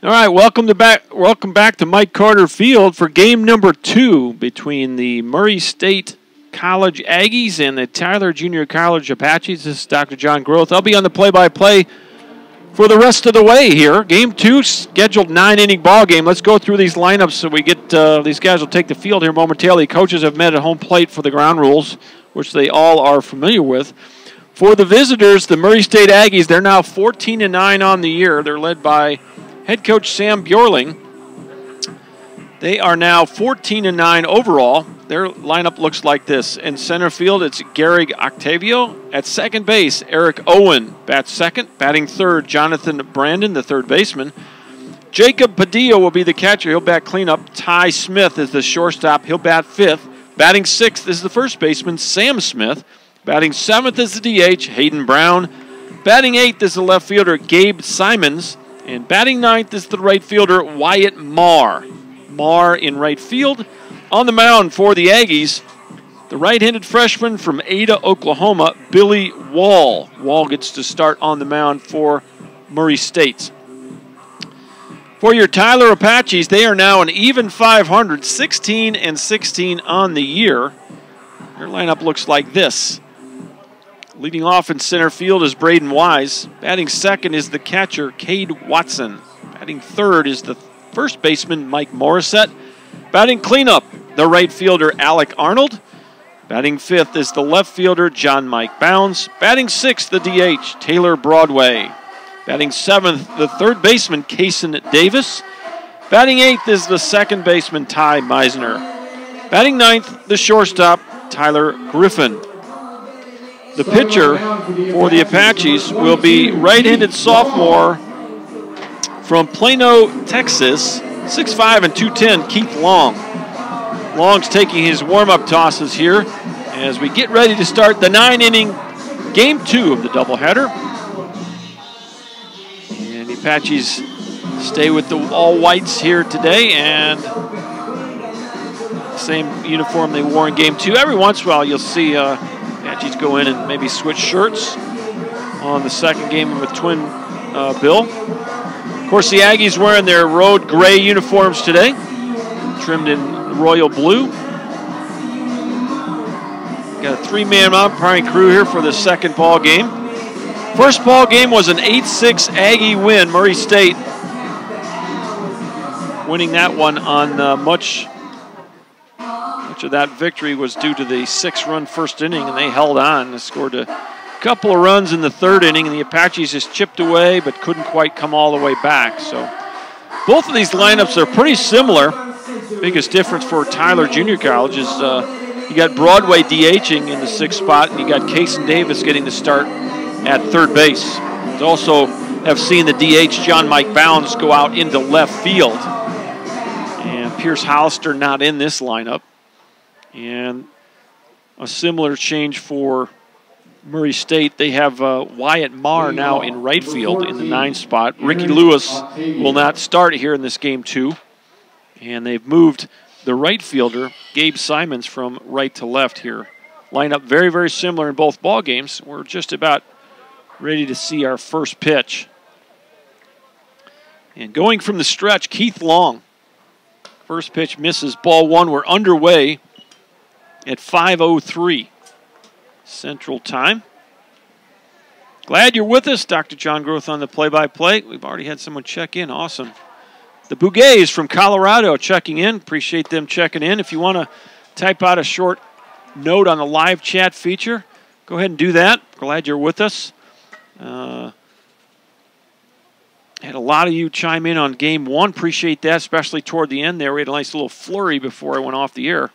All right, welcome back to Mike Carter Field for game number 2 between the Murray State College Aggies and the Tyler Junior College Apaches. This is Dr. John Groth. I'll be on the play-by-play for the rest of the way here. Game 2, scheduled 9-inning ball game. Let's go through these lineups so we get these guys will take the field here momentarily. Coaches have met at home plate for the ground rules, which they all are familiar with. For the visitors, the Murray State Aggies, they're now 14-9 on the year. They're led by head coach Sam Bjorling. They are now 14-9 overall. Their lineup looks like this. In center field, it's Gehrig Octavio. At second base, Eric Owen bats second. Batting third, Jonathan Brandon, the third baseman. Jacob Padilla will be the catcher. He'll bat cleanup. Ty Smith is the shortstop. He'll bat fifth. Batting sixth is the first baseman, Sam Smith. Batting seventh is the DH, Hayden Brown. Batting eighth is the left fielder, Gabe Simons. And batting ninth is the right fielder, Wyatt Marr. Marr in right field. On the mound for the Aggies, the right-handed freshman from Ada, Oklahoma, Billy Wall. Wall gets to start on the mound for Murray State. For your Tyler Apaches, they are now an even 500, 16-16 on the year. Their lineup looks like this. Leading off in center field is Braden Wise. Batting second is the catcher, Cade Watson. Batting third is the first baseman, Mike Morissette. Batting cleanup, the right fielder, Alec Arnold. Batting fifth is the left fielder, John Mike Bounds. Batting sixth, the DH, Taylor Broadway. Batting seventh, the third baseman, Kaysen Davis. Batting eighth is the second baseman, Ty Meisner. Batting ninth, the shortstop, Tyler Griffin. The pitcher for the Apaches will be right-handed sophomore from Plano, Texas, 6'5" and 210, Keith Long. Long's taking his warm-up tosses here as we get ready to start the 9-inning Game 2 of the doubleheader. And the Apaches stay with the all-whites here today, and same uniform they wore in Game 2. Every once in a while you'll see Apaches go in and maybe switch shirts on the second game with twin bill. Of course, the Aggies wearing their road gray uniforms today, trimmed in royal blue. Got a three-man umpiring crew here for the second ball game. First ball game was an 8-6 Aggie win. Murray State winning that one on much of that victory was due to the 6-run first inning, and they held on. They scored a couple of runs in the third inning, and the Apaches just chipped away but couldn't quite come all the way back. So both of these lineups are pretty similar. Biggest difference for Tyler Junior College is you got Broadway DHing in the sixth spot, and you got Kaysen Davis getting the start at third base. We also have seen the DH, John Mike Bounds, go out into left field. And Pierce Hollister not in this lineup. And a similar change for Murray State. They have Wyatt Marr now in right field in the 9th spot. Ricky Lewis will not start here in this Game 2. And they've moved the right fielder, Gabe Simons, from right to left here. Lineup very, very similar in both ball games. We're just about ready to see our first pitch. And going from the stretch, Keith Long. First pitch misses, ball one. We're underway at 5:03 Central Time. Glad you're with us. Dr. John Groth on the play-by-play. We've already had someone check in. Awesome. The Bouguets from Colorado checking in. Appreciate them checking in. If you want to type out a short note on the live chat feature, go ahead and do that. Glad you're with us. Had a lot of you chime in on Game 1. Appreciate that, especially toward the end there. We had a nice little flurry before I went off the air.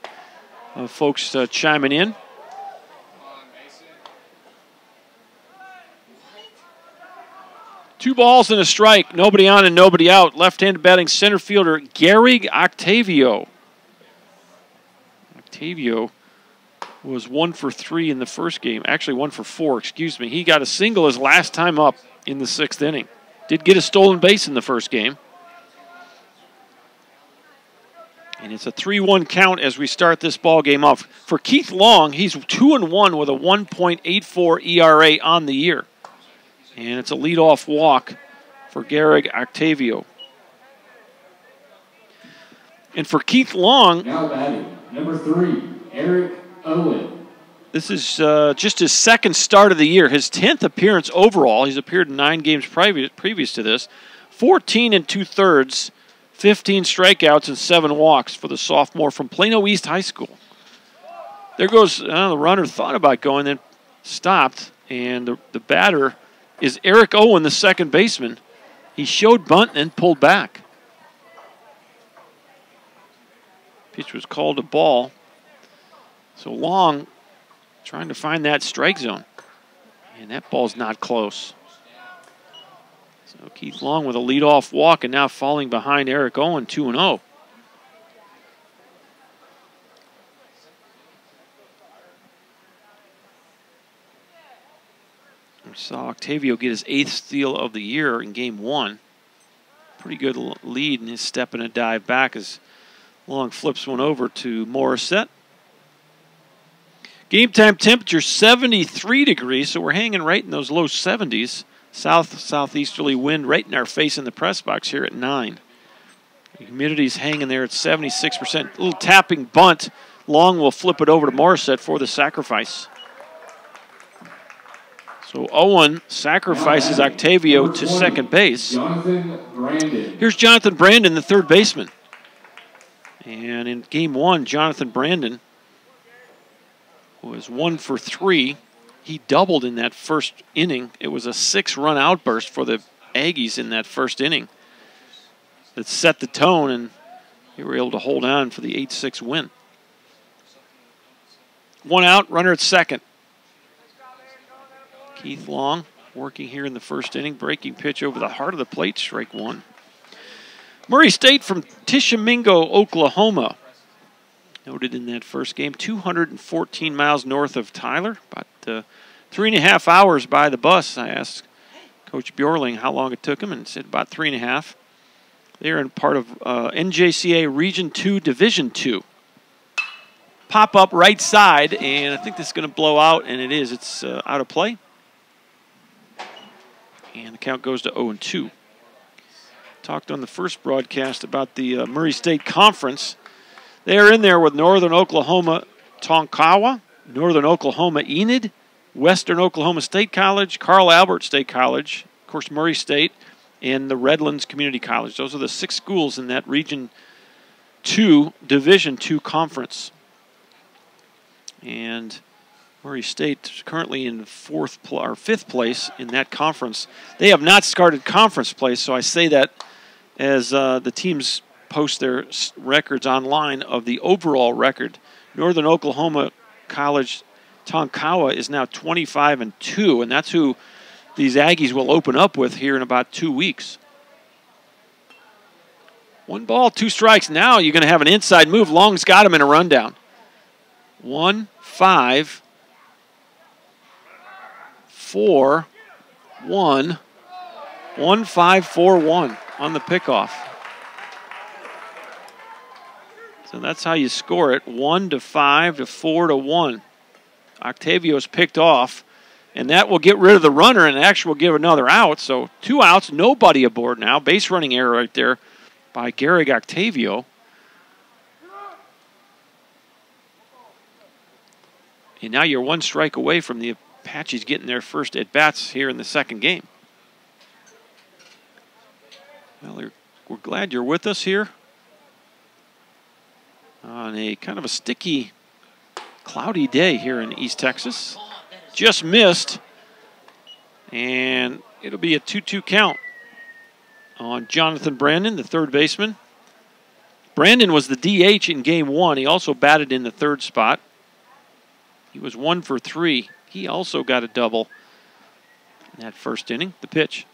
Folks chiming in. Two balls and a strike. Nobody on and nobody out. Left-handed batting center fielder Gehrig Octavio. Octavio was 1 for 3 in the first game. Actually, 1 for 4, excuse me. He got a single his last time up in the 6th inning. Did get a stolen base in the first game. And it's a 3-1 count as we start this ball game off. For Keith Long, he's 2-1 with a 1.84 ERA on the year. And it's a leadoff walk for Gehrig Octavio. And for Keith Long, now batting, number 3, Eric Owen. This is just his second start of the year, his 10th appearance overall. He's appeared in 9 games previous to this. 14 2/3, 15 strikeouts, and 7 walks for the sophomore from Plano East High School. There goes, the runner thought about going, then stopped, and the batter is Eric Owen, the second baseman. He showed bunt and pulled back. Pitch was called a ball. So Long trying to find that strike zone. And that ball's not close. So Keith Long with a leadoff walk and now falling behind Eric Owen, 2-0. We saw Octavio get his 8th steal of the year in game 1. Pretty good lead in his step and a dive back as Long flips one over to Morissette. Game time temperature 73 degrees, so we're hanging right in those low 70s. Southeasterly wind right in our face in the press box here at 9. The humidity's hanging there at 76%. A little tapping bunt. Long will flip it over to Morissette for the sacrifice. So Owen sacrifices Octavio to second base. Here's Jonathan Brandon, the third baseman. And in game 1, Jonathan Brandon was 1 for 3. He doubled in that first inning. It was a 6-run outburst for the Aggies in that first inning that set the tone, and they were able to hold on for the 8-6 win. 1 out, runner at second. Keith Long working here in the first inning. Breaking pitch over the heart of the plate, strike 1. Murray State from Tishomingo, Oklahoma. Noted in that first game, 214 miles north of Tyler. About 3.5 hours by the bus. I asked Coach Bjorling how long it took him, and said about 3.5. They're in part of NJCA Region 2, Division 2. Pop up right side, and I think this is going to blow out, and it is. It's out of play. And the count goes to 0-2. Talked on the first broadcast about the Murray State Conference. They are in there with Northern Oklahoma Tonkawa, Northern Oklahoma Enid, Western Oklahoma State College, Carl Albert State College, of course Murray State, and the Redlands Community College. Those are the 6 schools in that Region 2, Division 2 conference. And Murray State is currently in 5th place in that conference. They have not started conference play, so I say that as the teams post their records online of the overall record. Northern Oklahoma College Tonkawa is now 25-2, and that's who these Aggies will open up with here in about 2 weeks. 1 ball, 2 strikes. Now you're going to have an inside move. Long's got him in a rundown. 1-5. 4-1, 1-5-4-1 on the pickoff. So that's how you score it, 1-5 to 4-1. Octavio's picked off, and that will get rid of the runner and actually will give another out. So 2 outs, nobody aboard now. Base running error right there by Garrig Octavio. And now you're 1 strike away from the Apaches getting their first at-bats here in the second game. Well, we're glad you're with us here on a kind of a sticky, cloudy day here in East Texas. Just missed, and it'll be a 2-2 count on Jonathan Brandon, the third baseman. Brandon was the DH in game 1. He also batted in the 3rd spot. He was 1 for 3. He also got a double in that first inning. The pitch.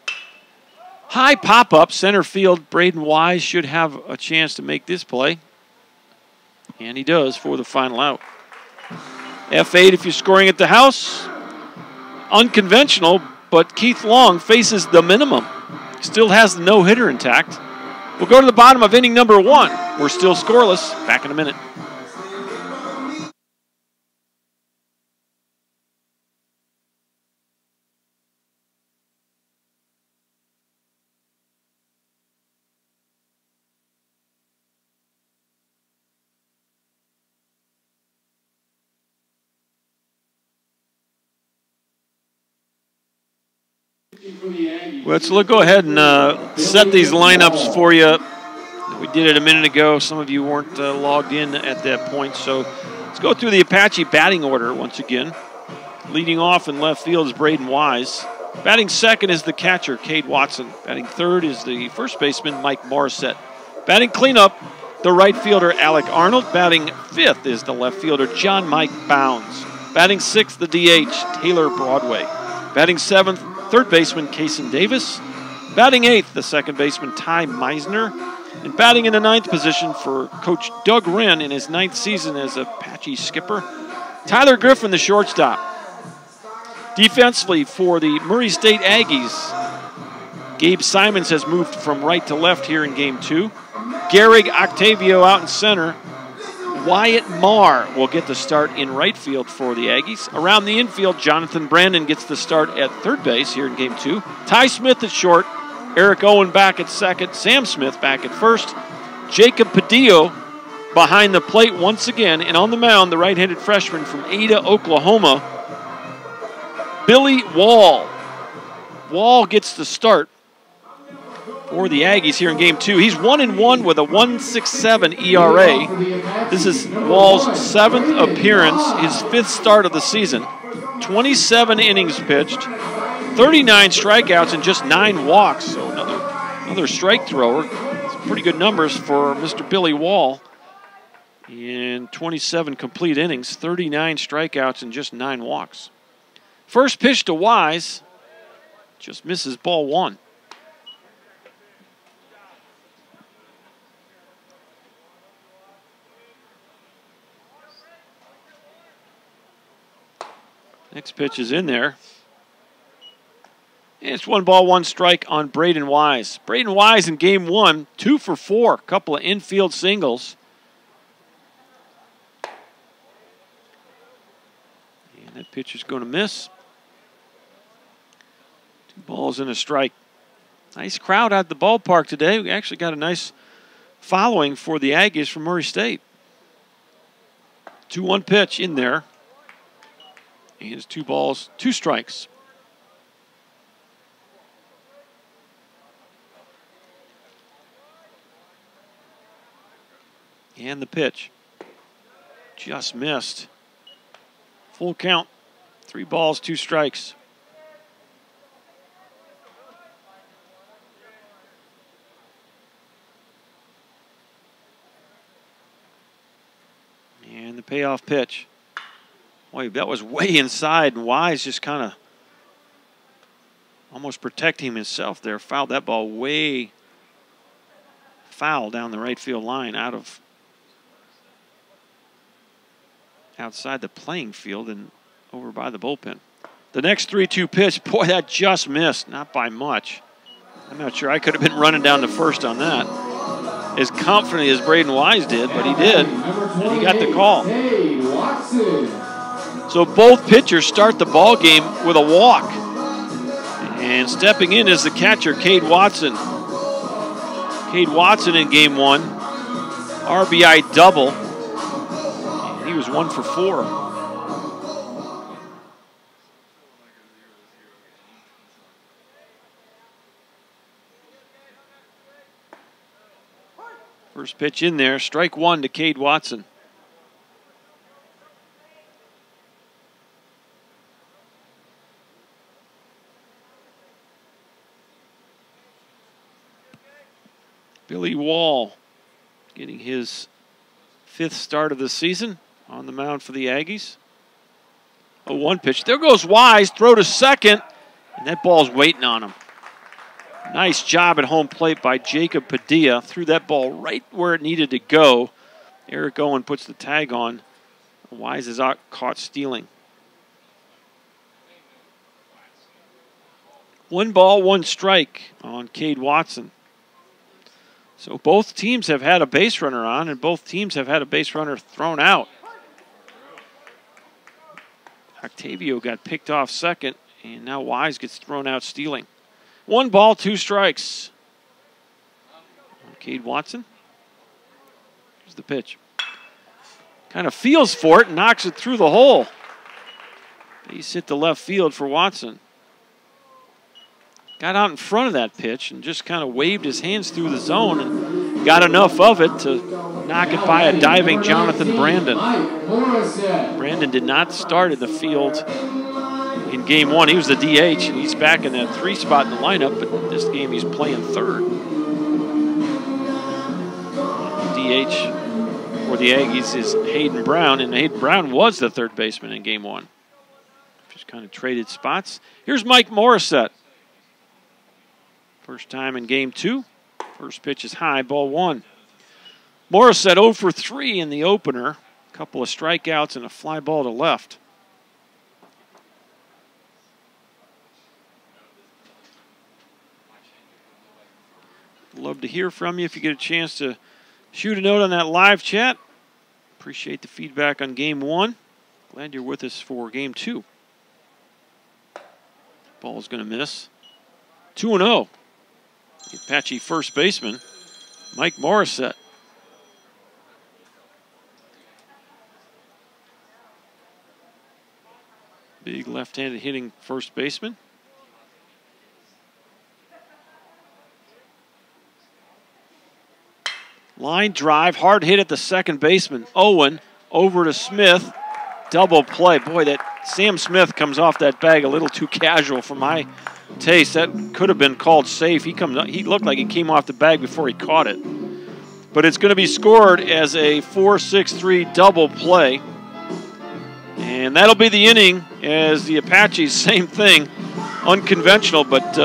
High pop-up, center field. Braden Wise should have a chance to make this play. And he does for the final out. F8 if you're scoring at the house. Unconventional, but Keith Long faces the minimum. Still has the no-hitter intact. We'll go to the bottom of inning number 1. We're still scoreless. Back in a minute. Let's go ahead and set these lineups for you. We did it a minute ago. Some of you weren't logged in at that point. So let's go through the Apache batting order once again. Leading off in left field is Braden Wise. Batting second is the catcher, Cade Watson. Batting third is the first baseman, Mike Morissette. Batting cleanup, the right fielder, Alec Arnold. Batting fifth is the left fielder, John Mike Bounds. Batting sixth, the DH, Taylor Broadway. Batting seventh, third baseman, Kason Davis. Batting eighth, the second baseman, Ty Meisner. And batting in the ninth position for Coach Doug Wren in his ninth season as Apache skipper, Tyler Griffin, the shortstop. Defensively for the Murray State Aggies, Gabe Simons has moved from right to left here in Game 2. Gehrig Octavio out in center. Wyatt Marr will get the start in right field for the Aggies. Around the infield, Jonathan Brandon gets the start at third base here in Game 2. Ty Smith at short. Eric Owen back at second. Sam Smith back at first. Jacob Padillo behind the plate once again. And on the mound, the right-handed freshman from Ada, Oklahoma, Billy Wall. Wall gets the start for the Aggies here in Game 2. He's 1-1 with a 1.67 ERA. This is Wall's 7th appearance, his 5th start of the season. 27 innings pitched, 39 strikeouts, and just 9 walks. So another strike thrower. Some pretty good numbers for Mr. Billy Wall. In 27 complete innings, 39 strikeouts, and just 9 walks. First pitch to Wise, just misses ball 1. Next pitch is in there. And it's 1 ball, 1 strike on Braden Wise. Braden Wise in Game 1, 2 for 4, a couple of infield singles. And that pitch is going to miss. 2 balls and a strike. Nice crowd at the ballpark today. We actually got a nice following for the Aggies from Murray State. 2-1 pitch in there. And it's 2 balls, 2 strikes. And the pitch. Just missed. Full count. 3 balls, 2 strikes. And the payoff pitch. Boy, that was way inside, and Wise just kind of almost protecting himself there. Fouled that ball way foul down the right field line, outside the playing field and over by the bullpen. The next 3-2 pitch, boy, that just missed, not by much. I'm not sure I could have been running down to first on that as confidently as Braden Wise did, but he did, and he got the call. So both pitchers start the ball game with a walk. And stepping in is the catcher, Cade Watson. Cade Watson in Game 1, RBI double. And he was 1 for 4. First pitch in there, strike 1 to Cade Watson. Billy Wall getting his 5th start of the season on the mound for the Aggies. 0-1 pitch. There goes Wise, throw to second, and that ball's waiting on him. Nice job at home plate by Jacob Padilla. Threw that ball right where it needed to go. Eric Owen puts the tag on. Wise is out, caught stealing. 1 ball, 1 strike on Cade Watson. So both teams have had a base runner on, and both teams have had a base runner thrown out. Octavio got picked off second, and now Wise gets thrown out stealing. 1 ball, 2 strikes. Cade Watson. Here's the pitch. Kind of feels for it and knocks it through the hole. Base hit the left field for Watson. got out in front of that pitch and just kind of waved his hands through the zone and got enough of it to knock it by a diving Jonathan Brandon. Brandon did not start in the field in game one. He was the DH, and he's back in that 3 spot in the lineup, but this game he's playing third. DH for the Aggies is Hayden Brown, and Hayden Brown was the third baseman in game one. Just kind of traded spots. Here's Mike Morissette. First time in game 2. First pitch is high, ball 1. Morissette 0 for 3 in the opener. A couple of strikeouts and a fly ball to left. Love to hear from you if you get a chance to shoot a note on that live chat. Appreciate the feedback on game 1. Glad you're with us for game 2. Ball's going to miss. 2-0. The Apache first baseman, Mike Morissette. Big left-handed hitting first baseman. Line drive, hard hit at the second baseman. Owen over to Smith. Double play. Boy, that Sam Smith comes off that bag a little too casual for my taste. That could have been called safe. He looked like he came off the bag before he caught it. But it's going to be scored as a 4-6-3 double play. And that'll be the inning as the Apaches, same thing, unconventional, but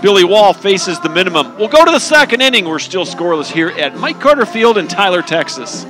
Billy Wall faces the minimum. We'll go to the second inning. We're still scoreless here at Mike Carter Field in Tyler, Texas.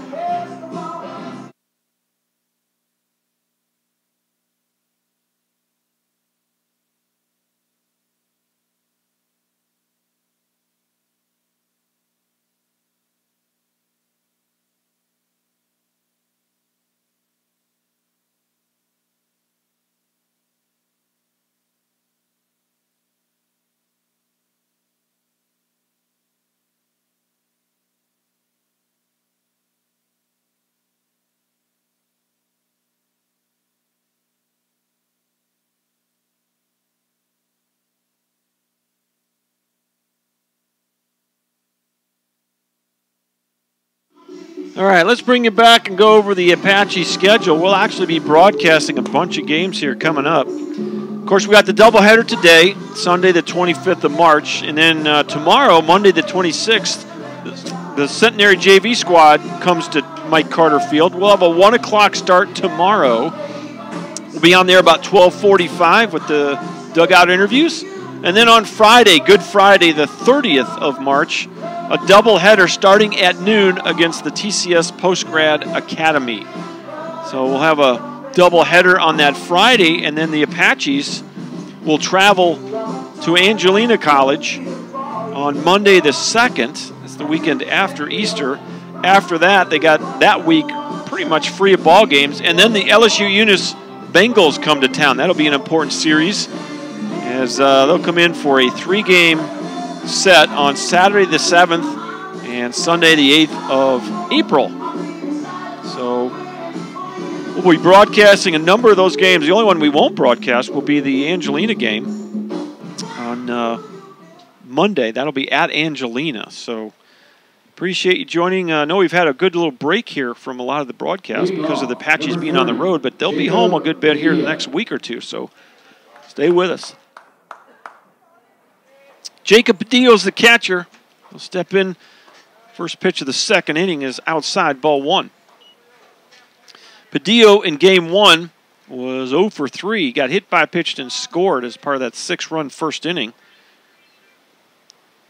All right, let's bring you back and go over the Apache schedule. We'll actually be broadcasting a bunch of games here coming up. Of course, we got the doubleheader today, Sunday the 25th of March, and then tomorrow, Monday the 26th, the Centenary JV squad comes to Mike Carter Field. We'll have a 1 o'clock start tomorrow. We'll be on there about 12:45 with the dugout interviews. And then on Friday, Good Friday, the 30th of March, a doubleheader starting at noon against the TCS Postgrad Academy. So we'll have a doubleheader on that Friday, and then the Apaches will travel to Angelina College on Monday the 2nd. It's the weekend after Easter. After that, they got that week pretty much free of ball games, and then the LSU Eunice Bengals come to town. That'll be an important series as they'll come in for a 3-game set on Saturday the 7th and Sunday the 8th of April. So we'll be broadcasting a number of those games. The only one we won't broadcast will be the Angelina game on Monday. That'll be at Angelina. So appreciate you joining. I know we've had a good little break here from a lot of the broadcasts because of the Apaches being on the road, but they'll be home a good bit here in the next week or two. So stay with us. Jacob Padillo's the catcher. He'll step in. First pitch of the second inning is outside, ball 1. Padillo in game 1 was 0 for 3. Got hit by a pitch and scored as part of that 6-run first inning.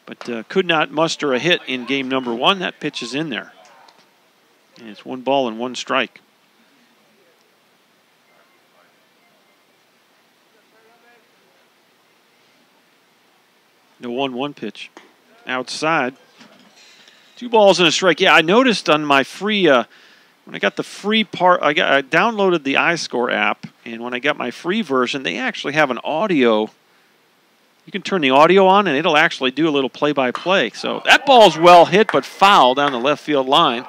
But could not muster a hit in game number 1. That pitch is in there. And it's 1 ball and 1 strike. The 1-1 pitch outside. 2 balls and a strike. Yeah, I noticed on my free, when I got the free part, I downloaded the iScore app, and when I got my free version, they actually have an audio. You can turn the audio on, and it'll actually do a little play-by-play. So that ball's well hit, but foul down the left field line.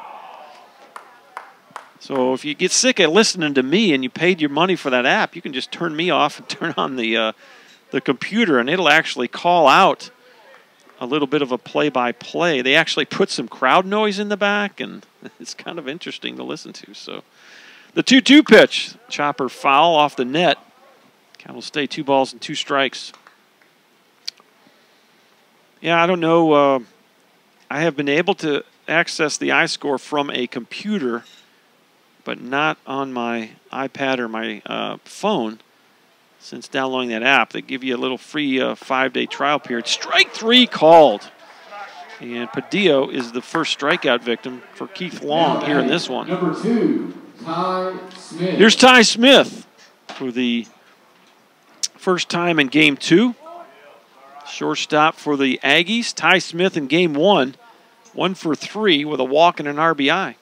So if you get sick of listening to me and you paid your money for that app, you can just turn me off and turn on the the computer, and it'll actually call out a little bit of a play-by-play. They actually put some crowd noise in the back, and it's kind of interesting to listen to. So the 2-2 pitch, chopper foul off the net. Cal will stay 2 balls and 2 strikes. Yeah, I don't know. I have been able to access the iScore from a computer, but not on my iPad or my phone. Since downloading that app, they give you a little free 5-day trial period. Strike 3 called. And Padillo is the first strikeout victim for Keith Long here in this one. Number 2, Ty Smith. Here's Ty Smith for the first time in Game 2. Shortstop for the Aggies. Ty Smith in Game 1, 1 for 3 with a walk and an RBI.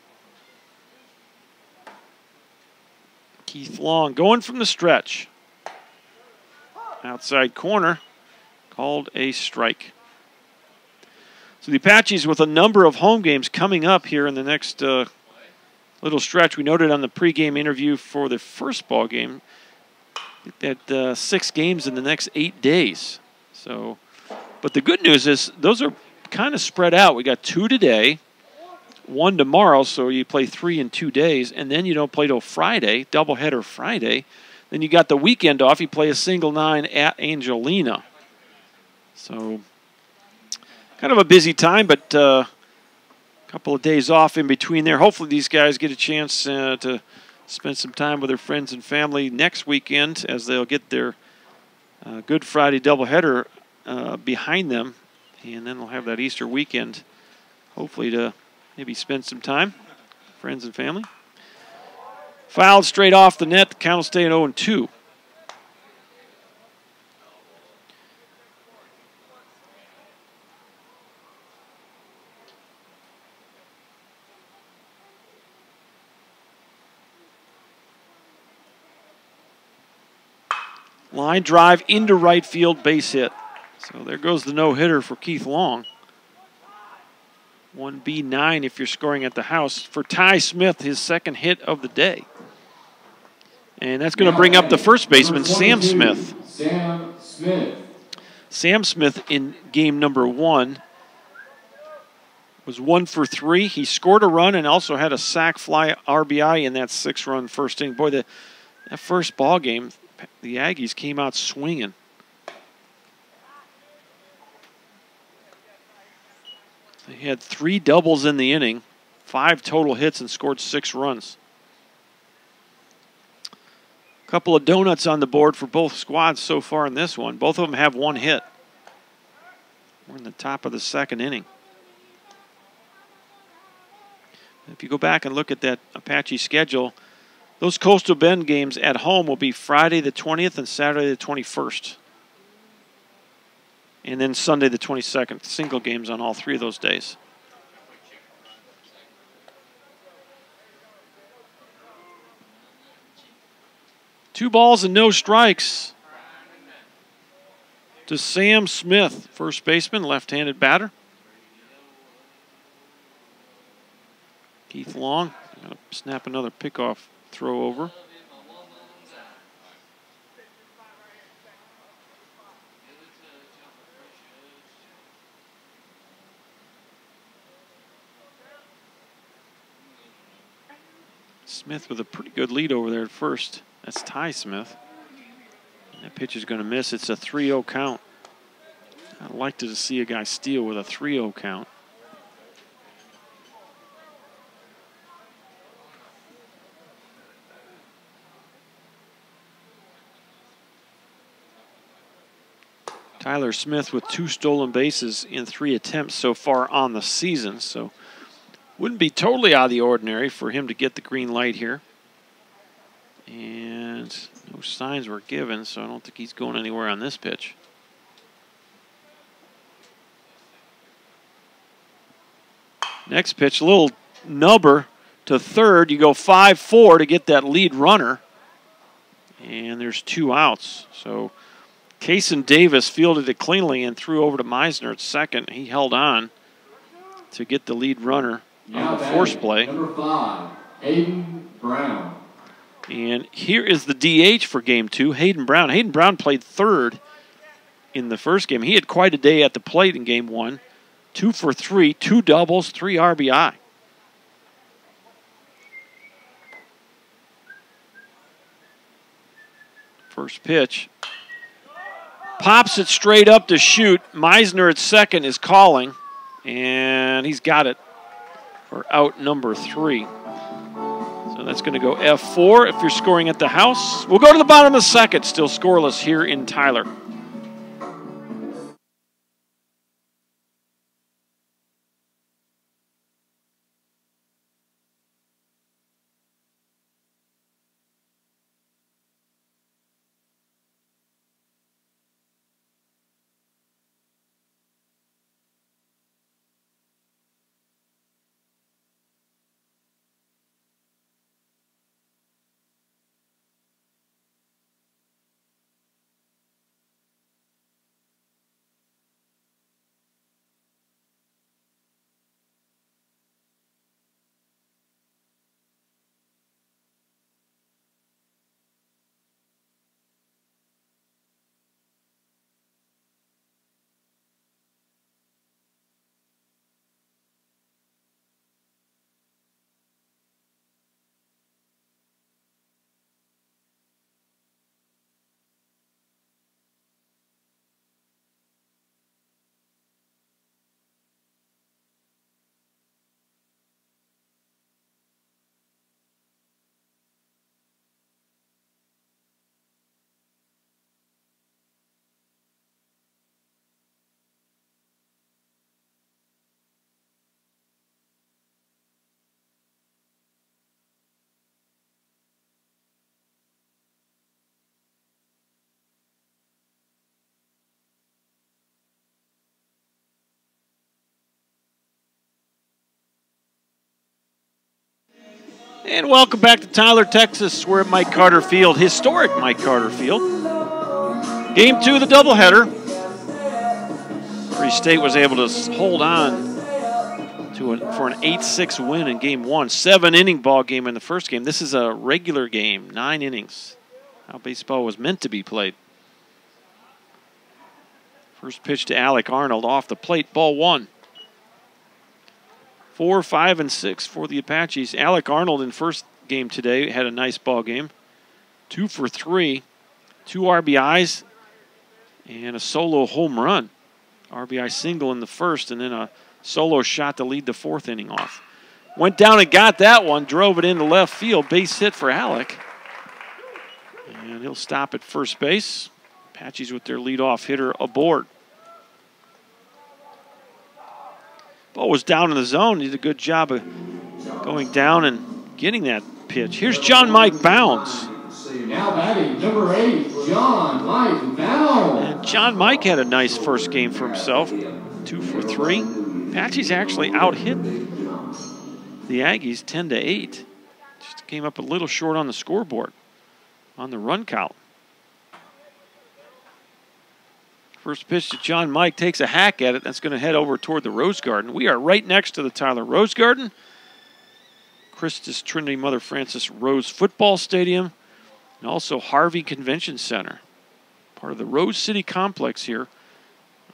Keith Long going from the stretch. Outside corner, called a strike. So the Apaches with a number of home games coming up here in the next little stretch. We noted on the pregame interview for the first ball game that 6 games in the next 8 days. So, but the good news is those are kind of spread out. We got 2 today, 1 tomorrow, so you play 3 in 2 days, and then you don't play till Friday, doubleheader Friday. Then you got the weekend off. You play a single 9 at Angelina. So kind of a busy time, but a couple of days off in between there. Hopefully these guys get a chance to spend some time with their friends and family next weekend as they'll get their Good Friday doubleheader behind them. And then they'll have that Easter weekend, hopefully to maybe spend some time, friends and family. Fouled straight off the net. The count will stay at 0-2. Line drive into right field, base hit. So there goes the no-hitter for Keith Long. 1B9 if you're scoring at the house. For Ty Smith, his second hit of the day. And that's going to bring up the first baseman, Sam Smith. Sam Smith. Sam Smith in game number 1 was 1 for 3. He scored a run and also had a sac fly RBI in that 6-run first inning. Boy, that first ball game, the Aggies came out swinging. They had 3 doubles in the inning, 5 total hits, and scored 6 runs. A couple of donuts on the board for both squads so far in this one. Both of them have 1 hit. We're in the top of the 2nd inning. If you go back and look at that Apache schedule, those Coastal Bend games at home will be Friday the 20th and Saturday the 21st. And then Sunday the 22nd. Single games on all 3 of those days. Two balls and no strikes to Sam Smith, first baseman, left-handed batter. Keith Long, gonna snap another pickoff throw over. Smith with a pretty good lead over there at first. That's Ty Smith. And that pitch is going to miss. It's a 3-0 count. I'd like to see a guy steal with a 3-0 count. Tyler Smith with 2 stolen bases in 3 attempts so far on the season. So wouldn't be totally out of the ordinary for him to get the green light here. And no signs were given, so I don't think he's going anywhere on this pitch. Next pitch, a little nubber to third. You go 5-4 to get that lead runner. And there's 2 outs. So Kaysen Davis fielded it cleanly and threw over to Meisner at second. He held on to get the lead runner on the force play. Number 5, Hayden Brown. And here is the DH for Game 2, Hayden Brown. Hayden Brown played third in the first game. He had quite a day at the plate in game 1. 2 for 3, 2 doubles, 3 RBI. First pitch. Pops it straight up to shoot. Meisner at second is calling, and he's got it for out number 3. So that's going to go F4 if you're scoring at the house. We'll go to the bottom of the second, still scoreless here in Tyler. And welcome back to Tyler, Texas. We're at Mike Carter Field, historic Mike Carter Field. Game 2 of the doubleheader. Murray State was able to hold on for an 8-6 win in Game 1. 7-inning ball game in the first game. This is a regular game, 9 innings. How baseball was meant to be played. First pitch to Alec Arnold off the plate, ball 1. 4, 5, and 6 for the Apaches. Alec Arnold in first game today had a nice ball game. 2 for 3, 2 RBIs, and a solo home run. RBI single in the first, and then a solo shot to lead the 4th inning off. Went down and got that one, drove it into left field. Base hit for Alec. And he'll stop at first base. Apaches with their leadoff hitter aboard. Ball was down in the zone. He did a good job of going down and getting that pitch. Here's John Mike Bounds. Now batting, number 8, John Mike Bounds. And John Mike had a nice first game for himself. 2 for 3. Apaches actually out-hit the Aggies 10-8. Just came up a little short on the scoreboard on the run column. First pitch to John Mike, takes a hack at it. That's going to head over toward the Rose Garden. We are right next to the Tyler Rose Garden. Christus Trinity Mother Frances Rose Football Stadium, and also Harvey Convention Center. Part of the Rose City Complex here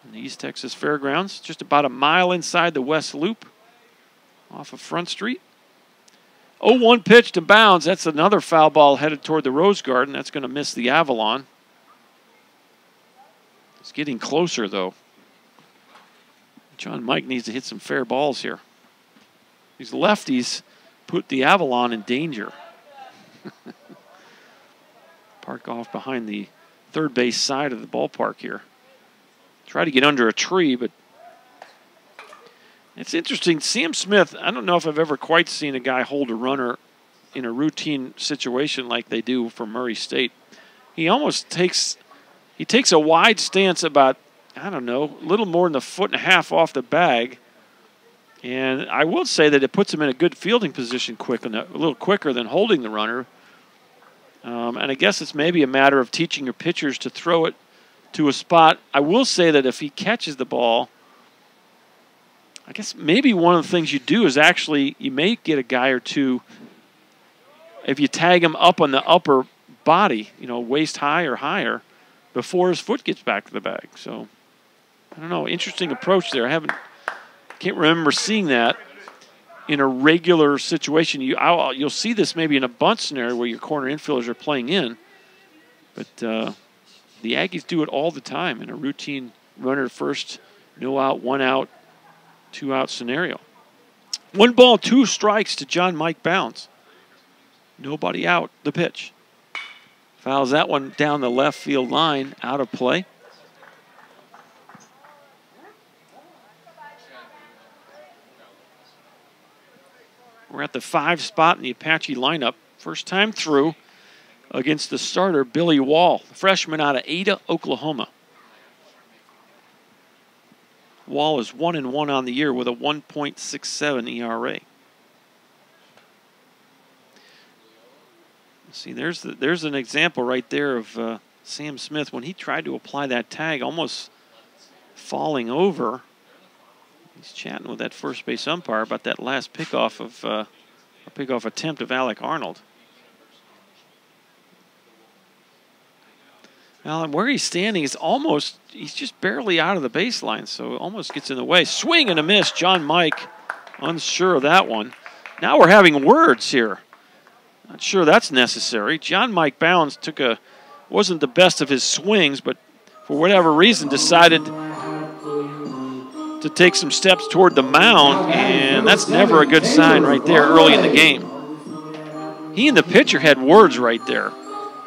on the East Texas Fairgrounds. Just about a mile inside the West Loop off of Front Street. 0-1 pitch to Bounds. That's another foul ball headed toward the Rose Garden. That's going to miss the Avalon. It's getting closer, though. John Mike needs to hit some fair balls here. These lefties put the Avalon in danger. Park off behind the third base side of the ballpark here. Try to get under a tree, but it's interesting. Sam Smith, I don't know if I've ever quite seen a guy hold a runner in a routine situation like they do for Murray State. He almost takes a wide stance about, I don't know, a little more than a foot and a half off the bag. And I will say that it puts him in a good fielding position a little quicker than holding the runner. And I guess it's maybe a matter of teaching your pitchers to throw it to a spot. I will say that if he catches the ball, I guess maybe one of the things you do is actually you may get a guy or two, if you tag him up on the upper body, waist high or higher, before his foot gets back to the bag. So, I don't know. Interesting approach there. Can't remember seeing that in a regular situation. You'll see this maybe in a bunt scenario where your corner infielders are playing in. But the Aggies do it all the time in a routine runner first, no out, 1 out, 2 out scenario. 1 ball, 2 strikes to John Mike Bounds. Nobody out, the pitch. Fouls that one down the left field line, out of play. We're at the 5 spot in the Apache lineup. First time through against the starter, Billy Wall, freshman out of Ada, Oklahoma. Wall is 1-1 on the year with a 1.67 ERA. See, there's an example right there of Sam Smith when he tried to apply that tag, almost falling over. He's chatting with that first base umpire about that last pickoff attempt of Alec Arnold. Now, where he's standing is he's just barely out of the baseline, so it almost gets in the way. Swing and a miss. John Mike unsure of that one. Now we're having words here. Not sure that's necessary. John Mike Bounds wasn't the best of his swings, but for whatever reason decided to take some steps toward the mound, and that's never a good sign right there early in the game. He and the pitcher had words right there.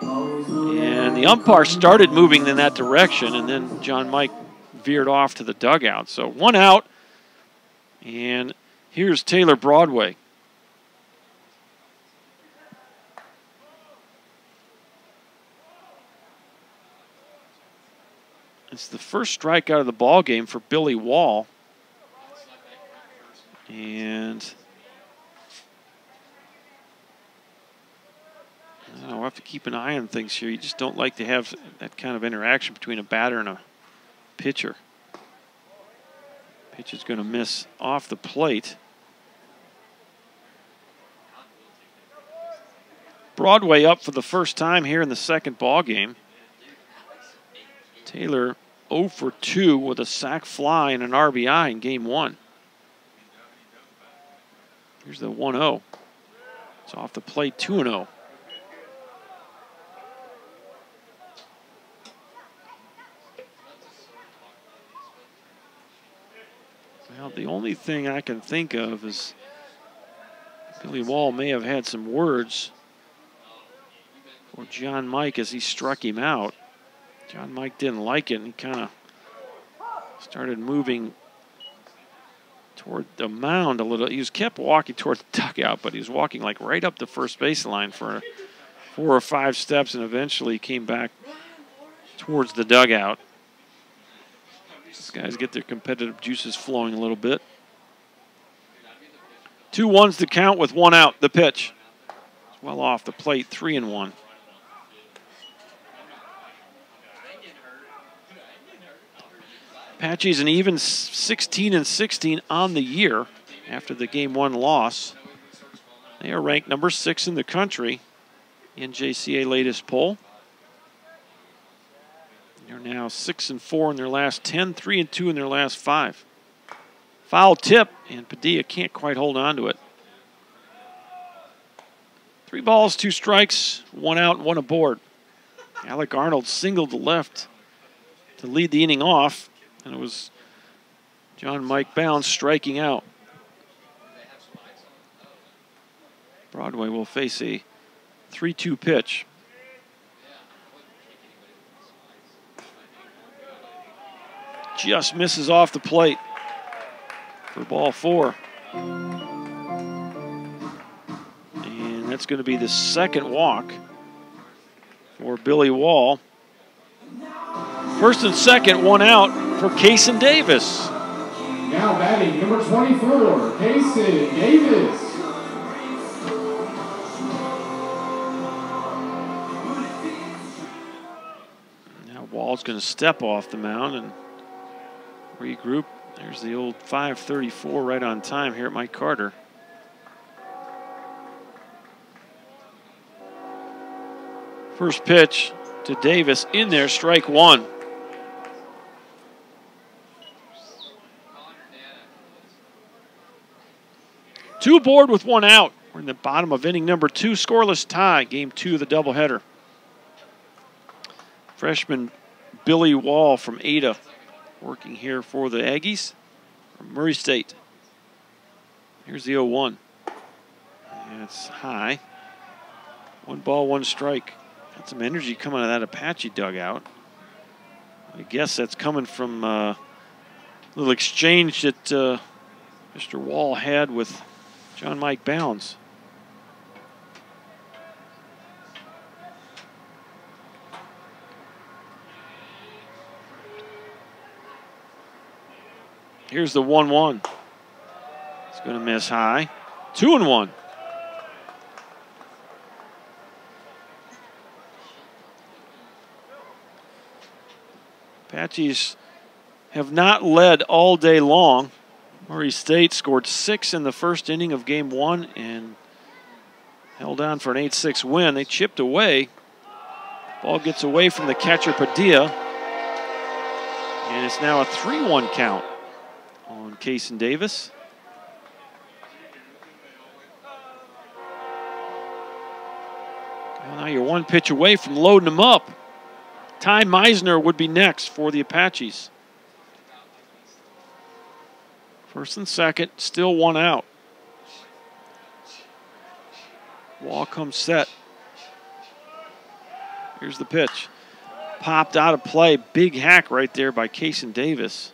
And the umpire started moving in that direction, and then John Mike veered off to the dugout. So 1 out, and here's Taylor Broadway. It's the first strikeout of the ball game for Billy Wall. And I'll have to keep an eye on things here. You just don't like to have that kind of interaction between a batter and a pitcher. Pitch is going to miss off the plate. Broadway up for the first time here in the second ball game. Taylor 0 for 2 with a sac fly and an RBI in game 1. Here's the 1-0. It's off the plate, 2-0. Well, the only thing I can think of is Billy Wall may have had some words for John Mike as he struck him out. John Mike didn't like it, and he kind of started moving toward the mound a little. He was kept walking toward the dugout, but he was walking like right up the first baseline for 4 or 5 steps, and eventually came back towards the dugout. These guys get their competitive juices flowing a little bit. 2-1's the count with 1 out. The pitch. It's well off the plate, 3-1. Apaches an even 16-16 on the year after the Game 1 loss. They are ranked number 6 in the country in JCA latest poll. They're now 6-4 in their last 10, 3-2 in their last 5. Foul tip, and Padilla can't quite hold on to it. 3 balls, 2 strikes, 1 out, 1 aboard. Alec Arnold singled to left to lead the inning off. And it was John Mike Bounds striking out. Broadway will face a 3-2 pitch. Just misses off the plate for ball 4. And that's going to be the second walk for Billy Wall. First and second, 1 out for Kaysen Davis. Now batting, number 24, Kaysen Davis. Now Wall's going to step off the mound and regroup. There's the old 5:34 right on time here at Mike Carter. First pitch to Davis. In there, strike one. Two aboard with one out. We're in the bottom of inning number 2, scoreless tie, game 2 of the doubleheader. Freshman Billy Wall from Ada working here for the Aggies from Murray State. Here's the 0-1. And it's high. 1 ball, 1 strike. Got some energy coming out of that Apache dugout. I guess that's coming from a little exchange that Mr. Wall had with John Mike Bounds. Here's the 1-1. It's going to miss high. 2-1. Apaches have not led all day long. Murray State scored 6 in the first inning of game 1 and held on for an 8-6 win. They chipped away. Ball gets away from the catcher Padilla. And it's now a 3-1 count on Kason Davis. Well, now you're 1 pitch away from loading them up. Ty Meisner would be next for the Apaches. First and second, still 1 out. Wall comes set. Here's the pitch. Popped out of play. Big hack right there by Kason Davis.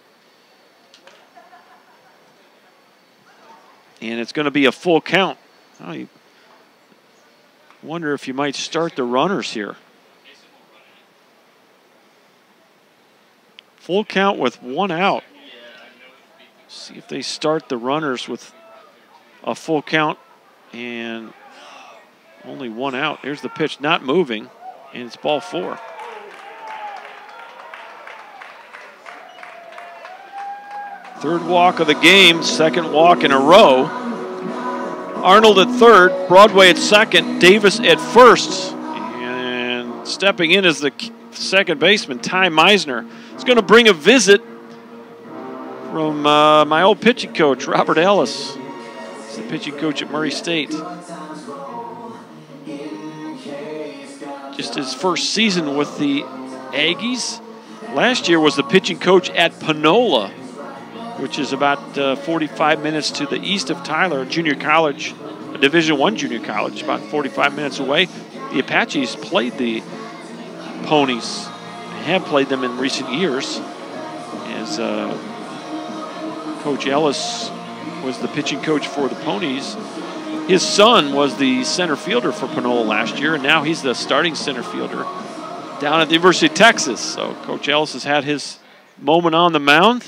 And it's going to be a full count. I wonder if you might start the runners here. Full count with 1 out. See if they start the runners with a full count and only 1 out. Here's the pitch, not moving, and it's ball 4. Third walk of the game, second walk in a row. Arnold at third, Broadway at second, Davis at first. And stepping in is the second baseman, Ty Meisner. He's going to bring a visit from my old pitching coach, Robert Ellis. He's the pitching coach at Murray State. Just his first season with the Aggies. Last year was the pitching coach at Panola, which is about 45 minutes to the east of Tyler, a junior college, a Division I junior college, about 45 minutes away. The Apaches played the Ponies, have played them in recent years, as Coach Ellis was the pitching coach for the Ponies. His son was the center fielder for Panola last year, and now he's the starting center fielder down at the University of Texas. So Coach Ellis has had his moment on the mound.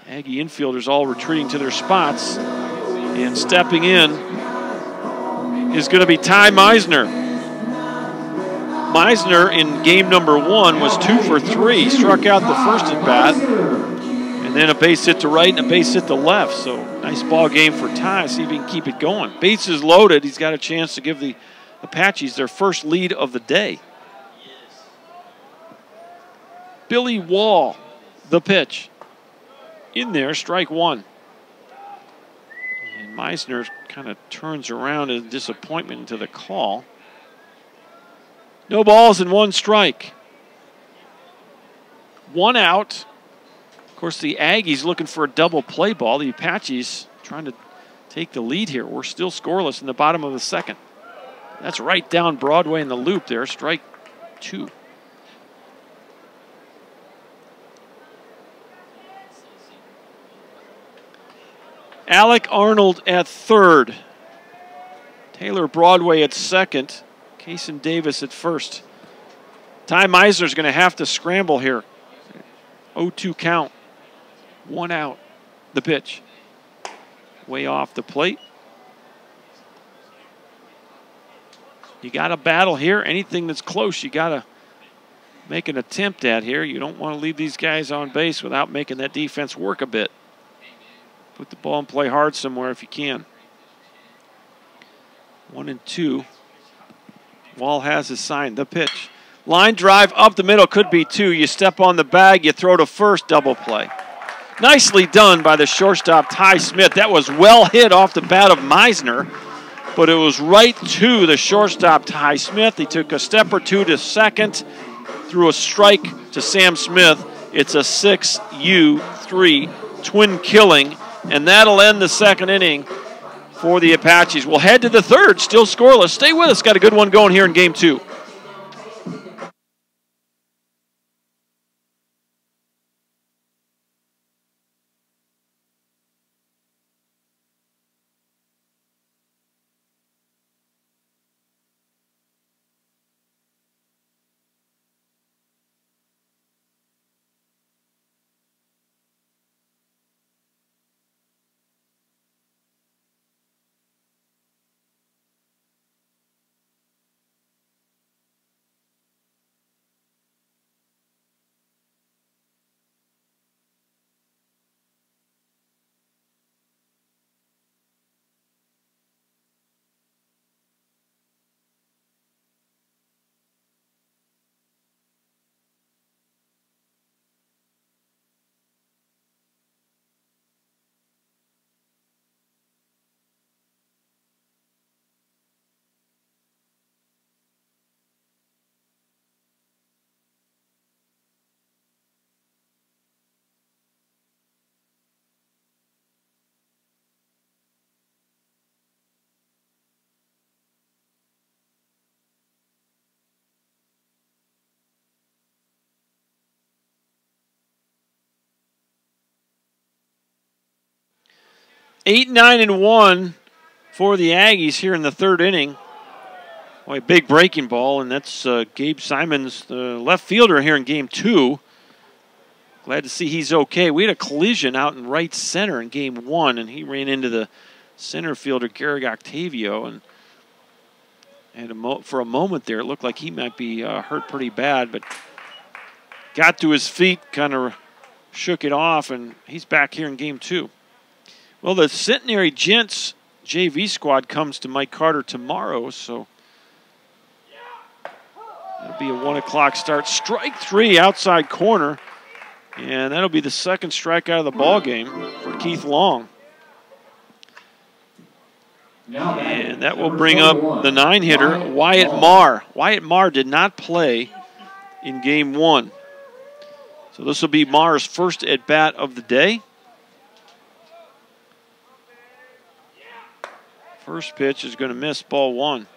Aggie infielders all retreating to their spots. And stepping in is going to be Ty Meisner. Meisner in game number 1 was 2 for 3. Struck out the first at bat. And then a base hit to right and a base hit to left. So nice ball game for Ty. See if he can keep it going. Bases loaded. He's got a chance to give the Apaches their first lead of the day. Billy Wall, the pitch. In there, strike 1. And Meisner kind of turns around in disappointment to the call. No balls and 1 strike. 1 out. Of course, the Aggies looking for a double play ball. The Apaches trying to take the lead here. We're still scoreless in the bottom of the second. That's right down Broadway in the loop there, strike 2. Alec Arnold at third. Taylor Broadway at second. Kason Davis at first. Ty Meisner's going to have to scramble here. 0-2 count. 1 out. The pitch. Way off the plate. You got to battle here. Anything that's close, you got to make an attempt at here. You don't want to leave these guys on base without making that defense work a bit. Put the ball and play hard somewhere if you can. 1-2. Wall has his sign. The pitch. Line drive up the middle, could be two. You step on the bag, you throw to first, double play. Nicely done by the shortstop, Ty Smith. That was well hit off the bat of Meisner, but it was right to the shortstop, Ty Smith. He took a step or two to second, threw a strike to Sam Smith. It's a 6-3 twin killing, and that'll end the second inning for the Apaches. We'll head to the third, still scoreless. Stay with us, got a good one going here in game two. Eight, 9, and 1 for the Aggies here in the third inning. Boy, big breaking ball, and that's Gabe Simons, the left fielder here in game two. Glad to see he's okay. We had a collision out in right center in game one, and he ran into the center fielder, Garrick Octavio, and for a moment there, it looked like he might be hurt pretty bad, but got to his feet, kind of shook it off, and he's back here in game two. Well, the Centenary Gents JV squad comes to Mike Carter tomorrow, so that'll be a 1 o'clock start. Strike three, outside corner, and that'll be the second strikeout of the ball game for Keith Long. And that will bring up the 9-hitter, Wyatt Marr. Wyatt Marr did not play in game one, so this will be Marr's first at-bat of the day. First pitch is going to miss, ball one.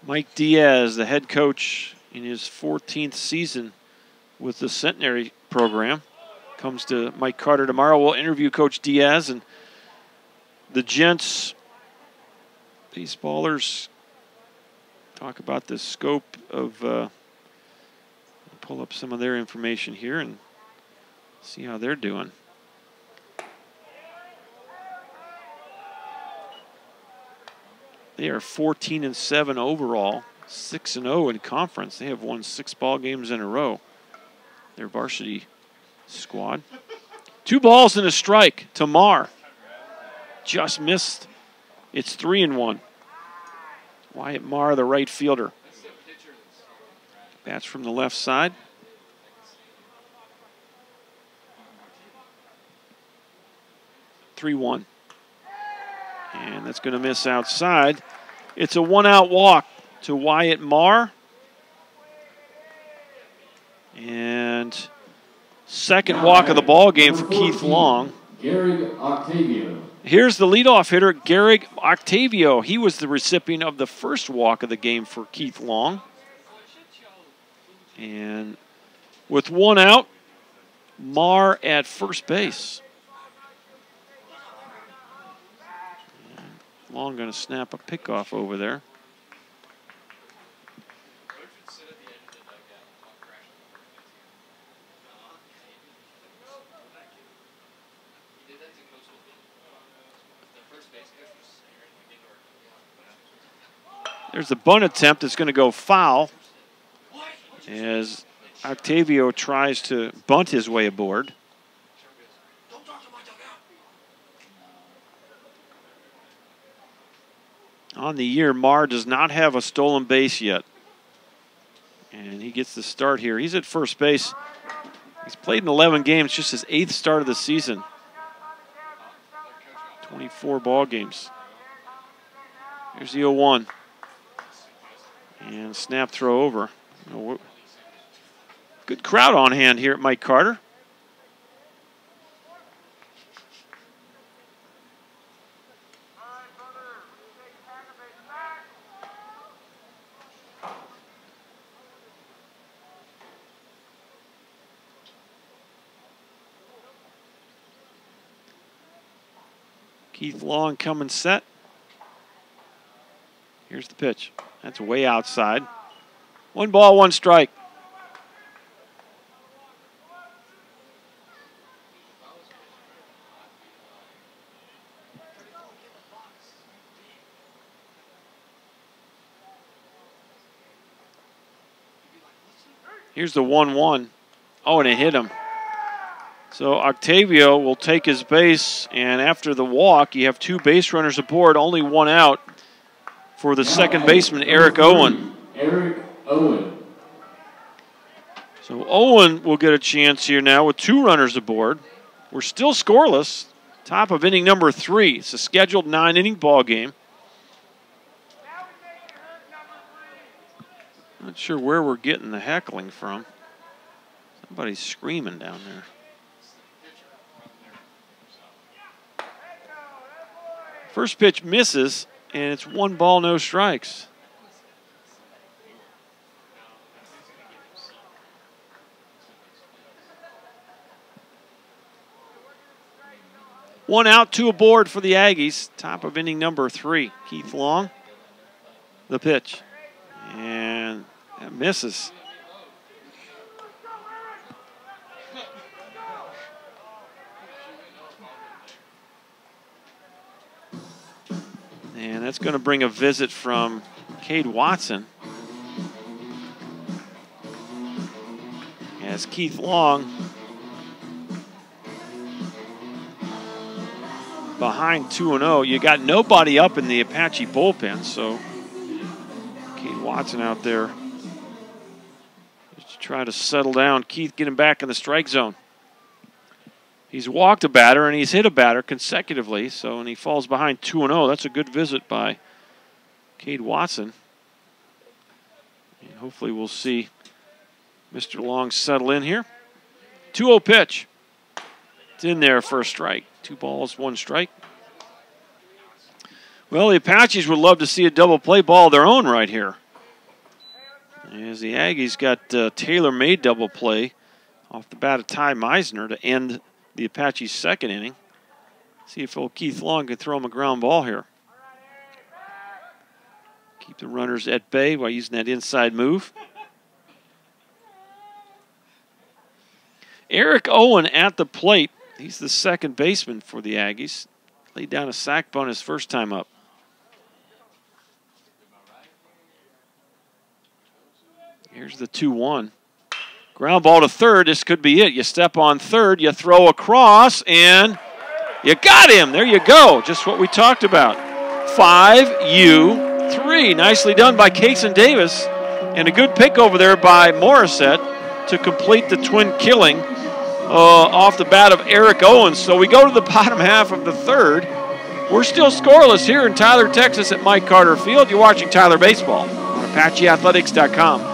Mike Diaz, the head coach in his 14th season with the Centenary program, comes to Mike Carter tomorrow. We'll interview Coach Diaz, and the Gents baseballers talk about the scope of pull up some of their information here and see how they're doing. They are 14-7 overall, 6-0 in conference. They have won 6 ball games in a row. Their varsity squad. 2 balls and a strike to Marr. Just missed. It's 3-1. Wyatt Marr, the right fielder. Bats from the left side. (3-1). And that's going to miss outside. It's a 1-out walk to Wyatt Marr. And second walk of the ball game for Keith Long. Garrick Octavio. Here's the leadoff hitter, Garrick Octavio. He was the recipient of the first walk of the game for Keith Long. And with 1 out, Marr at first base. Long going to snap a pickoff over there. There's a bunt attempt that's going to go foul as Octavio tries to bunt his way aboard. on the year, Marr does not have a stolen base yet. And he gets the start here. He's at first base. He's played in 11 games, just his 8th start of the season. 24 ball games. Here's the 0-1. And snap throw over. Good crowd on hand here at Mike Carter. Keith Long coming set. Here's the pitch. That's way outside. 1 ball, 1 strike. Here's the 1-1. Oh, and it hit him. So Octavio will take his base, and after the walk, you have 2 base runners aboard, only 1 out for the second baseman, Eric Owen. Eric Owen. So Owen will get a chance here now with 2 runners aboard. We're still scoreless. Top of inning number 3. It's a scheduled 9-inning ball game. Not sure where we're getting the heckling from. Somebody's screaming down there. First pitch misses, and it's 1 ball, no strikes. One out, 2 aboard for the Aggies. Top of inning number 3. Keith Long, the pitch. And that misses. And that's going to bring a visit from Cade Watson. As Keith Long behind 2-0. You got nobody up in the Apache bullpen, so Cade Watson out there just to try to settle down. Keith getting back in the strike zone. He's walked a batter and he's hit a batter consecutively, so and he falls behind 2-0. That's a good visit by Cade Watson. And hopefully we'll see Mr. Long settle in here. 2-0 pitch. It's in there for a strike. 2 balls, 1 strike. Well, the Apaches would love to see a double play ball of their own right here. As the Aggies got tailor-made double play off the bat of Ty Meisner to end the Apaches' 2nd inning. See if old Keith Long can throw him a ground ball here. Keep the runners at bay by using that inside move. Eric Owen at the plate. He's the second baseman for the Aggies. Laid down a sac bunt his first time up. Here's the 2-1. Ground ball to third. This could be it. You step on third, you throw across, and you got him. There you go. Just what we talked about. 5-U-3. Nicely done by Kason Davis. And a good pick over there by Morissette to complete the twin killing off the bat of Eric Owens. So we go to the bottom half of the 3rd. We're still scoreless here in Tyler, Texas at Mike Carter Field. You're watching Tyler Baseball on ApacheAthletics.com.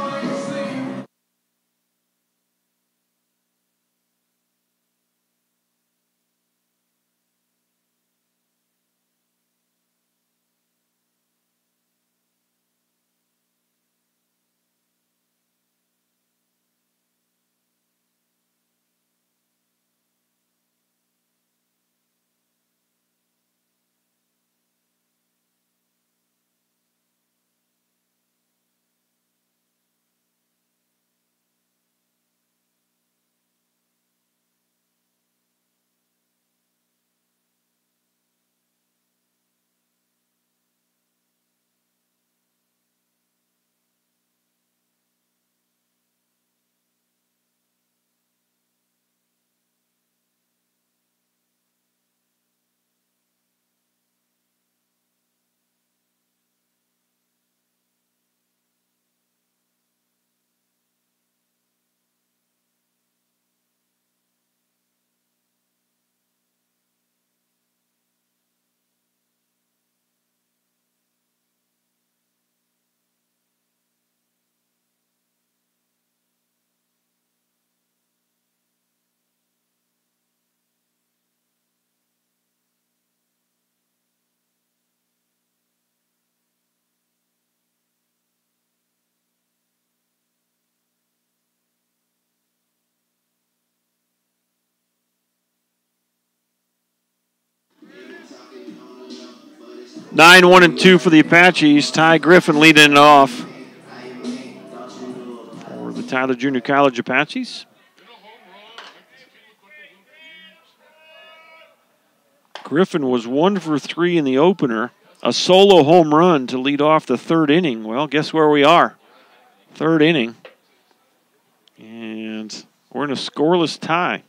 9-1-2 for the Apaches. Ty Griffin leading it off for the Tyler Junior College Apaches. Griffin was 1 for 3 in the opener. A solo home run to lead off the third inning. Well, guess where we are? Third inning. And we're in a scoreless tie.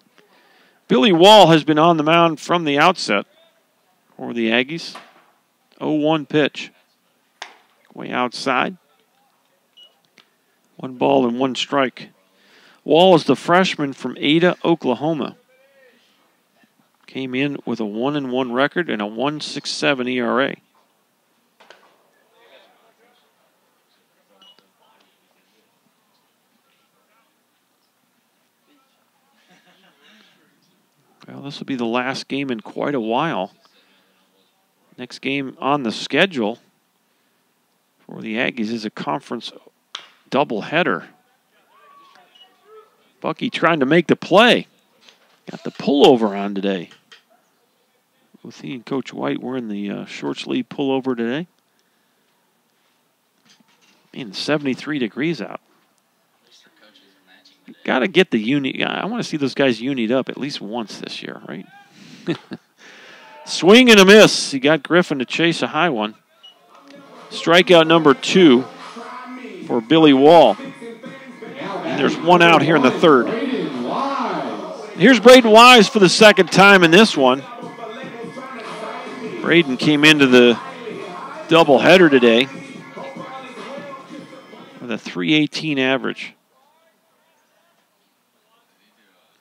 Billy Wall has been on the mound from the outset for the Aggies. 0-1 pitch. Way outside. 1 ball and 1 strike. Wall is the freshman from Ada, Oklahoma. Came in with a 1-1 record and a 1.67 ERA. Well, this will be the last game in quite a while. Next game on the schedule for the Aggies is a conference doubleheader. Bucky trying to make the play. Got the pullover on today. With he and Coach White wearing the short sleeve pullover today. Man, 73 degrees out. Got to get the uni. I want to see those guys unied up at least once this year, right? Swing and a miss. He got Griffin to chase a high one. Strikeout number 2 for Billy Wall. And there's 1 out here in the third. Here's Braden Wise for the second time in this one. Braden came into the doubleheader today with a .318 average.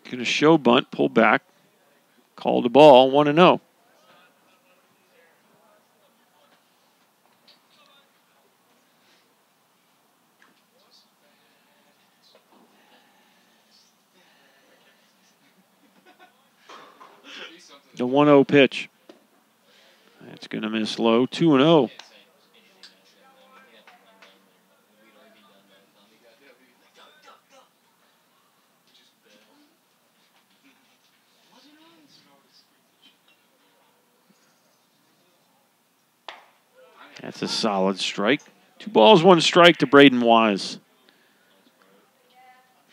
Going to show bunt, pull back, called the ball, 1-0. The 1-0 pitch. That's going to miss low, 2-0. That's a solid strike. 2 balls, 1 strike to Braden Wise.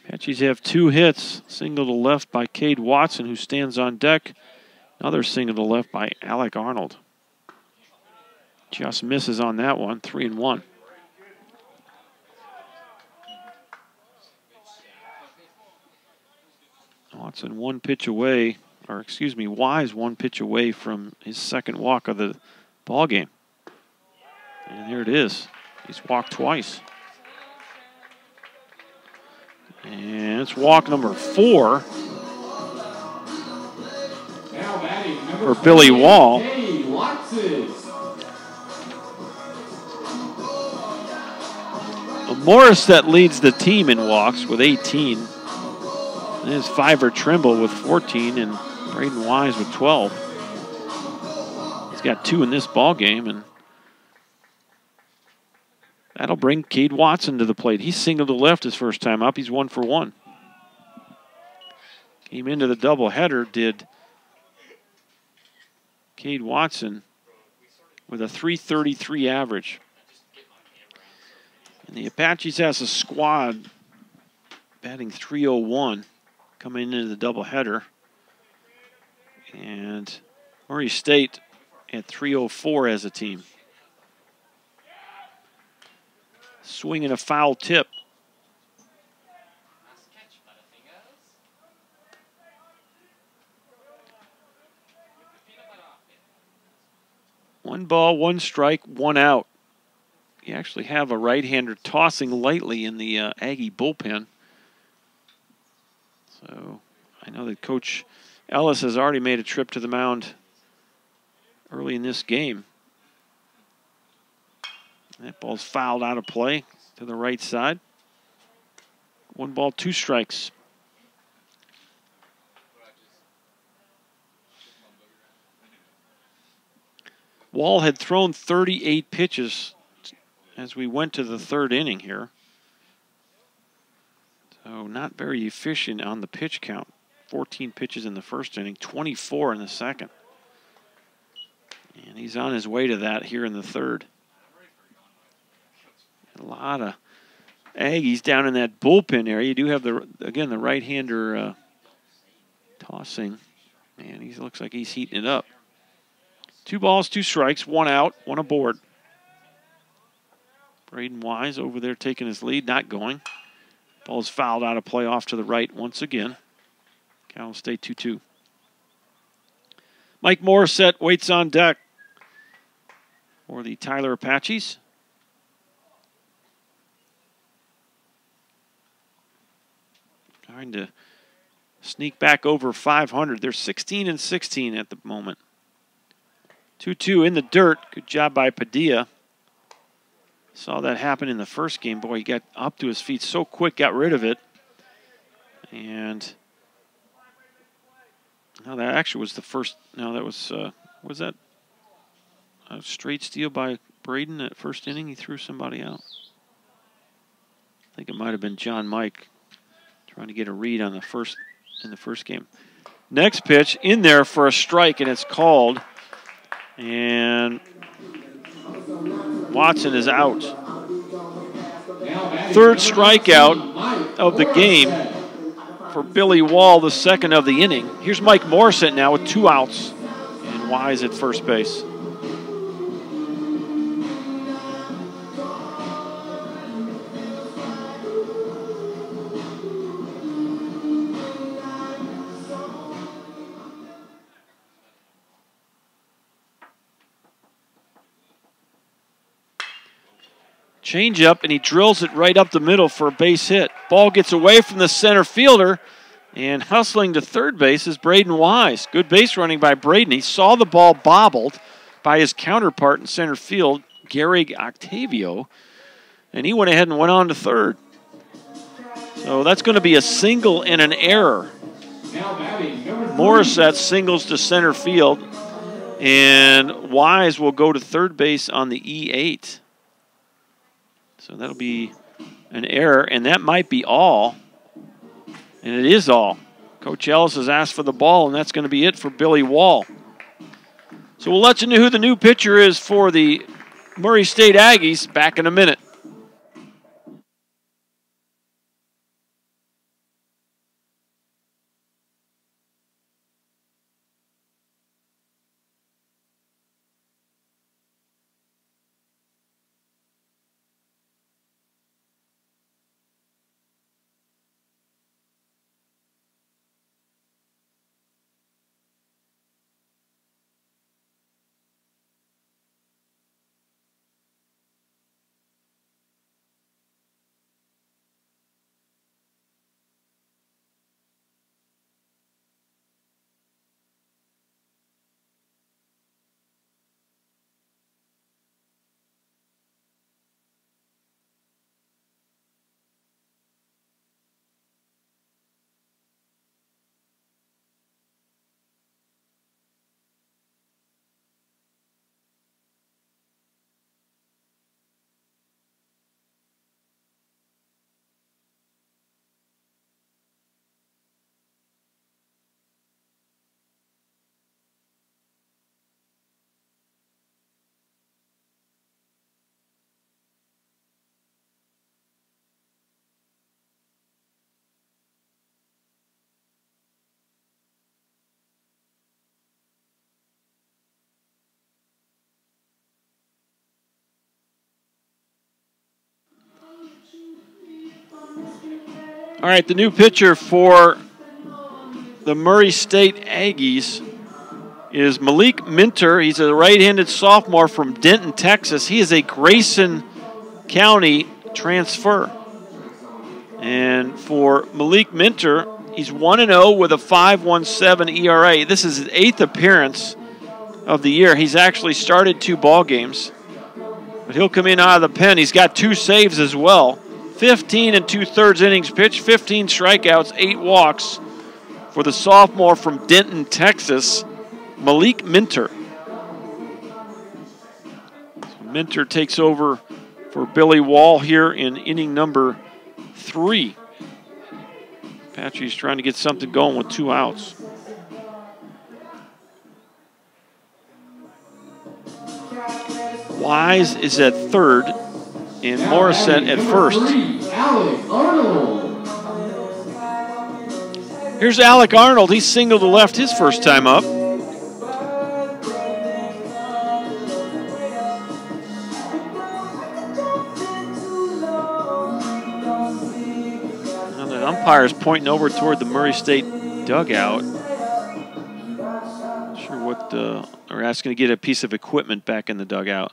Apaches have 2 hits. Single to left by Cade Watson, who stands on deck. Another single to left by Alec Arnold. Just misses on that one, 3-1. Watson 1 pitch away, or excuse me, Wise 1 pitch away from his second walk of the ball game. And here it is. He's walked twice. And it's walk number 4 for Billy Wall. Morris that leads the team in walks with 18. And it's Fiver Trimble with 14 and Braden Wise with 12. He's got 2 in this ball game, and that'll bring Cade Watson to the plate. He singled to left his first time up. He's 1 for 1. Came into the doubleheader, did Cade Watson with a .333 average. And the Apaches has a squad batting .301 coming into the doubleheader. And Murray State at .304 as a team. Swinging a foul tip. One ball, 1 strike, 1 out. You actually have a right-hander tossing lightly in the Aggie bullpen. So I know that Coach Ellis has already made a trip to the mound early in this game. That ball's fouled out of play to the right side. 1 ball, 2 strikes. Wall had thrown 38 pitches as we went to the third inning here. So not very efficient on the pitch count. 14 pitches in the first inning, 24 in the second. And he's on his way to that here in the third. A lot of Aggies down in that bullpen area. You do have, the right-hander tossing. And he looks like he's heating it up. 2 balls, 2 strikes, 1 out, 1 aboard. Braden Wise over there taking his lead, not going. Ball's fouled out of play off to the right once again. Cal State 2-2. Mike Morissette waits on deck for the Tyler Apaches. Trying to sneak back over 500. They're 16-16 at the moment. 2-2 in the dirt. Good job by Padilla. Saw that happen in the first game. Boy, he got up to his feet so quick, got rid of it. And no, that actually was the first. No, that was that a straight steal by Braden at first inning? He threw somebody out. I think it might have been John Mike trying to get a read on in the first game. Next pitch in there for a strike, and it's called. And Watson is out. Third strikeout of the game for Billy Wall, the second of the inning. Here's Mike Morissette now with 2 outs, and Wise at first base. Change up, and he drills it right up the middle for a base hit. Ball gets away from the center fielder, and hustling to third base is Braden Wise. Good base running by Braden. He saw the ball bobbled by his counterpart in center field, Gehrig Octavio, and he went ahead and went on to third. So that's going to be a single and an error. Morissette singles to center field, and Wise will go to third base on the E8. So that'll be an error, and that might be all. And it is all. Coach Ellis has asked for the ball, and that's going to be it for Billy Wall. So we'll let you know who the new pitcher is for the Murray State Aggies back in a minute. All right, the new pitcher for the Murray State Aggies is Malik Minter. He's a right-handed sophomore from Denton, Texas. He is a Grayson County transfer. And for Malik Minter, he's 1-0 with a 5.17 ERA. This is his 8th appearance of the year. He's actually started 2 ball games, but he'll come in out of the pen. He's got 2 saves as well. 15 2/3 innings pitched, 15 strikeouts, 8 walks for the sophomore from Denton, Texas, Malik Minter. Minter takes over for Billy Wall here in inning number 3. Apache's trying to get something going with 2 outs. Wise is at third, and Morissette at first. Alec Arnold. Here's Alec Arnold. He singled to left his first time up. Now the umpire's pointing over toward the Murray State dugout. Not sure what they're asking to get a piece of equipment back in the dugout.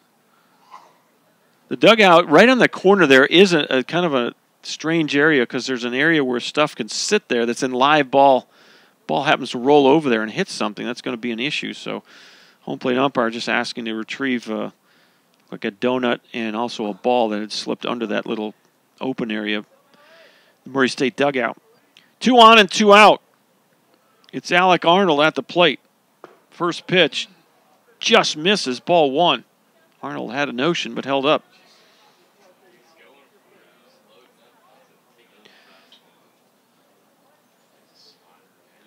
The dugout right on the corner there is a kind of a strange area because there's an area where stuff can sit there that's in live ball. Ball happens to roll over there and hit something. That's going to be an issue. So home plate umpire just asking to retrieve like a donut and also a ball that had slipped under that little open area. Murray State dugout. 2 on and 2 out. It's Alec Arnold at the plate. First pitch just misses, ball 1. Arnold had a notion but held up.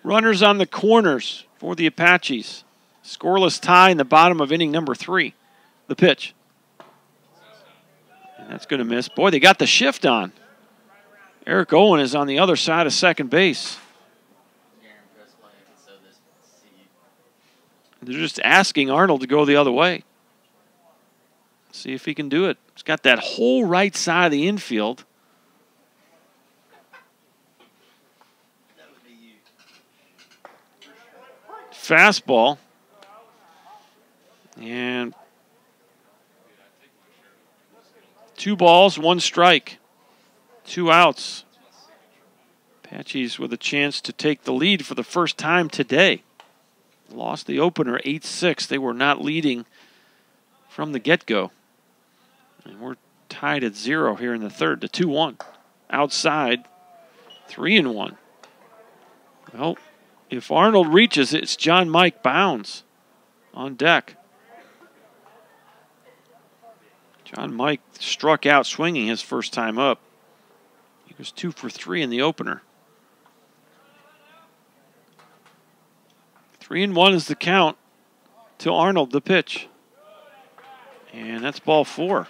Runners on the corners for the Apaches. Scoreless tie in the bottom of inning number 3. The pitch. And that's going to miss. Boy, they got the shift on. Eric Owen is on the other side of second base. They're just asking Arnold to go the other way. See if he can do it. He's got that whole right side of the infield. Fastball. And 2 balls, 1 strike. 2 outs. Apaches with a chance to take the lead for the first time today. Lost the opener 8-6. They were not leading from the get-go. And we're tied at 0 here in the third to 2-1. Outside, 3-1. Well, if Arnold reaches, it's John Mike Bounds on deck. John Mike struck out swinging his first time up. He was 2 for 3 in the opener. 3-1 is the count to Arnold, the pitch. And that's ball 4.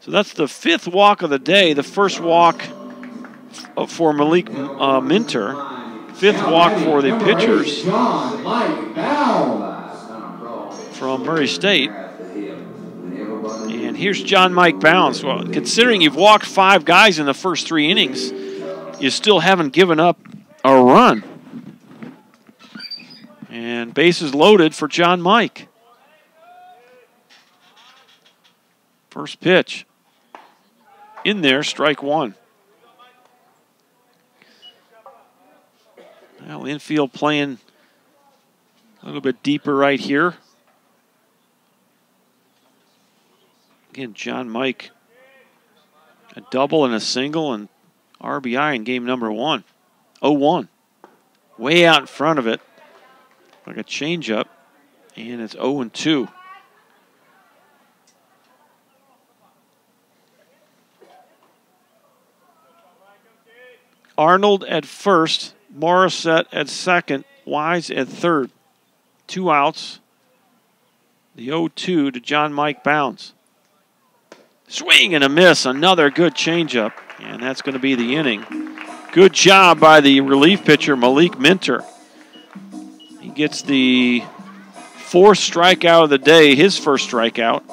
So that's the 5th walk of the day. The first walk for Malik Minter. 5th walk for the pitchers from Murray State. And here's John Mike Bounds. Well, considering you've walked 5 guys in the first 3 innings, you still haven't given up a run. And bases loaded for John Mike. First pitch. In there, strike 1. Well, infield playing a little bit deeper right here. Again, John Mike, a double and a single and RBI in game number 1. 0-1. Way out in front of it. Like a changeup. And it's 0-2. Arnold at first. Morissette at second. Wise at third. 2 outs. The 0-2 to John Mike Bounds. Swing and a miss. Another good changeup. And that's going to be the inning. Good job by the relief pitcher, Malik Minter. He gets the 4th strikeout of the day, his first strikeout,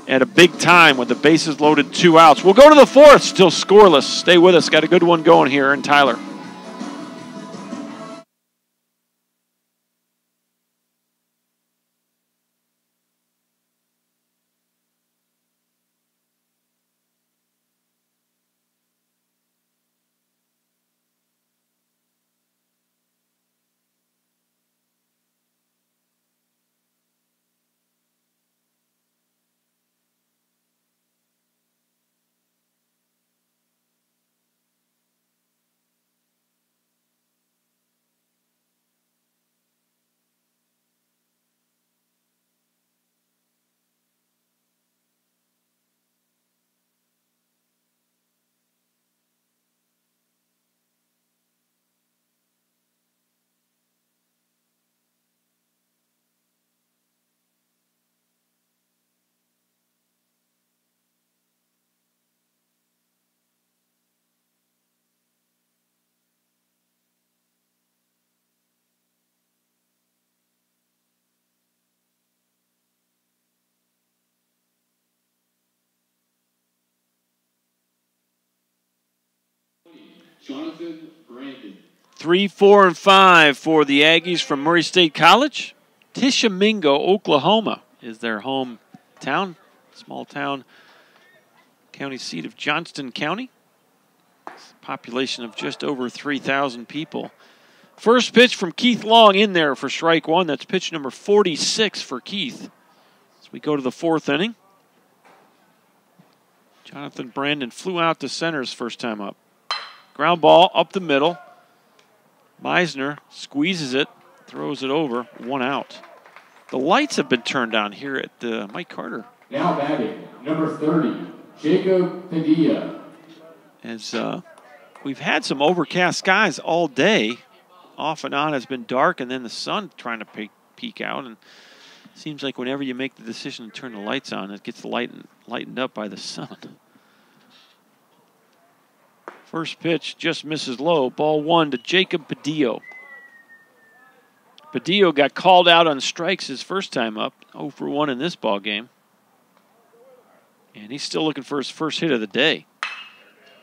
at a big time with the bases loaded, 2 outs. We'll go to the 4th, still scoreless. Stay with us. Got a good one going here in Tyler. Jonathan Brandon. 3, 4, and 5 for the Aggies from Murray State College. Tishomingo, Oklahoma is their hometown, small town, county seat of Johnston County. Population of just over 3,000 people. First pitch from Keith Long in there for strike one. That's pitch number 46 for Keith. As we go to the fourth inning. Jonathan Brandon flew out to center his first time up. Ground ball up the middle. Meisner squeezes it, throws it over, 1 out. The lights have been turned on here at Mike Carter. Now batting, number 30, Jacob Padilla. As we've had some overcast skies all day. Off and on has been dark, and then the sun trying to peek out. And it seems like whenever you make the decision to turn the lights on, it gets lightened up by the sun. First pitch just misses low. Ball 1 to Jacob Padillo. Padillo got called out on strikes his first time up. 0 for 1 in this ball game. And he's still looking for his first hit of the day.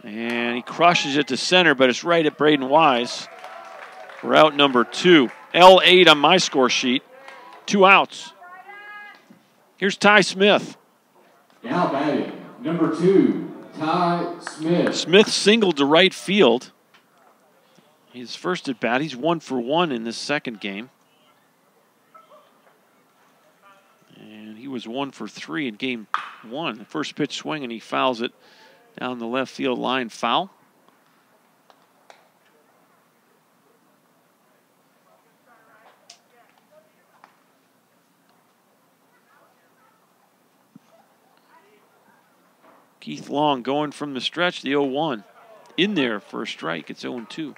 And he crushes it to center, but it's right at Braden Wise. We're out number 2. L8 on my score sheet. 2 outs. Here's Ty Smith. Now batting, number 2, Ty Smith. Smith singled to right field. His first at bat. He's 1 for 1 in this second game. And he was 1 for 3 in game 1. The first pitch swing, and he fouls it down the left field line. Foul. Keith Long going from the stretch, the 0-1. In there for a strike, it's 0-2.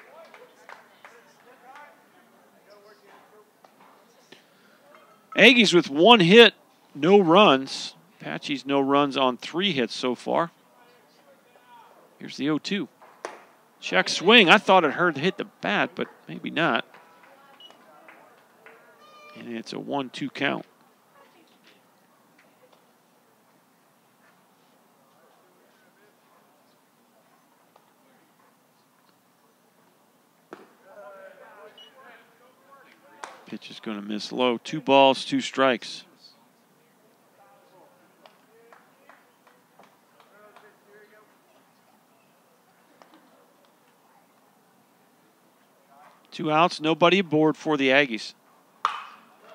Aggies with 1 hit, no runs. Apaches no runs on 3 hits so far. Here's the 0-2. Check swing. I thought it hit the bat, but maybe not. And it's a 1-2 count. Pitch is going to miss low. 2 balls, 2 strikes. Two outs, nobody aboard for the Aggies.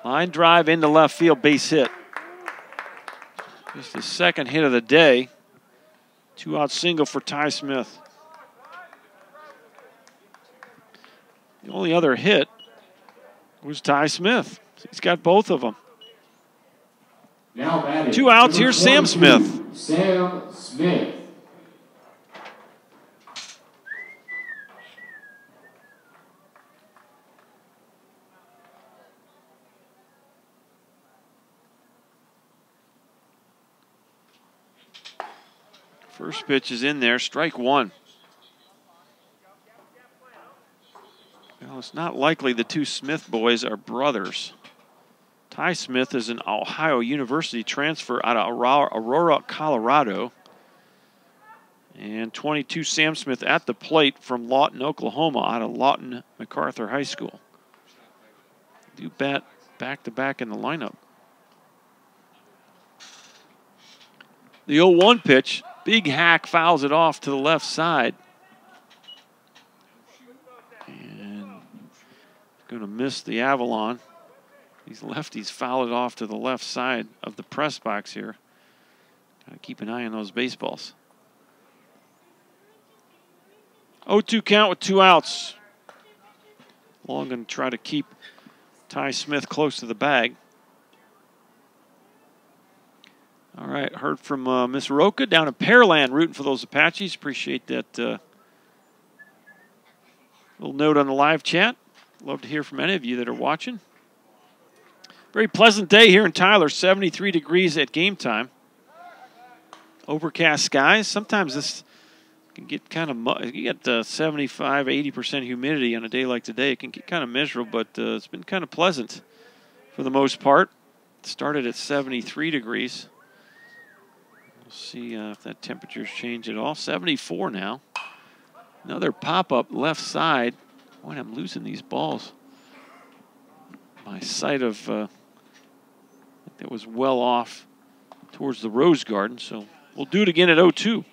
Line drive into left field, base hit. Just the second hit of the day. 2-out single for Ty Smith. The only other hit was Ty Smith. He's got both of them. Now batting, 2 outs. Here's Sam Smith. Sam Smith. First pitch is in there. Strike 1. Well, it's not likely the 2 Smith boys are brothers. Ty Smith is an Ohio University transfer out of Aurora, Colorado. And 22 Sam Smith at the plate from Lawton, Oklahoma, out of Lawton MacArthur High School. Do bat back-to-back in the lineup. The 0-1 pitch, big hack, fouls it off to the left side. Going to miss the Avalon. These lefties foul it off to the left side of the press box here. Got to keep an eye on those baseballs. 0-2 count with 2 outs. Long going to try to keep Ty Smith close to the bag. All right, heard from Miss Roca down in Pearland rooting for those Apaches. Appreciate that little note on the live chat. Love to hear from any of you that are watching. Very pleasant day here in Tyler. 73 degrees at game time. Overcast skies. Sometimes this can get kind of, you get 75, 80% humidity on a day like today. It can get kind of miserable, but it's been kind of pleasant for the most part. It started at 73 degrees. We'll see if that temperature's changed at all. 74 now. Another pop-up left side. Boy, I'm losing these balls. My sight of that was well off towards the Rose Garden, so we'll do it again at 0-2.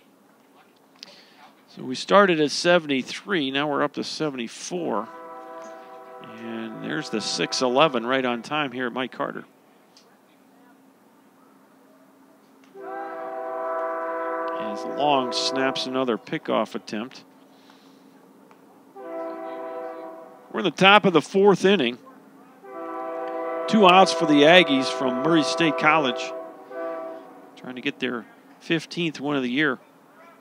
So we started at 73, now we're up to 74. And there's the 6-11 right on time here at Mike Carter. As Long snaps another pickoff attempt. We're in the top of the 4th inning. 2 outs for the Aggies from Murray State College. Trying to get their 15th win of the year.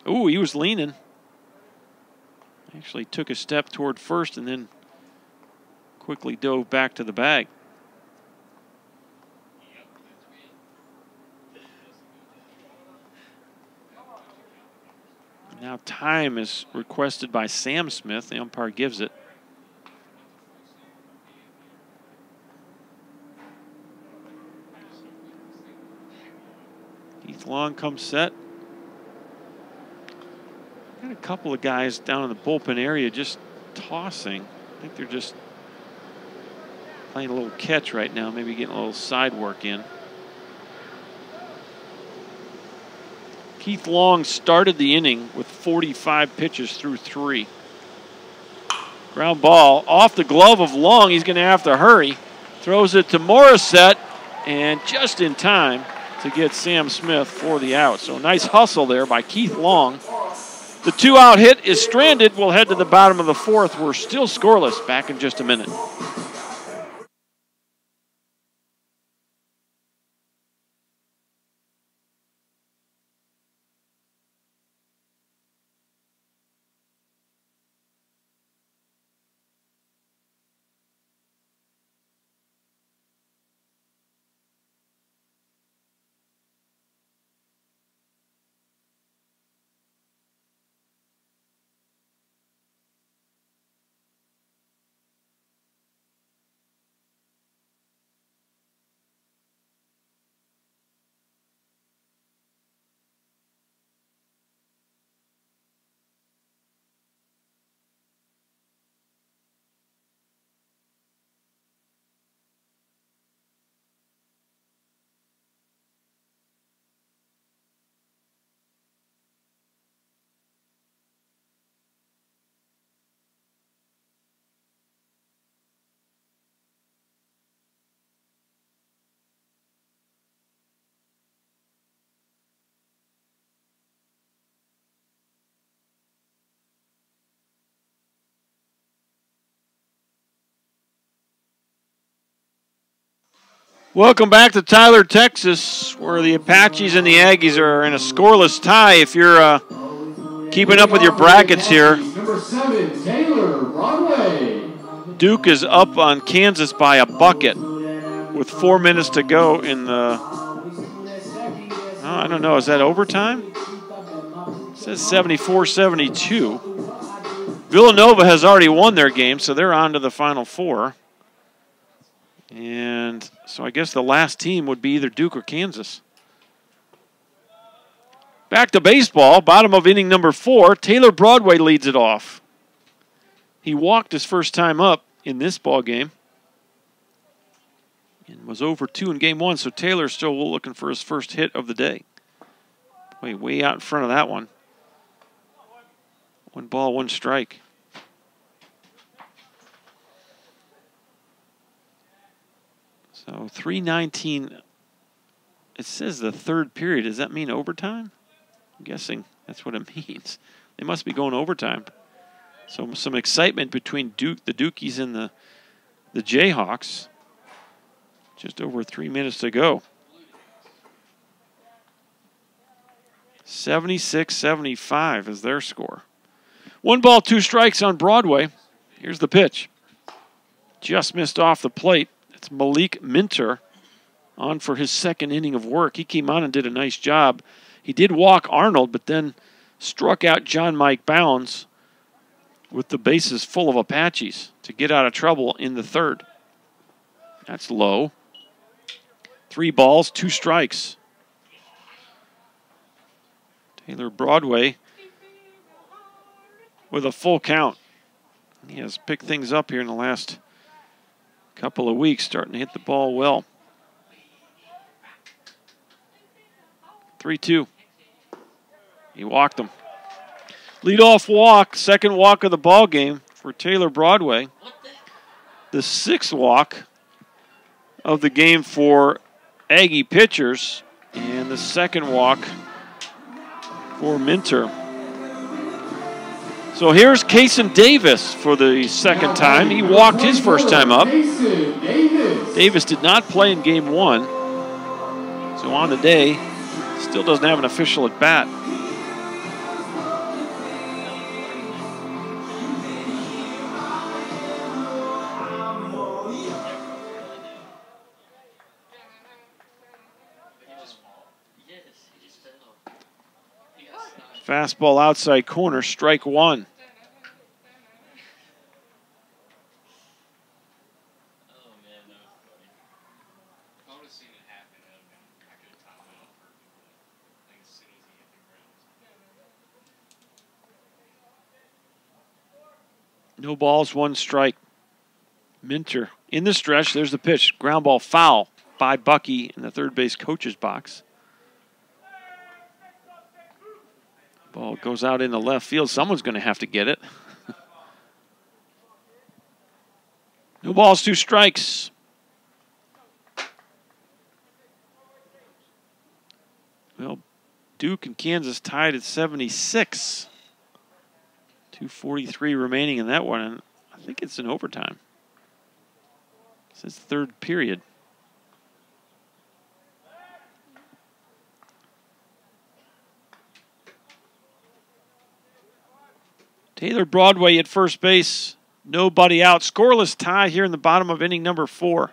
Ooh, he was leaning. Actually took a step toward first and then quickly dove back to the bag. Now time is requested by Sam Smith. The umpire gives it. Keith Long comes set. Got a couple of guys down in the bullpen area just tossing. I think they're just playing a little catch right now, maybe getting a little side work in. Keith Long started the inning with 45 pitches through 3. Ground ball off the glove of Long. He's going to have to hurry. Throws it to Morissette, and just in time to get Sam Smith for the out. So a nice hustle there by Keith Long. The 2-out hit is stranded. We'll head to the bottom of the 4th. We're still scoreless. Back in just a minute. Welcome back to Tyler, Texas, where the Apaches and the Aggies are in a scoreless tie. If you're keeping up with your brackets here, Number 7, Taylor Broadway. Duke is up on Kansas by a bucket with 4 minutes to go in the, I don't know, is that overtime? It says 74-72. Villanova has already won their game, so they're on to the Final Four. And so I guess the last team would be either Duke or Kansas. Back to baseball, bottom of inning number 4. Taylor Broadway leads it off. He walked his first time up in this ball game and was over 2 in game 1, so Taylor's still looking for his first hit of the day. Way out in front of that one. 1 ball, 1 strike. So 3:19, it says the 3rd period. Does that mean overtime? I'm guessing that's what it means. They must be going overtime. So some excitement between the Dukies and the Jayhawks. Just over 3 minutes to go. 76-75 is their score. 1 ball, 2 strikes on Broadway. Here's the pitch. Just missed off the plate. It's Malik Minter on for his 2nd inning of work. He came on and did a nice job. He did walk Arnold, but then struck out John Mike Bounds with the bases full of Apaches to get out of trouble in the 3rd. That's low. 3 balls, 2 strikes. Taylor Broadway with a full count. He has picked things up here in the last couple of weeks, starting to hit the ball well. 3-2. He walked him. Leadoff walk, second walk of the ball game for Taylor Broadway. The sixth walk of the game for Aggie pitchers, and the second walk for Minter. So here's Kason Davis for the second time. He walked his first time up. Davis did not play in game one. So on the day, still doesn't have an official at bat. Fastball outside corner, strike one. No balls, one strike. Minter in the stretch. There's the pitch. Ground ball foul by Bucky in the third base coach's box. Ball goes out into left field. Someone's going to have to get it. No balls, two strikes. Well, Duke and Kansas tied at 76. 2:43 remaining in that one, and I think it's in overtime. It's third period. Taylor Broadway at first base. Nobody out. Scoreless tie here in the bottom of inning number 4.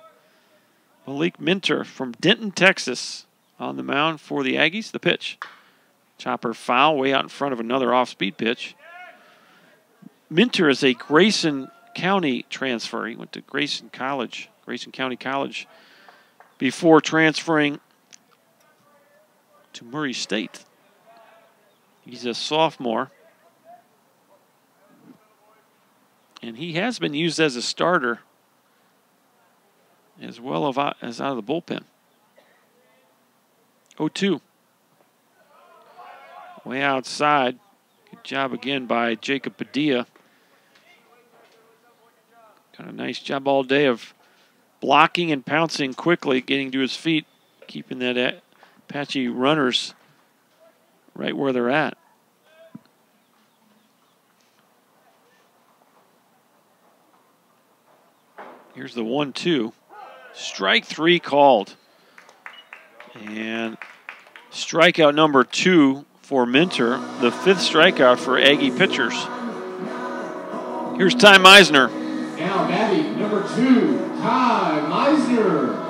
Malik Minter from Denton, Texas on the mound for the Aggies. The pitch. Chopper foul way out in front of another off-speed pitch. Minter is a Grayson County transfer. He went to Grayson County College, before transferring to Murray State. He's a sophomore. And he has been used as a starter as well as out of the bullpen. 0-2. Way outside. Good job again by Jacob Padilla. Got a nice job all day of blocking and pouncing quickly, getting to his feet, keeping that Apache runners right where they're at. Here's the 1-2. Strike 3 called. And strikeout number 2 for Minter, the 5th strikeout for Aggie pitchers. Here's Ty Meisner. Now batting number 2, Ty Meisner.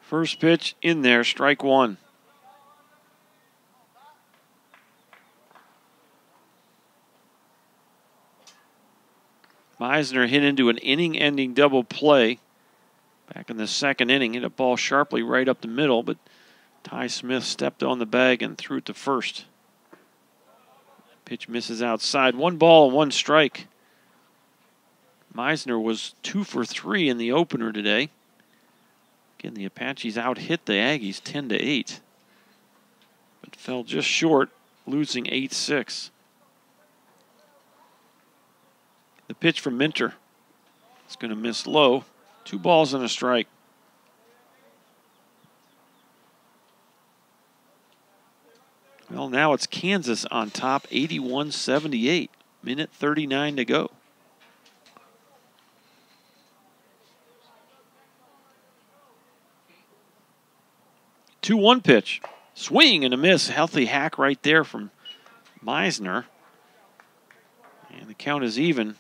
First pitch in there, strike 1. Meisner hit into an inning-ending double play back in the second inning. Hit a ball sharply right up the middle, but Ty Smith stepped on the bag and threw it to first. Pitch misses outside. 1 ball and 1 strike. Meisner was 2 for 3 in the opener today. Again, the Apaches out-hit the Aggies 10-8, but fell just short, losing 8-6. The pitch from Minter. It's going to miss low. 2 balls and a strike. Well, now it's Kansas on top, 81-78. Minute 39 to go. 2-1 pitch. Swing and a miss. Healthy hack right there from Meisner. And the count is even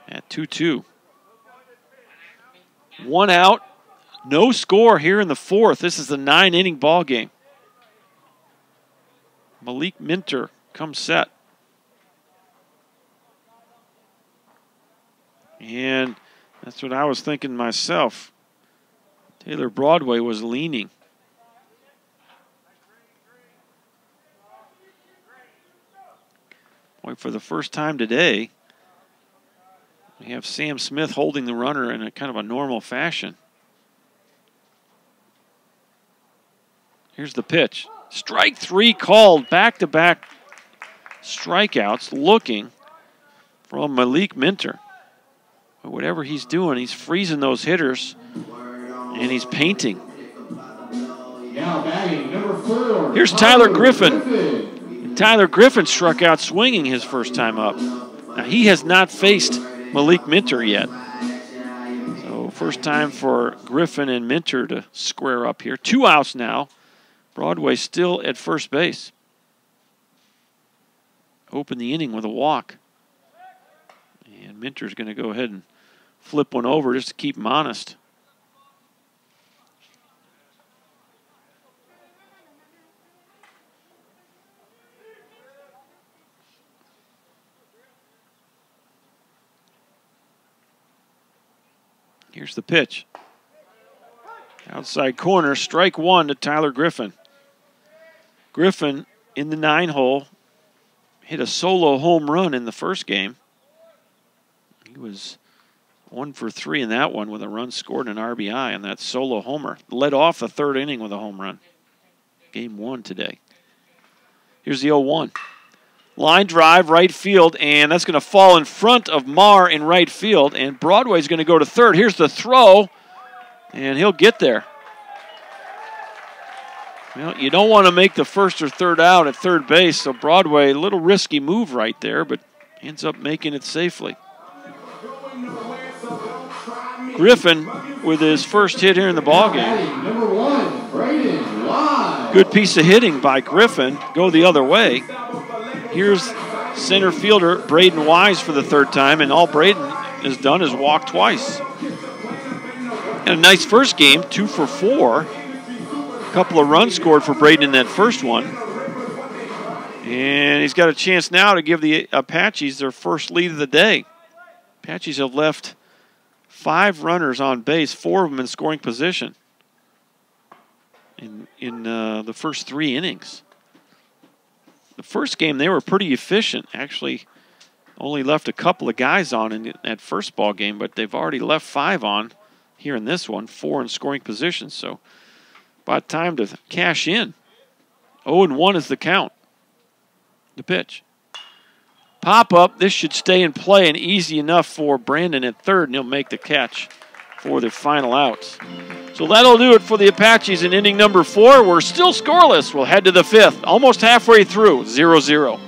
at 2-2. 1 out. No score here in the fourth. This is a 9-inning ball game. Malik Minter comes set. And that's what I was thinking myself. Taylor Broadway was leaning. Boy, for the first time today, we have Sam Smith holding the runner in a kind of a normal fashion. Here's the pitch. Strike three called, back-to-back strikeouts looking from Malik Minter. But whatever he's doing, he's freezing those hitters, and he's painting. Now batting number 4. Here's Tyler Griffin. Tyler Griffin struck out swinging his first time up. Now, he has not faced Malik Minter yet. So first time for Griffin and Minter to square up here. 2 outs now. Broadway still at first base. Open the inning with a walk. And Minter's going to go ahead and flip one over just to keep him honest. Here's the pitch. Outside corner, strike one to Tyler Griffin. Griffin in the 9-hole hit a solo home run in the first game. He was 1 for 3 in that one with a run scored and an RBI on that solo homer. Led off the 3rd inning with a home run. Game 1 today. Here's the 0-1. Line drive, right field, and that's going to fall in front of Marr in right field, and Broadway's going to go to third. Here's the throw, and he'll get there. Well, you don't want to make the first or third out at third base, so Broadway, a little risky move right there, but ends up making it safely. Griffin with his first hit here in the ballgame. Number 1, Braden Wise. Good piece of hitting by Griffin. Go the other way. Here's center fielder Braden Wise for the 3rd time, and all Braden has done is walk twice. And a nice first game, 2 for 4. Couple of runs scored for Braden in that first one. And he's got a chance now to give the Apaches their first lead of the day. Apaches have left 5 runners on base, 4 of them in scoring position in the first 3 innings. The first game, they were pretty efficient. Actually, only left a couple of guys on in that first ball game, but they've already left 5 on here in this one, 4 in scoring position. So about time to cash in. 0-1 is the count. The pitch. Pop up. This should stay in play and easy enough for Brandon at third, and he'll make the catch for the final outs. So that'll do it for the Apaches in inning number 4. We're still scoreless. We'll head to the 5th, almost halfway through, 0-0.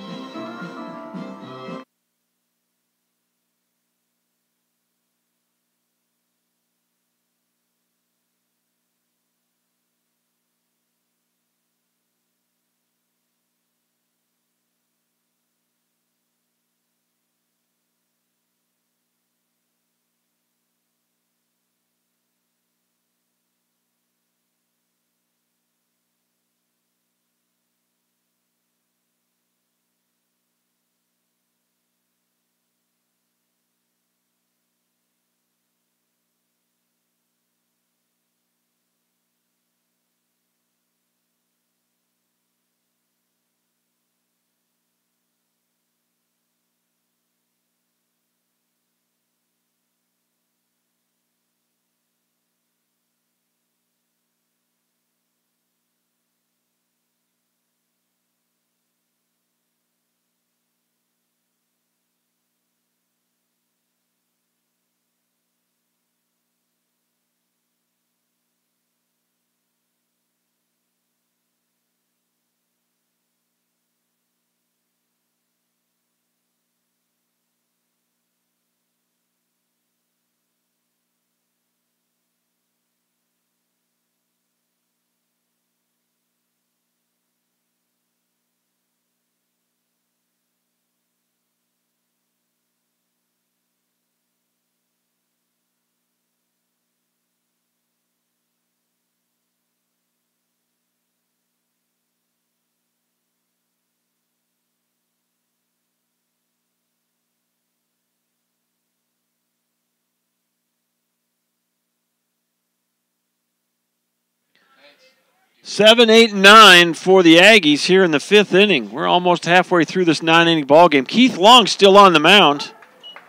7, 8, and 9 for the Aggies here in the 5th inning. We're almost halfway through this 9-inning ball game. Keith Long still on the mound.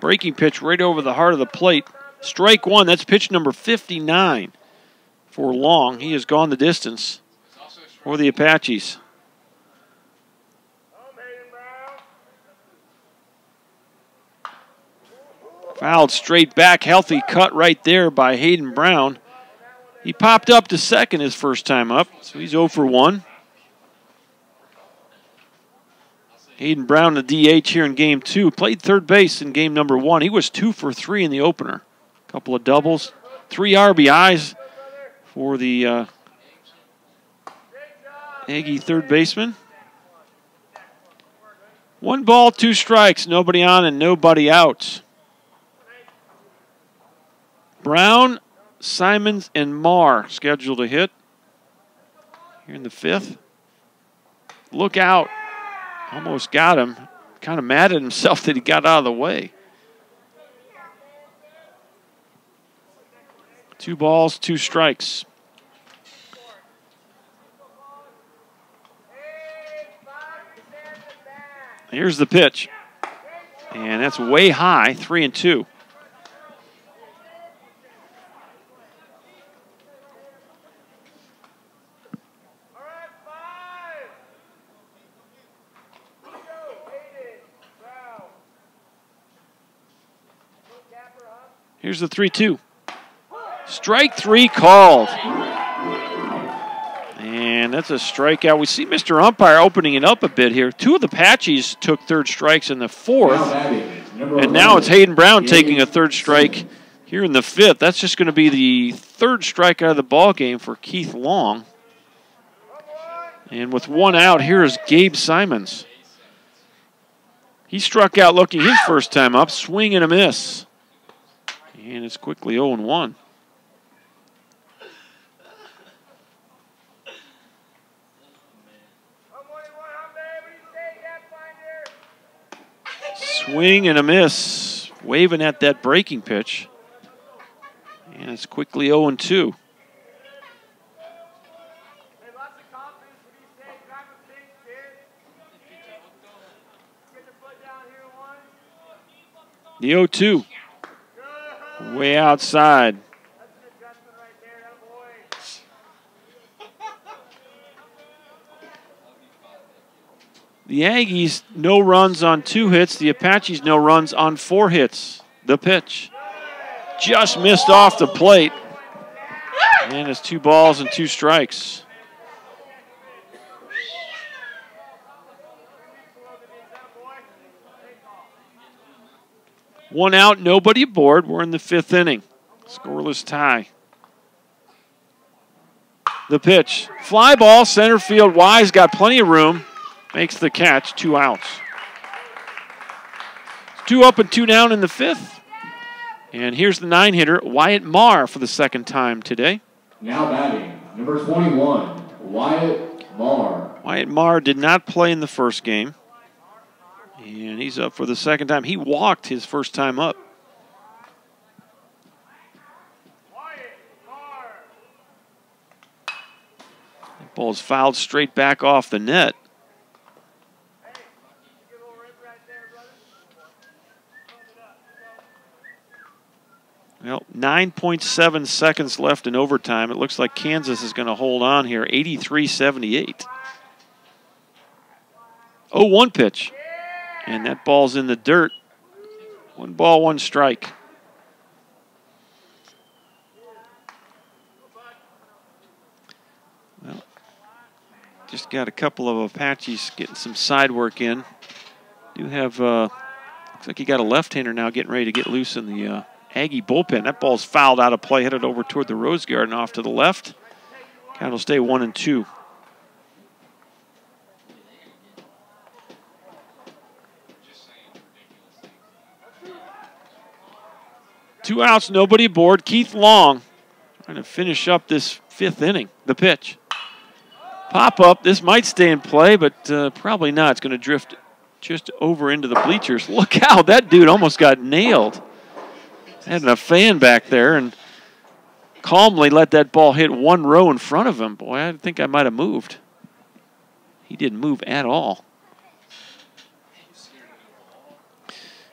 Breaking pitch right over the heart of the plate. Strike one. That's pitch number 59 for Long. He has gone the distance for the Apaches. Fouled straight back. Healthy cut right there by Hayden Brown. He popped up to second his first time up, so he's 0 for 1. Hayden Brown, the DH here in Game 2, played third base in Game number 1. He was 2 for 3 in the opener. A couple of doubles, 3 RBIs for the Aggie third baseman. 1 ball, 2 strikes, nobody on and nobody out. Brown, Simons, and Marr scheduled to hit here in the 5th. Look out. Almost got him. Kind of mad at himself that he got out of the way. 2 balls, 2 strikes. Here's the pitch. And that's way high, 3-2. Here's the 3-2. Strike 3 called. And that's a strikeout. We see Mr. Umpire opening it up a bit here. 2 of the Apaches took third strikes in the 4th. And now it's Hayden Brown taking a third strike here in the 5th. That's just going to be the 3rd strikeout of the ball game for Keith Long. And with 1 out, here is Gabe Simons. He struck out looking his first time up. Swing and a miss. And it's quickly 0-1. Swing and a miss. Waving at that breaking pitch. And it's quickly 0-2. The 0-2. Way outside. The Aggies, no runs on 2 hits. The Apaches, no runs on 4 hits. The pitch. Just missed off the plate. And it's 2 balls and 2 strikes. One out, nobody aboard. We're in the 5th inning. Scoreless tie. The pitch. Fly ball, center field. Wise got plenty of room. Makes the catch, 2 outs. 2 up and 2 down in the 5th. And here's the 9-hitter, Wyatt Marr, for the 2nd time today. Now batting, number 21, Wyatt Marr. Wyatt Marr did not play in the first game. And he's up for the 2nd time. He walked his first time up. That ball's fouled straight back off the net. Well, 9.7 seconds left in overtime. It looks like Kansas is going to hold on here, 83-78. 0-1 pitch. And that ball's in the dirt. 1 ball, 1 strike. Well, just got a couple of Apaches getting some side work in. Do have, looks like you got a left-hander now getting ready to get loose in the Aggie bullpen. That ball's fouled out of play, headed over toward the Rose Garden off to the left. Count will stay 1-2. 2 outs, nobody aboard. Keith Long trying to finish up this 5th inning. The pitch. Pop up. This might stay in play, but probably not. It's going to drift just over into the bleachers. Look out. That dude almost got nailed. Had a fan back there, and calmly let that ball hit one row in front of him. Boy, I think I might have moved. He didn't move at all.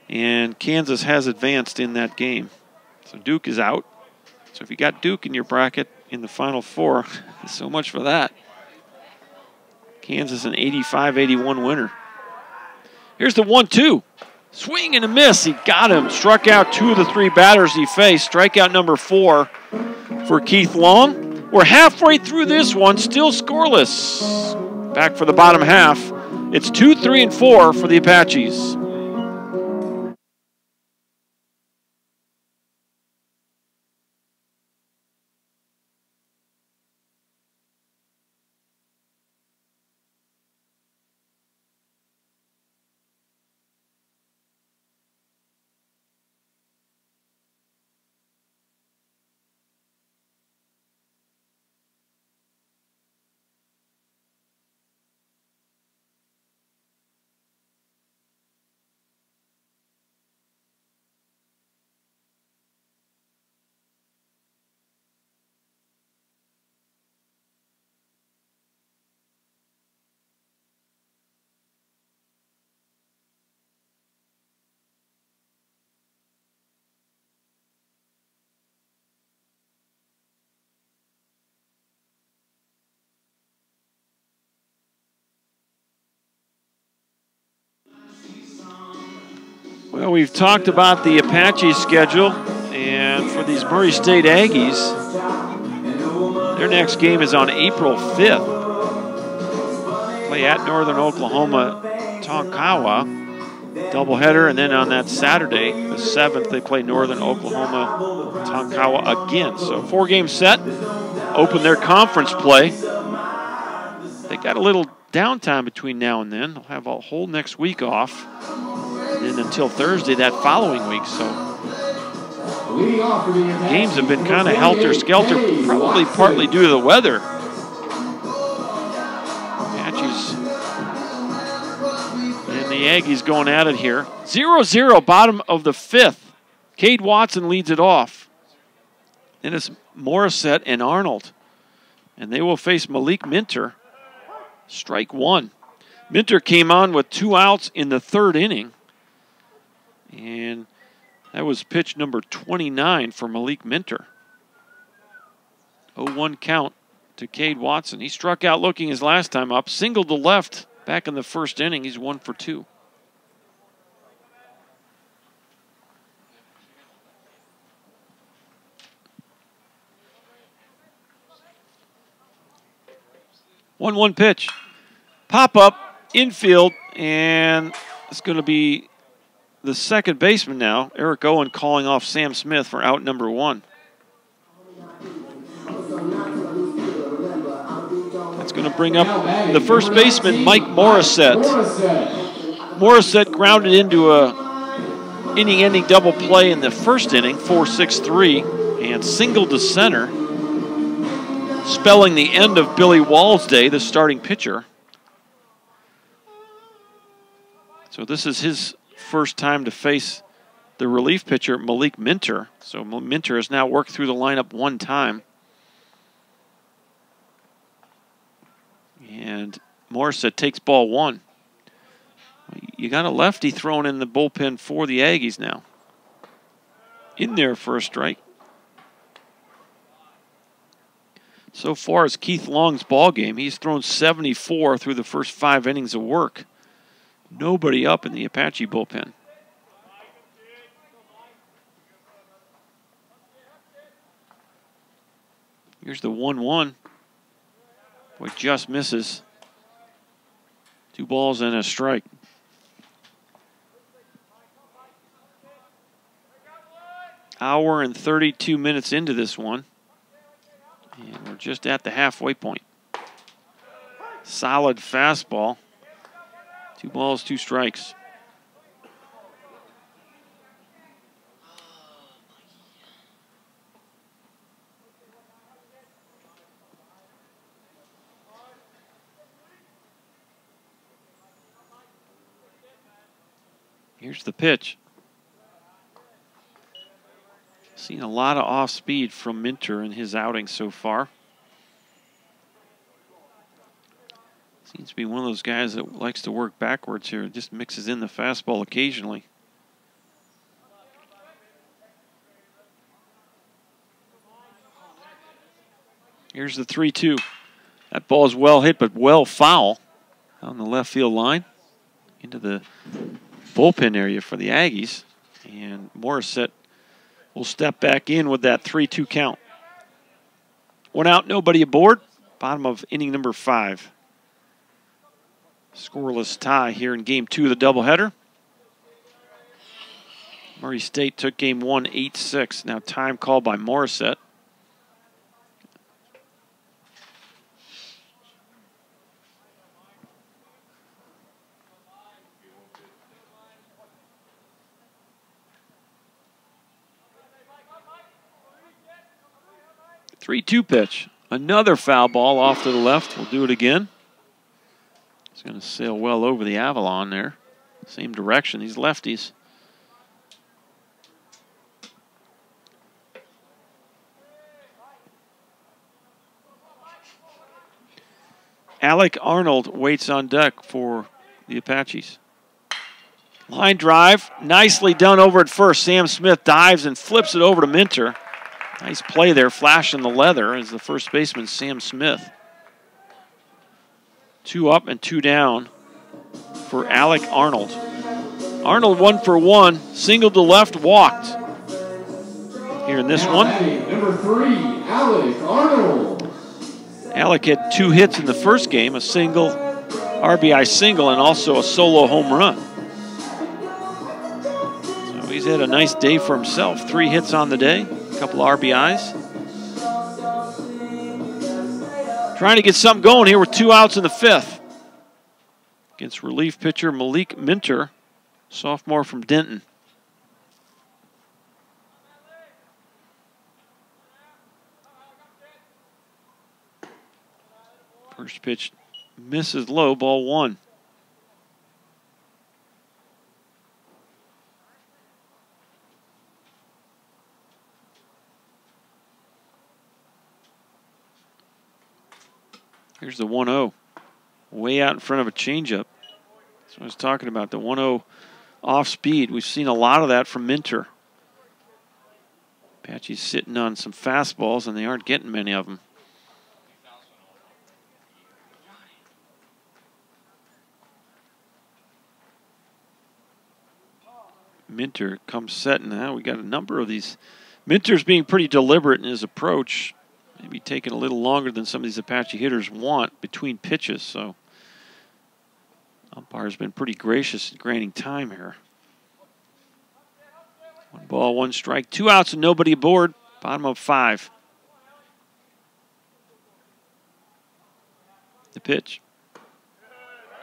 And Kansas has advanced in that game. So Duke is out. So if you got Duke in your bracket in the Final Four, so much for that. Kansas an 85-81 winner. Here's the 1-2. Swing and a miss. He got him. Struck out 2 of the 3 batters he faced. Strikeout number 4 for Keith Long. We're halfway through this one, still scoreless. Back for the bottom half. It's 2, 3, and 4 for the Apaches. Well, we've talked about the Apache schedule, and for these Murray State Aggies, their next game is on April 5th. Play at Northern Oklahoma, Tonkawa, doubleheader, and then on that Saturday, the 7th, they play Northern Oklahoma, Tonkawa again. So 4-game set, open their conference play. They got a little downtime between now and then. They'll have a whole next week off. And until Thursday that following week. So games have been kind of helter-skelter, probably partly due to the weather. Apaches and the Aggies going at it here. 0-0, bottom of the 5th. Cade Watson leads it off. Then it's Morissette and Arnold. And they will face Malik Minter. Strike 1. Minter came on with 2 outs in the 3rd inning. And that was pitch number 29 for Malik Minter. 0-1 count to Cade Watson. He struck out looking his last time up. Singled to left back in the 1st inning. He's 1 for 2. One pitch. Pop up, infield, and it's going to be the second baseman now, Eric Owen, calling off Sam Smith for out number 1. That's going to bring up the first baseman, Mike Morissette. Morissette grounded into a inning-ending double play in the 1st inning, 4-6-3, and singled to center, spelling the end of Billy Walsday, the starting pitcher. So this is his first time to face the relief pitcher, Malik Minter. So Minter has now worked through the lineup 1 time. And Morissette takes ball 1. You got a lefty thrown in the bullpen for the Aggies now. In there for a strike. So far as Keith Long's ball game, he's thrown 74 through the first 5 innings of work. Nobody up in the Apache bullpen. Here's the 1-1. Boy, just misses. 2 balls and a strike. Hour and 32 minutes into this one. And we're just at the halfway point. Solid fastball. 2 balls, 2 strikes. Here's the pitch. Seen a lot of off speed from Minter in his outing so far. Seems to be one of those guys that likes to work backwards here. Just mixes in the fastball occasionally. Here's the 3-2. That ball is well hit, but well foul on the left field line into the bullpen area for the Aggies. And Morissette will step back in with that 3-2 count. 1 out, nobody aboard. Bottom of inning number 5. Scoreless tie here in game 2 of the doubleheader. Murray State took game 1 8-6. Now time called by Morissette. Three-two pitch. Another foul ball off to the left. We'll do it again. It's going to sail well over the Avalon there. Same direction. These lefties. Alec Arnold waits on deck for the Apaches. Line drive. Nicely done over at first. Sam Smith dives and flips it over to Minter. Nice play there, flashing the leather as the first baseman, Sam Smith. 2 up and 2 down for Alec Arnold. Arnold 1 for 1, singled to left, walked. Here in this one. Number 3, Alec Arnold. Alec had 2 hits in the first game, a single, RBI single, and also a solo home run. So he's had a nice day for himself. 3 hits on the day. Couple RBIs. Trying to get something going here with 2 outs in the 5th. Against relief pitcher Malik Minter, sophomore from Denton. First pitch misses low, ball 1. Here's the 1-0, way out in front of a changeup. That's what I was talking about, the 1-0 off speed. We've seen a lot of that from Minter. Apache's sitting on some fastballs, and they aren't getting many of them. Minter comes setting. Now we got a number of these. Minter's being pretty deliberate in his approach. Maybe taking a little longer than some of these Apache hitters want between pitches. So umpire's been pretty gracious in granting time here. 1 ball, 1 strike, 2 outs and nobody aboard. Bottom of 5. The pitch.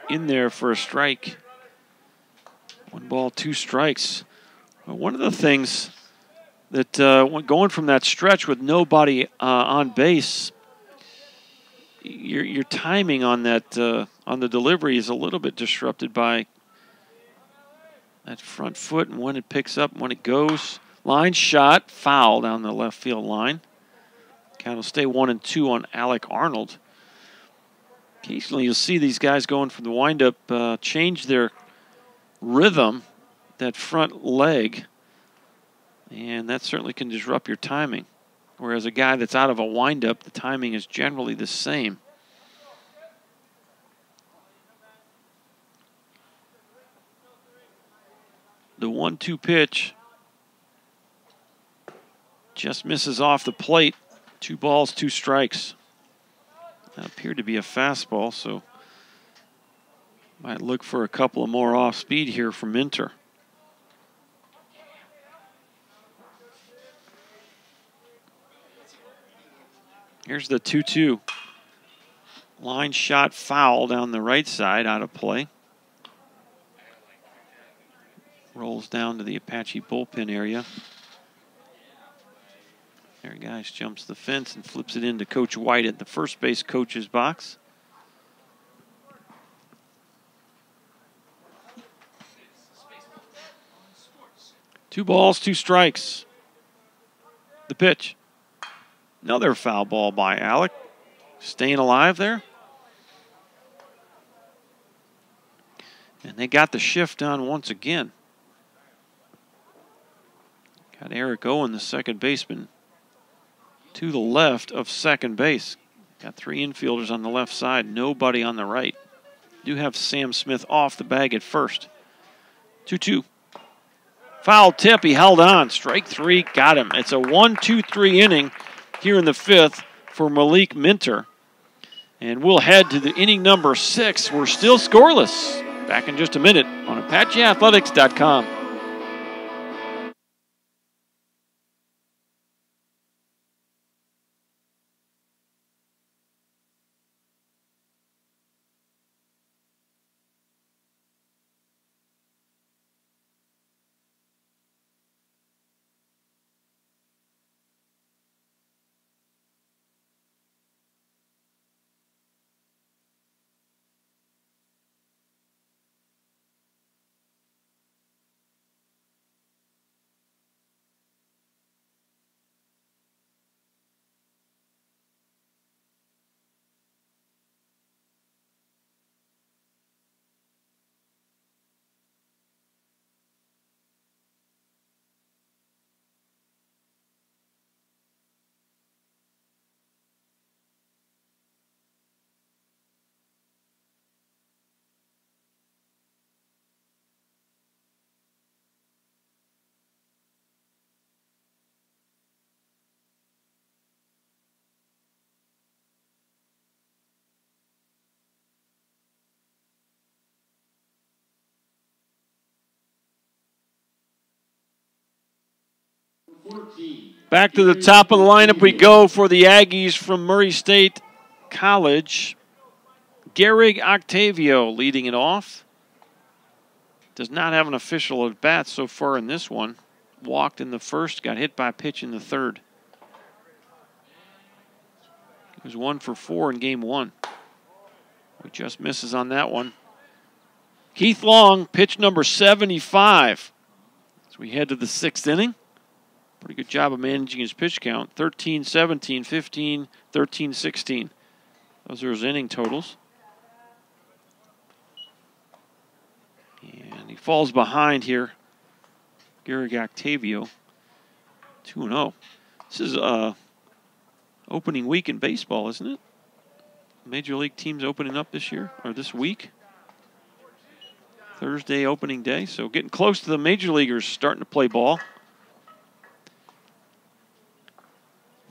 In there for a strike. 1 ball, 2 strikes. Well, one of the things that going from that stretch with nobody on base, your timing on that on the delivery is a little bit disrupted by that front foot and when it picks up and when it goes. Line shot, foul down the left field line. Count will stay 1-2 on Alec Arnold. Occasionally you'll see these guys going from the windup change their rhythm, that front leg. And that certainly can disrupt your timing. Whereas a guy that's out of a windup, the timing is generally the same. The 1-2 pitch just misses off the plate. 2 balls, 2 strikes. That appeared to be a fastball, so might look for a couple of more off speed here from Minter. Here's the 2-2. Line shot foul down the right side, out of play. Rolls down to the Apache bullpen area. There, guys, jumps the fence and flips it into Coach White at the first base coach's box. Two balls, 2 strikes. The pitch. Another foul ball by Alec. Staying alive there. And they got the shift on once again. Got Eric Owen, the second baseman, to the left of second base. Got three infielders on the left side, nobody on the right. Do have Sam Smith off the bag at first. 2-2. Foul tip, he held on. Strike three, got him. It's a 1-2-3 inning here in the fifth for Malik Minter. And we'll head to the inning number 6. We're still scoreless. Back in just a minute on ApacheAthletics.com. Back to the top of the lineup we go for the Aggies from Murray State College. Gehrig Octavio leading it off. Does not have an official at bat so far in this one. Walked in the first, got hit by a pitch in the third. He was 1 for 4 in game 1. He just misses on that one. Keith Long, pitch number 75. As we head to the 6th inning. Pretty good job of managing his pitch count. 13, 17, 15, 13, 16. Those are his inning totals. And he falls behind here. Gehrig Octavio, 2-0. This is opening week in baseball, isn't it? Major League teams opening up this year, or this week. Thursday opening day, so getting close to the Major Leaguers starting to play ball.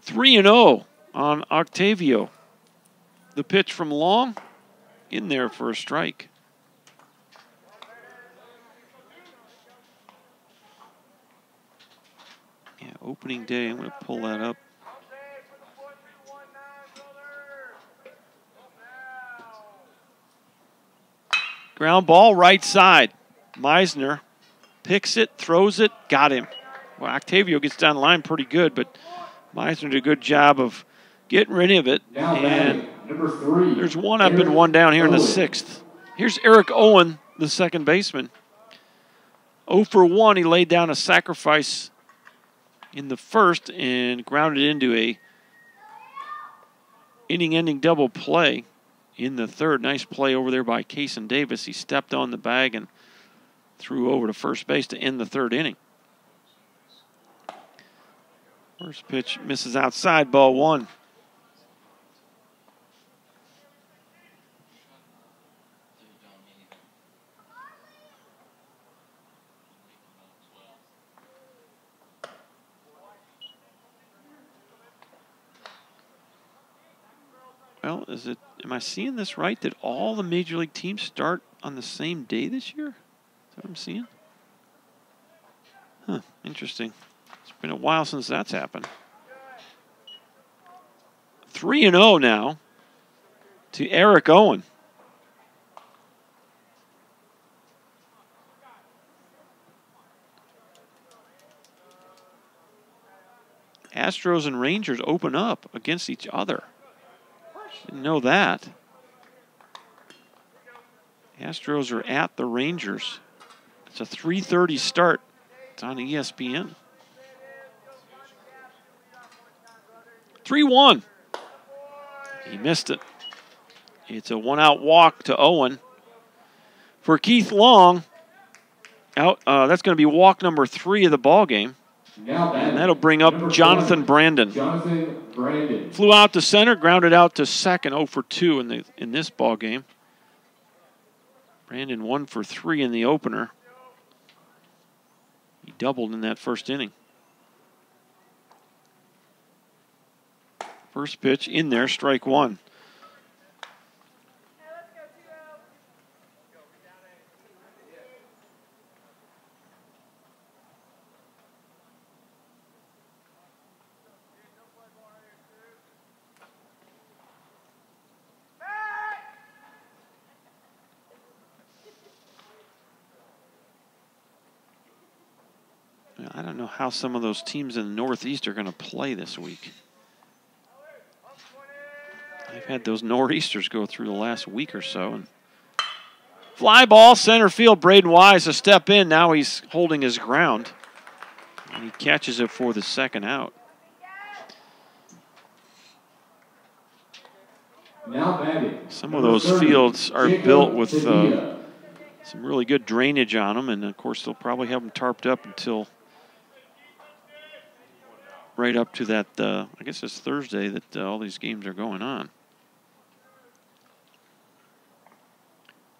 3-0 on Octavio. The pitch from Long, in there for a strike. Yeah, opening day, I'm going to pull that up. Ground ball, right side. Meisner picks it, throws it, got him. Well, Octavio gets down the line pretty good, but Meisner did a good job of getting rid of it. And there's one up and one down here in the 6th. Here's Eric Owen, the second baseman. 0 for 1, he laid down a sacrifice in the first and grounded into a inning-ending double play in the third. Nice play over there by Kason Davis. He stepped on the bag and threw over to first base to end the third inning. First pitch misses outside, ball 1. Well, am I seeing this right? Did all the Major League teams start on the same day this year? Is that what I'm seeing? Huh, interesting. It's been a while since that's happened. 3-0 now to Eric Owen. Astros and Rangers open up against each other. Didn't know that. Astros are at the Rangers. It's a 3:30 start. It's on ESPN. 3-1. He missed it. It's a one-out walk to Owen. For Keith Long, that's going to be walk number 3 of the ball game. And that'll bring up Jonathan Brandon. Flew out to center, grounded out to second, 0 for 2 in this ball game. Brandon 1 for 3 in the opener. He doubled in that first inning. First pitch in there, strike 1. I don't know how some of those teams in the Northeast are going to play this week. I've had those Nor'easters go through the last week or so. And fly ball, center field. Braden Wise a step in. Now he's holding his ground. And he catches it for the second out. Some of those fields are built with some really good drainage on them. And, of course, they'll probably have them tarped up until right up to that, I guess it's Thursday that all these games are going on.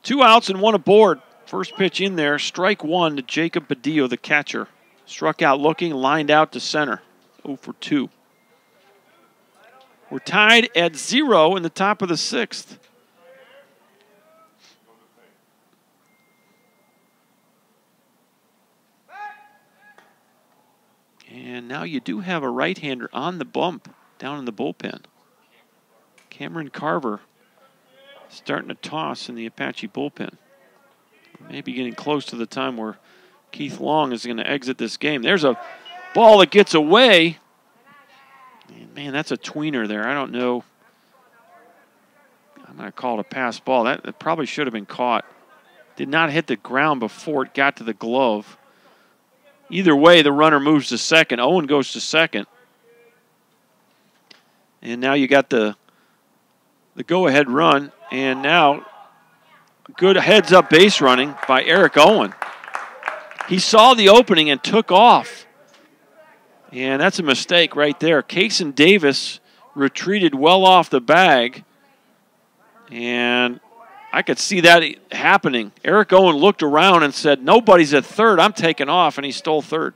2 outs and 1 aboard. First pitch in there, strike 1 to Jacob Badillo, the catcher. Struck out looking, lined out to center, 0 for 2. We're tied at 0 in the top of the 6th. And now you do have a right-hander on the bump down in the bullpen. Cameron Carver starting to toss in the Apache bullpen. Maybe getting close to the time where Keith Long is going to exit this game. There's a ball that gets away. And man, that's a tweener there. I don't know. I'm going to call it a pass ball. That probably should have been caught. Did not hit the ground before it got to the glove. Either way, the runner moves to second. Owen goes to second. And now you got the go-ahead run. And now good heads-up base running by Eric Owen. He saw the opening and took off. And that's a mistake right there. Kaysen Davis retreated well off the bag. And I could see that happening. Eric Owen looked around and said, nobody's at third, I'm taking off, and he stole third.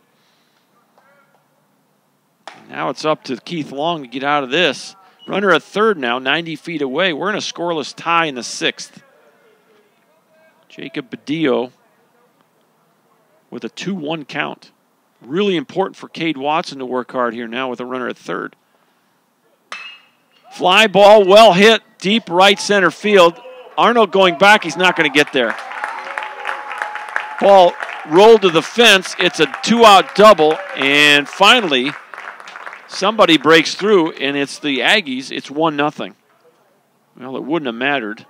Now it's up to Keith Long to get out of this. Runner at third now, 90 feet away. We're in a scoreless tie in the 6th. Jacob Badillo with a 2-1 count. Really important for Cade Watson to work hard here now with a runner at third. Fly ball, well hit, deep right center field. Arnold going back, he's not going to get there. Ball rolled to the fence. It's a 2-out double, and finally somebody breaks through, and it's the Aggies. It's 1-0. Well, it wouldn't have mattered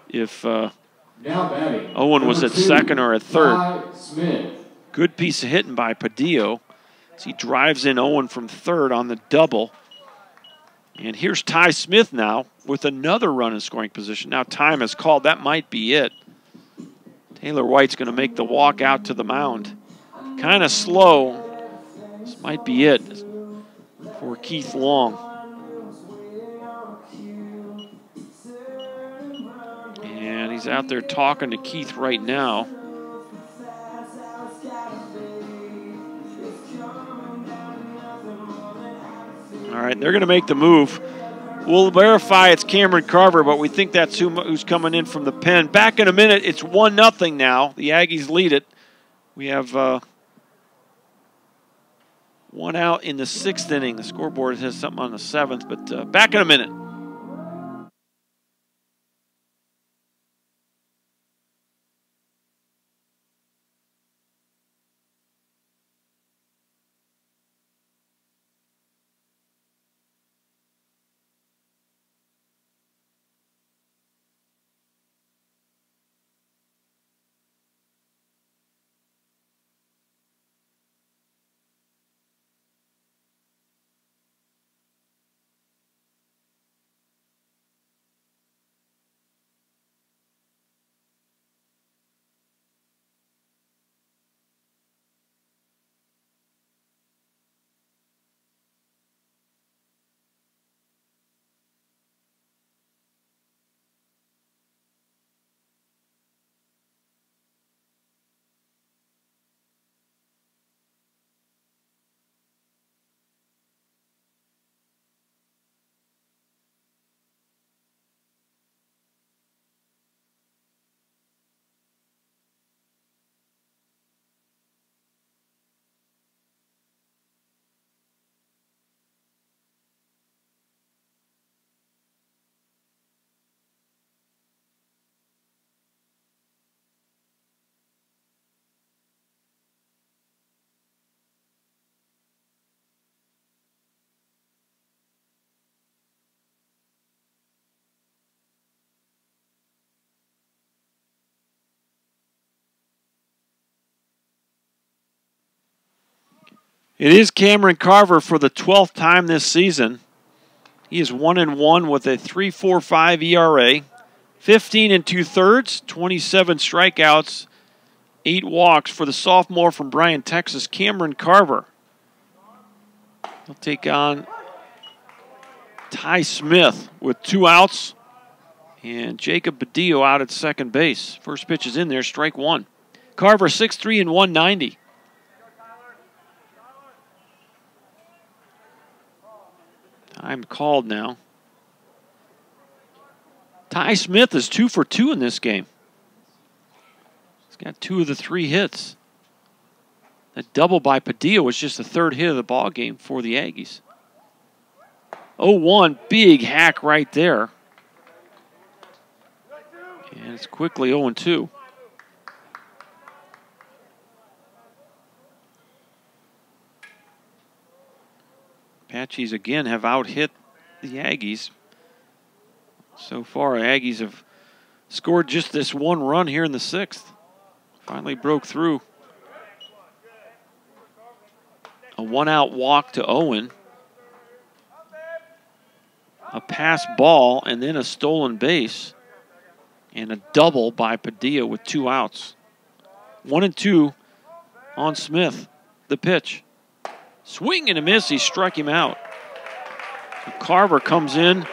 if Owen was at second or at third. Good piece of hitting by Padillo as he drives in Owen from third on the double. And here's Ty Smith now with another run in scoring position. Now time is called. That might be it. Taylor White's going to make the walk out to the mound. Kind of slow. This might be it for Keith Long. And he's out there talking to Keith right now. All right, they're going to make the move. We'll verify it's Cameron Carver, but we think that's who's coming in from the pen. Back in a minute, it's 1-0 now. The Aggies lead it. We have 1 out in the 6th inning. The scoreboard has something on the 7th, but back in a minute. It is Cameron Carver for the 12th time this season. He is 1-1 with a 3.45 ERA, 15 2/3, 27 strikeouts, 8 walks for the sophomore from Bryan, Texas, Cameron Carver. He'll take on Ty Smith with 2 outs and Jacob Badillo out at second base. First pitch is in there, strike 1. Carver 6'3" and 190. Time called now. Ty Smith is 2 for 2 in this game. He's got 2 of the 3 hits. That double by Padilla was just the 3rd hit of the ball game for the Aggies. 0-1, big hack right there. And it's quickly 0-2. Apaches again have out-hit the Aggies. So far, Aggies have scored just this 1 run here in the 6th. Finally broke through. A 1-out walk to Owen. A pass ball and then a stolen base. And a double by Padilla with 2 outs. 1-2 on Smith. The pitch. Swing and a miss. He struck him out. So Carver comes in,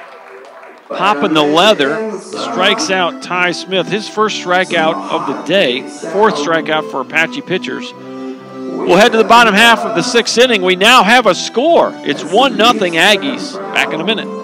popping the leather, strikes out Ty Smith. His first strikeout of the day, 4th strikeout for Apache pitchers. We'll head to the bottom half of the 6th inning. We now have a score. It's 1-0 Aggies. Back in a minute.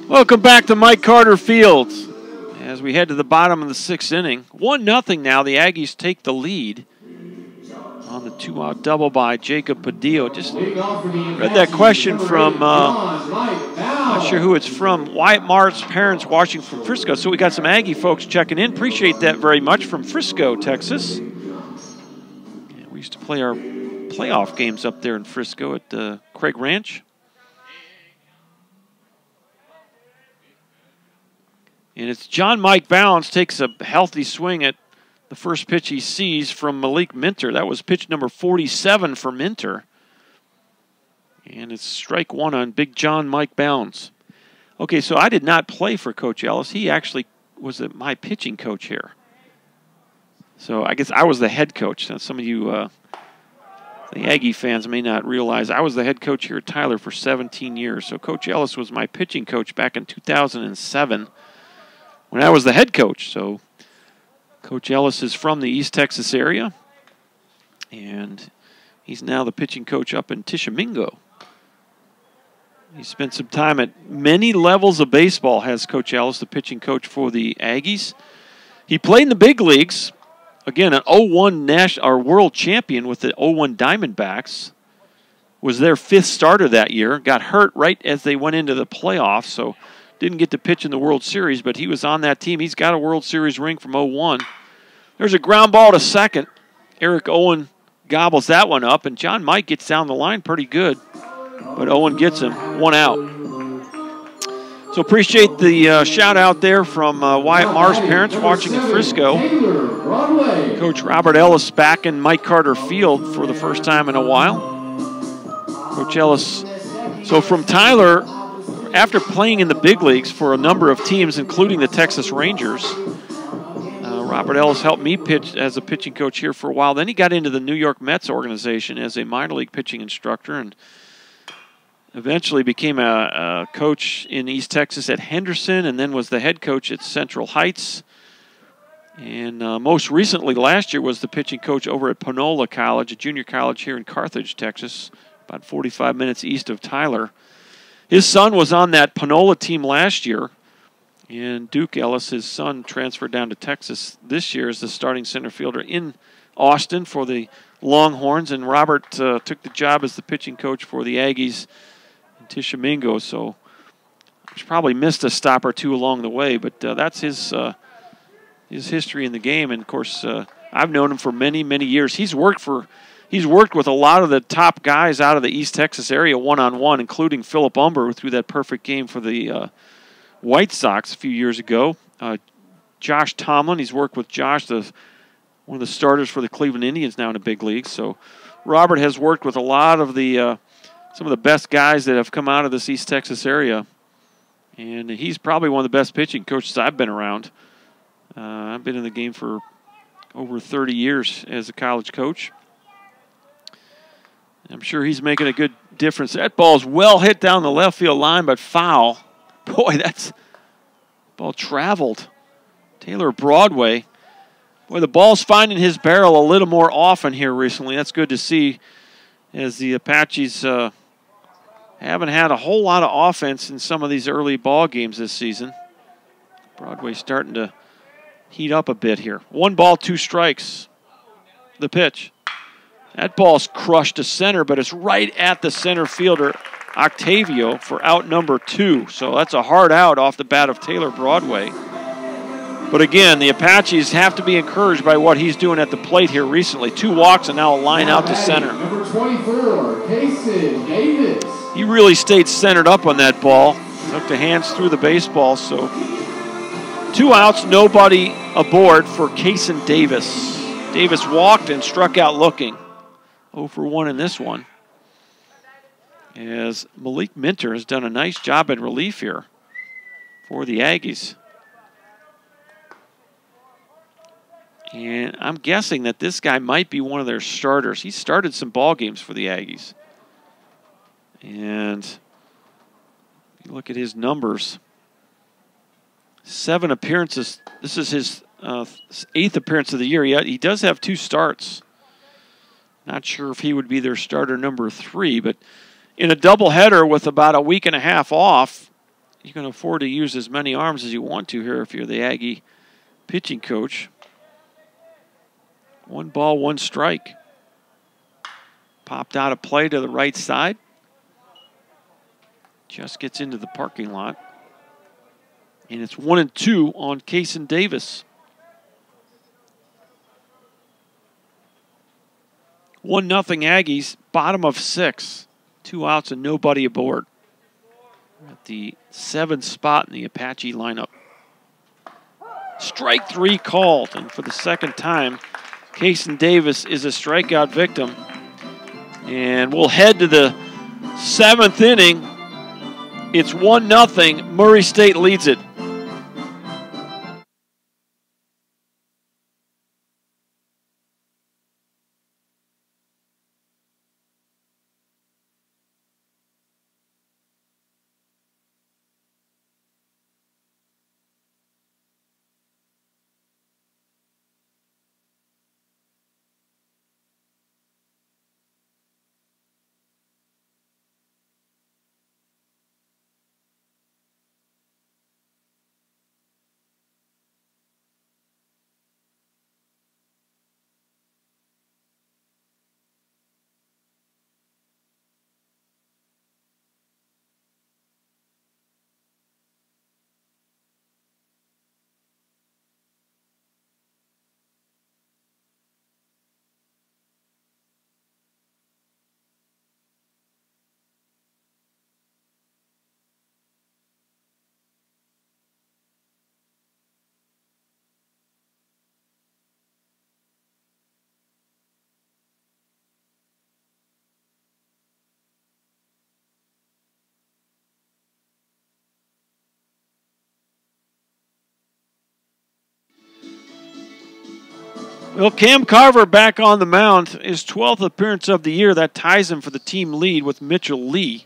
Welcome back to Mike Carter Field as we head to the bottom of the 6th inning. 1-0 now. The Aggies take the lead on the 2-out double by Jacob Padillo. Just read that question from, not sure who it's from, Wyatt Mart's parents watching from Frisco. So we got some Aggie folks checking in. Appreciate that very much from Frisco, Texas. And we used to play our playoff games up there in Frisco at Craig Ranch. And it's John Mike Bounds takes a healthy swing at the first pitch he sees from Malik Minter. That was pitch number 47 for Minter. And it's strike 1 on Big John Mike Bounds. Okay, so I did not play for Coach Ellis. He actually was my pitching coach here. So I guess I was the head coach. Now, some of you the Aggie fans may not realize I was the head coach here at Tyler for 17 years. So Coach Ellis was my pitching coach back in 2007. When I was the head coach. So Coach Ellis is from the East Texas area, and he's now the pitching coach up in Tishomingo. He spent some time at many levels of baseball, has Coach Ellis, the pitching coach for the Aggies. He played in the big leagues. Again, an 0-1 national or world champion with the 0-1 Diamondbacks. Was their 5th starter that year. Got hurt right as they went into the playoffs, so didn't get to pitch in the World Series, but he was on that team. He's got a World Series ring from 0-1. There's a ground ball to second. Eric Owen gobbles that one up, and John Mike gets down the line pretty good. But Owen gets him. 1 out. So appreciate the shout out there from Wyatt Marr's parents watching in Frisco. Coach Robert Ellis back in Mike Carter Field for the first time in a while. Coach Ellis, so from Tyler, after playing in the big leagues for a number of teams, including the Texas Rangers, Robert Ellis helped me pitch as a pitching coach here for a while. Then he got into the New York Mets organization as a minor league pitching instructor and eventually became a coach in East Texas at Henderson and then was the head coach at Central Heights. And most recently, last year, was the pitching coach over at Panola College, a junior college here in Carthage, Texas, about 45 minutes east of Tyler. His son was on that Panola team last year, and Duke Ellis, his son, transferred down to Texas this year as the starting center fielder in Austin for the Longhorns, and Robert took the job as the pitching coach for the Aggies in Tishomingo, so he's probably missed a stop or two along the way, but that's his history in the game, and of course, I've known him for many, many years. He's worked with a lot of the top guys out of the East Texas area one-on-one, including Philip Umber, who threw that perfect game for the White Sox a few years ago. Josh Tomlin, he's worked with Josh, one of the starters for the Cleveland Indians now in the big leagues. So Robert has worked with a lot of the some of the best guys that have come out of this East Texas area. And he's probably one of the best pitching coaches I've been around. I've been in the game for over 30 years as a college coach. I'm sure he's making a good difference. That ball's well hit down the left field line, but foul. Boy, that's ball traveled. Taylor Broadway. Boy, the ball's finding his barrel a little more often here recently. That's good to see, as the Apaches haven't had a whole lot of offense in some of these early ball games this season. Broadway starting to heat up a bit here. 1 ball, 2 strikes. The pitch. That ball's crushed to center, but it's right at the center fielder, Octavio, for out number 2. So that's a hard out off the bat of Taylor Broadway. But again, the Apaches have to be encouraged by what he's doing at the plate here recently. 2 walks and now a line out to center. Number 24, Kason Davis. He really stayed centered up on that ball. Took the hands through the baseball. So 2 outs, nobody aboard for Kason Davis. Davis walked and struck out looking. 0 for 1 in this one, as Malik Minter has done a nice job in relief here for the Aggies. And I'm guessing that this guy might be one of their starters. He started some ball games for the Aggies. And you look at his numbers. 7 appearances. This is his 8th appearance of the year. He does have 2 starts. Not sure if he would be their starter number 3, but in a doubleheader with about a week and a half off, you can afford to use as many arms as you want to here if you're the Aggie pitching coach. 1 ball, 1 strike. Popped out of play to the right side. Just gets into the parking lot. And it's 1-2 on Kason Davis. 1-0 Aggies, bottom of 6. 2 outs and nobody aboard. We're at the 7th spot in the Apache lineup. Strike 3 called, and for the second time, Kason Davis is a strikeout victim. And we'll head to the 7th inning. It's 1-0. Murray State leads it. Well, Cam Carver back on the mound. His 12th appearance of the year. That ties him for the team lead with Mitchell Lee.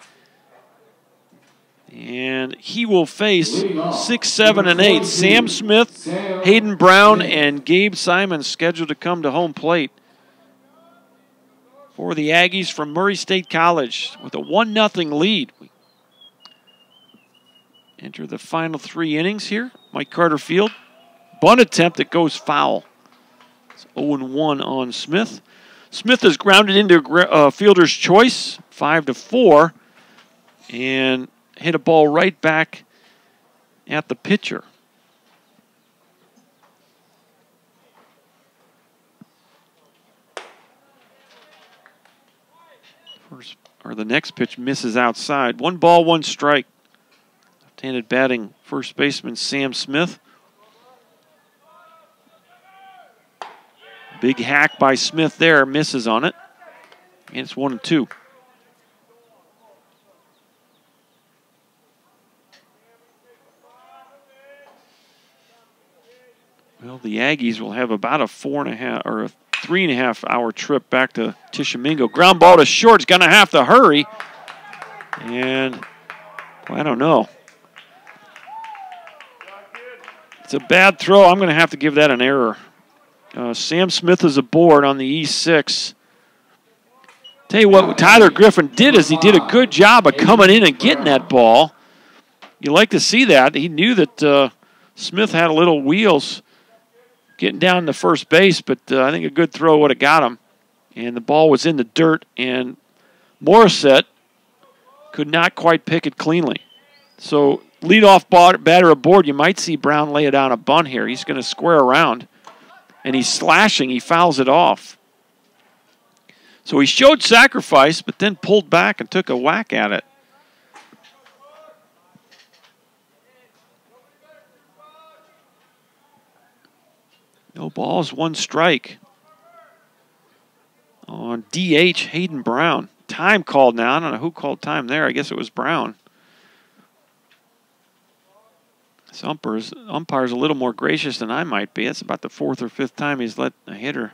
And he will face 6, 7, and 8. Sam Smith, Hayden Brown, and Gabe Simon scheduled to come to home plate for the Aggies from Murray State College with a 1-0 lead. We enter the final 3 innings here. Mike Carter Field. Bunt attempt that goes foul. It's 0-1 on Smith. Smith is grounded into fielder's choice, 5-4, and hit a ball right back at the pitcher. The next pitch misses outside. 1 ball, 1 strike. Left-handed batting first baseman Sam Smith. Big hack by Smith there, misses on it. And it's 1-2. Well, the Aggies will have about a 4.5 or a 3.5 hour trip back to Tishomingo. Ground ball to short. He's going to have to hurry. And well, I don't know. It's a bad throw. I'm going to have to give that an error. Sam Smith is aboard on the E6. Tell you what Tyler Griffin did is he did a good job of coming in and getting that ball. You like to see that. He knew that Smith had a little wheels getting down to first base, but I think a good throw would have got him. And the ball was in the dirt, and Morissette could not quite pick it cleanly. So leadoff batter aboard. You might see Brown lay it down a bunt here. He's going to square around, and he's slashing. He fouls it off. So he showed sacrifice, but then pulled back and took a whack at it. No balls, 1 strike. On DH, Hayden Brown. Time called now. I don't know who called time there. I guess it was Brown. This umpire's a little more gracious than I might be. That's about the 4th or 5th time he's let a hitter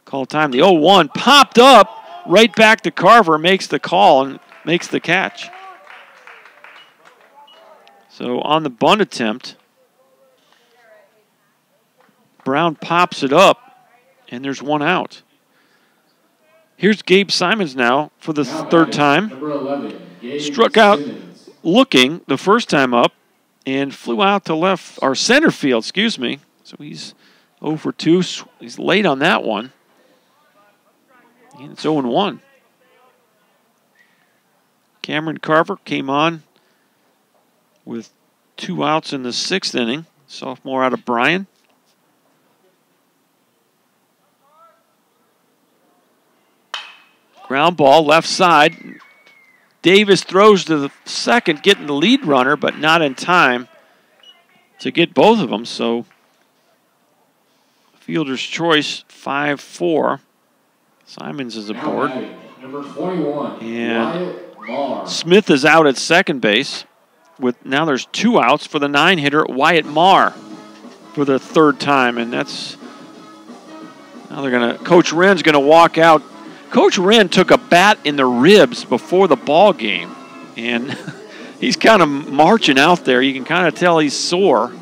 call time. The 0-1 popped up right back to Carver, makes the call and makes the catch. So on the bunt attempt, Brown pops it up, and there's 1 out. Here's Gabe Simons now for the 3rd time. Struck out looking the first time up and flew out to left, or center field, excuse me. So he's 0 for 2. He's late on that one. And it's 0-1. Cameron Carver came on with 2 outs in the 6th inning. Sophomore out of Bryan. Ground ball, left side. Davis throws to the second, getting the lead runner, but not in time to get both of them. So fielder's choice, 5-4. Simons is aboard. Number 21, and Smith is out at second base. Now there's 2 outs for the 9-hitter, Wyatt Marr, for the 3rd time. And that's, now Coach Wren's going to walk out. Coach Wren took a bat in the ribs before the ball game, and he's kind of marching out there. You can kind of tell he's sore.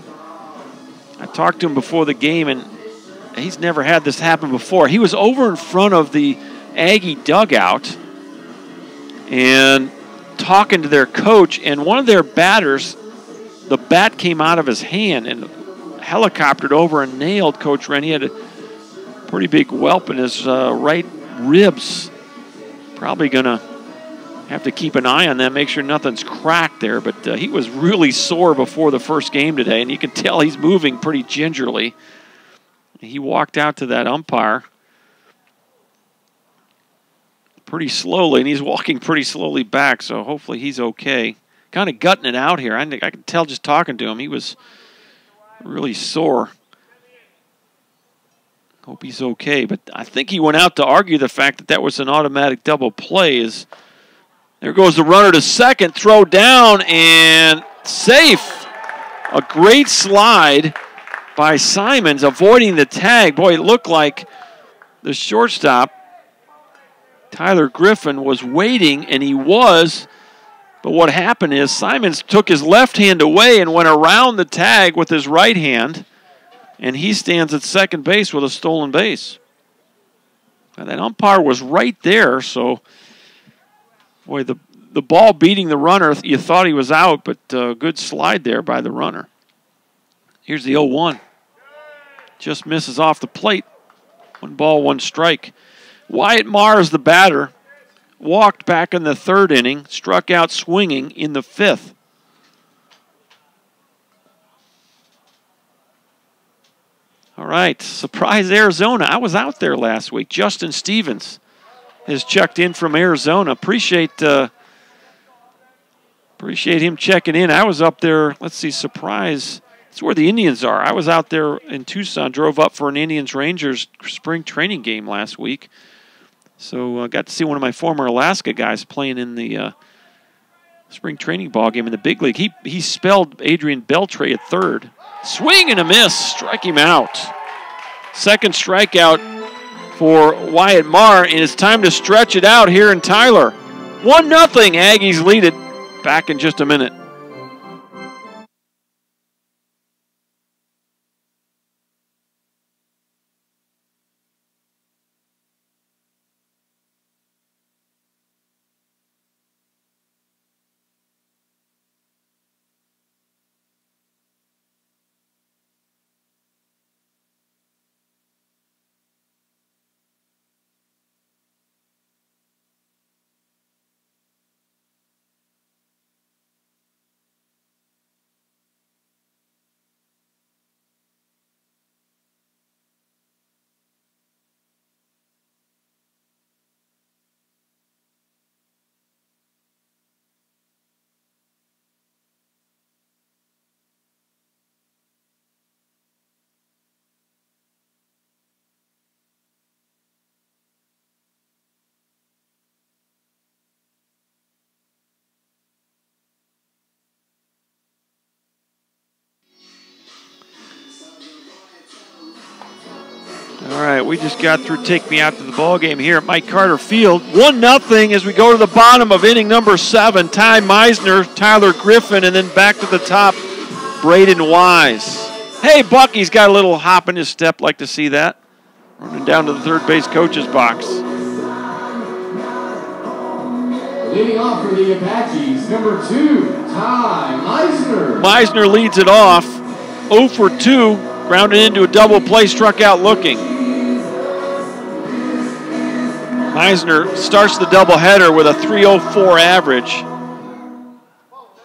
I talked to him before the game, and he's never had this happen before. He was over in front of the Aggie dugout and talking to their coach, and one of their batters, the bat came out of his hand and helicoptered over and nailed Coach Wren. He had a pretty big whelp in his right ribs. Probably going to have to keep an eye on that, make sure nothing's cracked there. But he was really sore before the first game today, and you can tell he's moving pretty gingerly. He walked out to that umpire pretty slowly, and he's walking pretty slowly back, so hopefully he's okay. Kind of gutting it out here. I can tell just talking to him. He was really sore. Hope he's okay, but I think he went out to argue the fact that that was an automatic double play. There goes the runner to second, throw down, and safe. A great slide by Simons, avoiding the tag. Boy, it looked like the shortstop, Tyler Griffin, was waiting, and he was. But what happened is Simons took his left hand away and went around the tag with his right hand, and he stands at second base with a stolen base. And that umpire was right there, so, boy, the ball beating the runner, you thought he was out, but good slide there by the runner. Here's the 0-1. Just misses off the plate. 1 ball, 1 strike. Wyatt Marr is the batter. Walked back in the 3rd inning, struck out swinging in the 5th. All right, surprise Arizona. I was out there last week. Justin Stevens has checked in from Arizona. Appreciate him checking in. I was up there, let's see, surprise. It's where the Indians are. I was out there in Tucson, drove up for an Indians-Rangers spring training game last week. So I got to see one of my former Alaska guys playing in the spring training ball game in the big league. He spelled Adrian Beltre at 3rd. Swing and a miss. Strike him out. 2nd strikeout for Wyatt Marr, and it's time to stretch it out here in Tyler. 1-0. Aggies lead it. Back in just a minute. All right, we just got through Take Me Out to the ball game here at Mike Carter Field. 1-0 as we go to the bottom of inning number 7. Ty Meisner, Tyler Griffin, and then back to the top, Braden Wise. Hey, Bucky's got a little hop in his step. Like to see that. Running down to the third base coach's box. Leading off for the Apaches, number 2, Ty Meisner. Meisner leads it off. 0 for 2. Grounded into a double play, struck out looking. Meisner starts the doubleheader with a 3.04 average.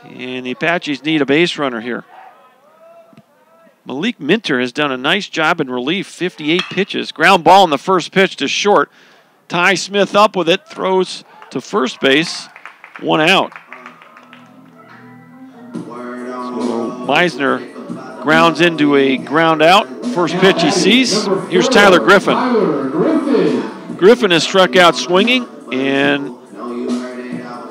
And the Apaches need a base runner here. Malik Minter has done a nice job in relief, 58 pitches. Ground ball in the first pitch to short. Ty Smith up with it, throws to first base, 1 out. So Meisner grounds into a ground out. First pitch he sees. Here's Tyler Griffin. Griffin has struck out swinging, and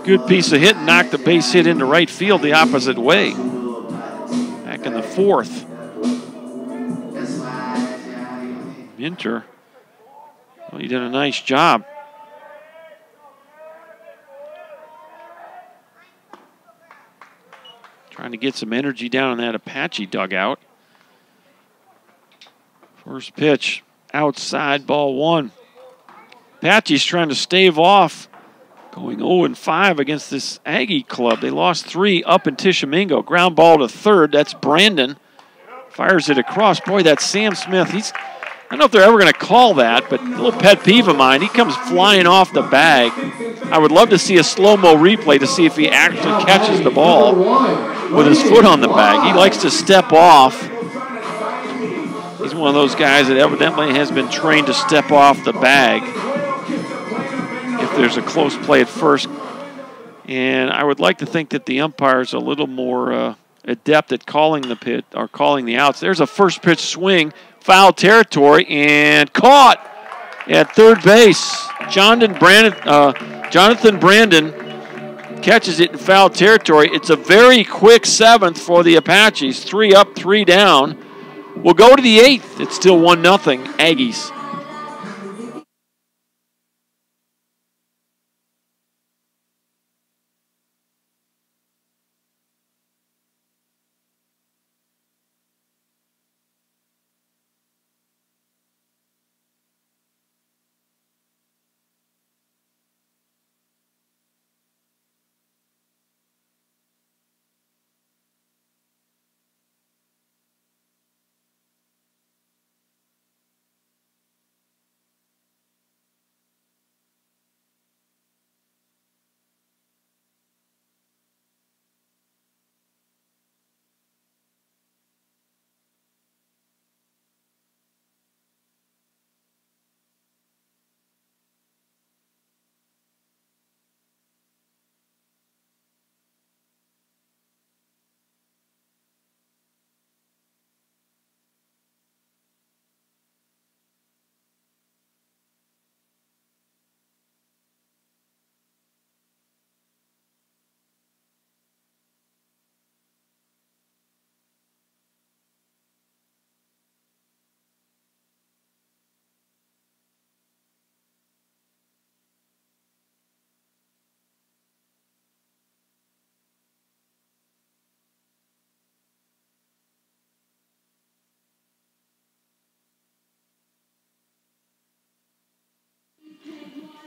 good piece of hit, knocked the base hit into right field the opposite way. Back in the 4th. Minter, well, he did a nice job. Trying to get some energy down in that Apache dugout. First pitch, outside, ball 1. Apache's trying to stave off going 0-5 against this Aggie club. They lost 3 up in Tishomingo. Ground ball to 3rd. That's Brandon. Fires it across. Boy, that's Sam Smith. I don't know if they're ever going to call that, but a little pet peeve of mine. He comes flying off the bag. I would love to see a slow-mo replay to see if he actually catches the ball with his foot on the bag. He likes to step off. He's one of those guys that evidently has been trained to step off the bag if there's a close play at first. And I would like to think that the umpire's a little more adept at calling the pitch or calling the outs. There's a first pitch swing, foul territory, and caught at third base. Jonathan Brandon catches it in foul territory. It's a very quick 7th for the Apaches. 3 up, 3 down. We'll go to the 8th. It's still 1-0 Aggies.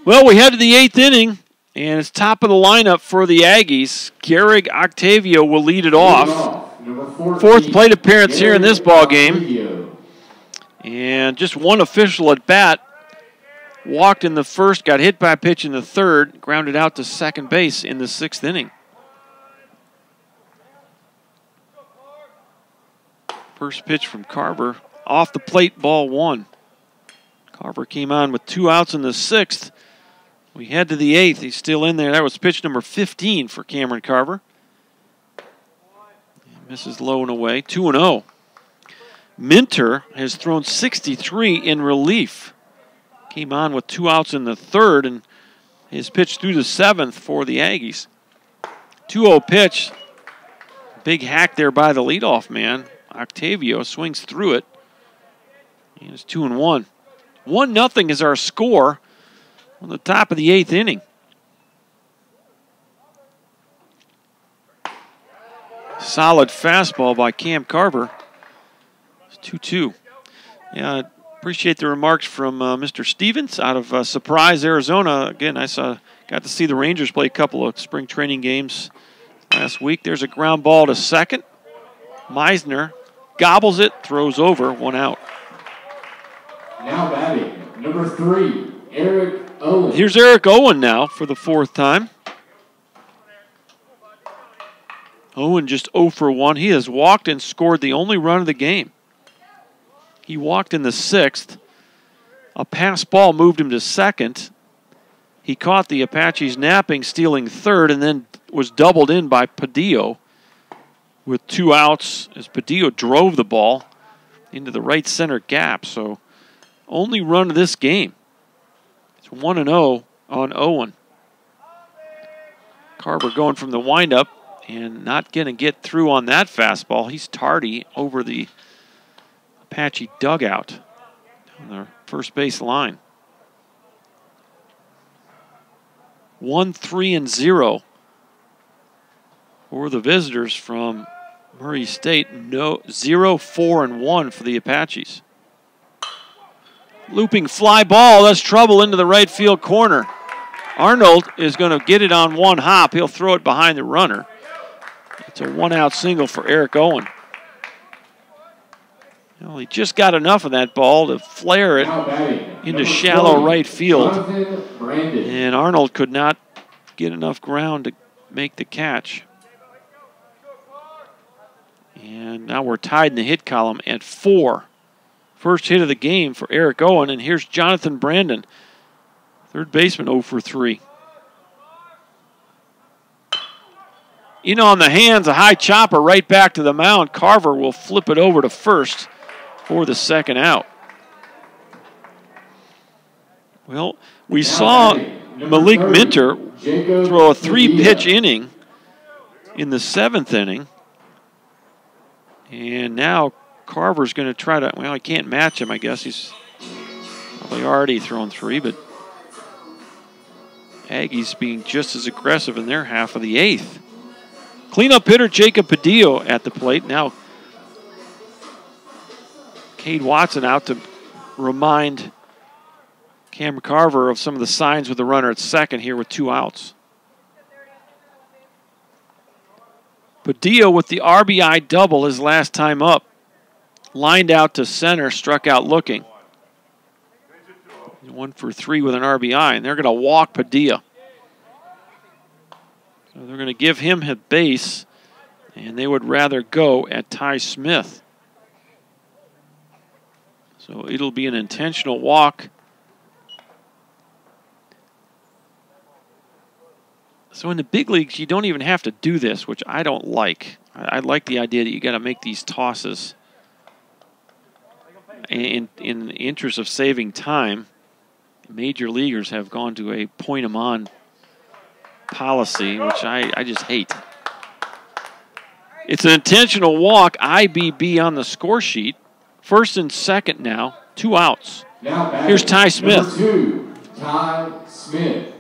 Well, we head to the 8th inning, and it's top of the lineup for the Aggies. Gehrig Octavio will lead it off. 4th plate appearance here in this ball game. And just one official at bat. Walked in the 1st, got hit by a pitch in the 3rd, grounded out to second base in the 6th inning. First pitch from Carver, off the plate, ball 1. Carver came on with 2 outs in the 6th. We head to the 8th. He's still in there. That was pitch number 15 for Cameron Carver. He misses low and away. 2-0. Minter has thrown 63 in relief. Came on with 2 outs in the 3rd, and his pitch through the 7th for the Aggies. 2-0 pitch. Big hack there by the leadoff man. Octavio swings through it. And it's 2-1. 1-0 is our score on the top of the 8th inning. Solid fastball by Cam Carver. It's 2-2. Yeah, appreciate the remarks from Mr. Stevens out of Surprise, Arizona. Again, got to see the Rangers play a couple of spring training games last week. There's a ground ball to second. Meisner gobbles it, throws over, 1 out. Now batting, number 3, Eric Owen. Here's Eric Owen now for the 4th time. Owen just 0 for 1. He has walked and scored the only run of the game. He walked in the 6th. A pass ball moved him to 2nd. He caught the Apaches napping, stealing 3rd, and then was doubled in by Padillo with 2 outs as Padillo drove the ball into the right center gap. So only run of this game. It's 1-0 on Owen. Carver going from the windup and not going to get through on that fastball. He's tardy over the Apache dugout on the first base line. 1-3-0 for the visitors from Murray State. 0-4-1 for the Apaches. Looping fly ball, that's trouble into the right field corner. Arnold is going to get it on one hop. He'll throw it behind the runner. It's a 1-out single for Eric Owen. Well, he just got enough of that ball to flare it into shallow right field. And Arnold could not get enough ground to make the catch. And now we're tied in the hit column at 4. First hit of the game for Eric Owen, and here's Jonathan Brandon. Third baseman 0 for 3. In on the hands, a high chopper right back to the mound. Carver will flip it over to first for the 2nd out. Well, we saw Malik Minter throw a 3-pitch inning in the 7th inning. And now Carver's going to try to, well, I can't match him, I guess. He's probably already thrown 3, but Aggies being just as aggressive in their half of the 8th. Cleanup hitter Jacob Padillo at the plate. Now, Cade Watson out to remind Cam Carver of some of the signs with the runner at second here with 2 outs. Padillo with the RBI double his last time up. Lined out to center, struck out looking. 1 for 3 with an RBI, and they're going to walk Padilla. So they're going to give him a base, and they would rather go at Ty Smith. So it'll be an intentional walk. So in the big leagues, you don't even have to do this, which I don't like. I like the idea that you got to make these tosses in the interest of saving time. Major leaguers have gone to a point 'em on policy, which I just hate. It's an intentional walk, IBB on the score sheet. First and second now, 2 outs. Here's Ty Smith. Number 2, Ty Smith.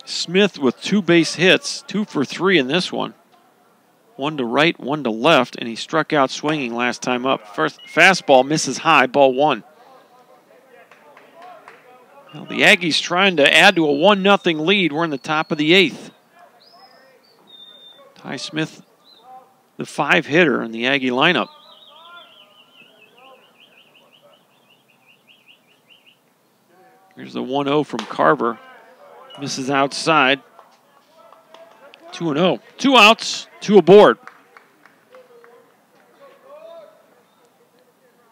Smith with 2 base hits, 2 for 3 in this one. 1 to right, 1 to left, and he struck out swinging last time up. First fastball misses high, ball 1. Well, the Aggies trying to add to a 1-0 lead. We're in the top of the 8th. Ty Smith, the 5 hitter in the Aggie lineup. Here's the 1-0 from Carver. Misses outside. 2-0. 2 outs, 2 aboard.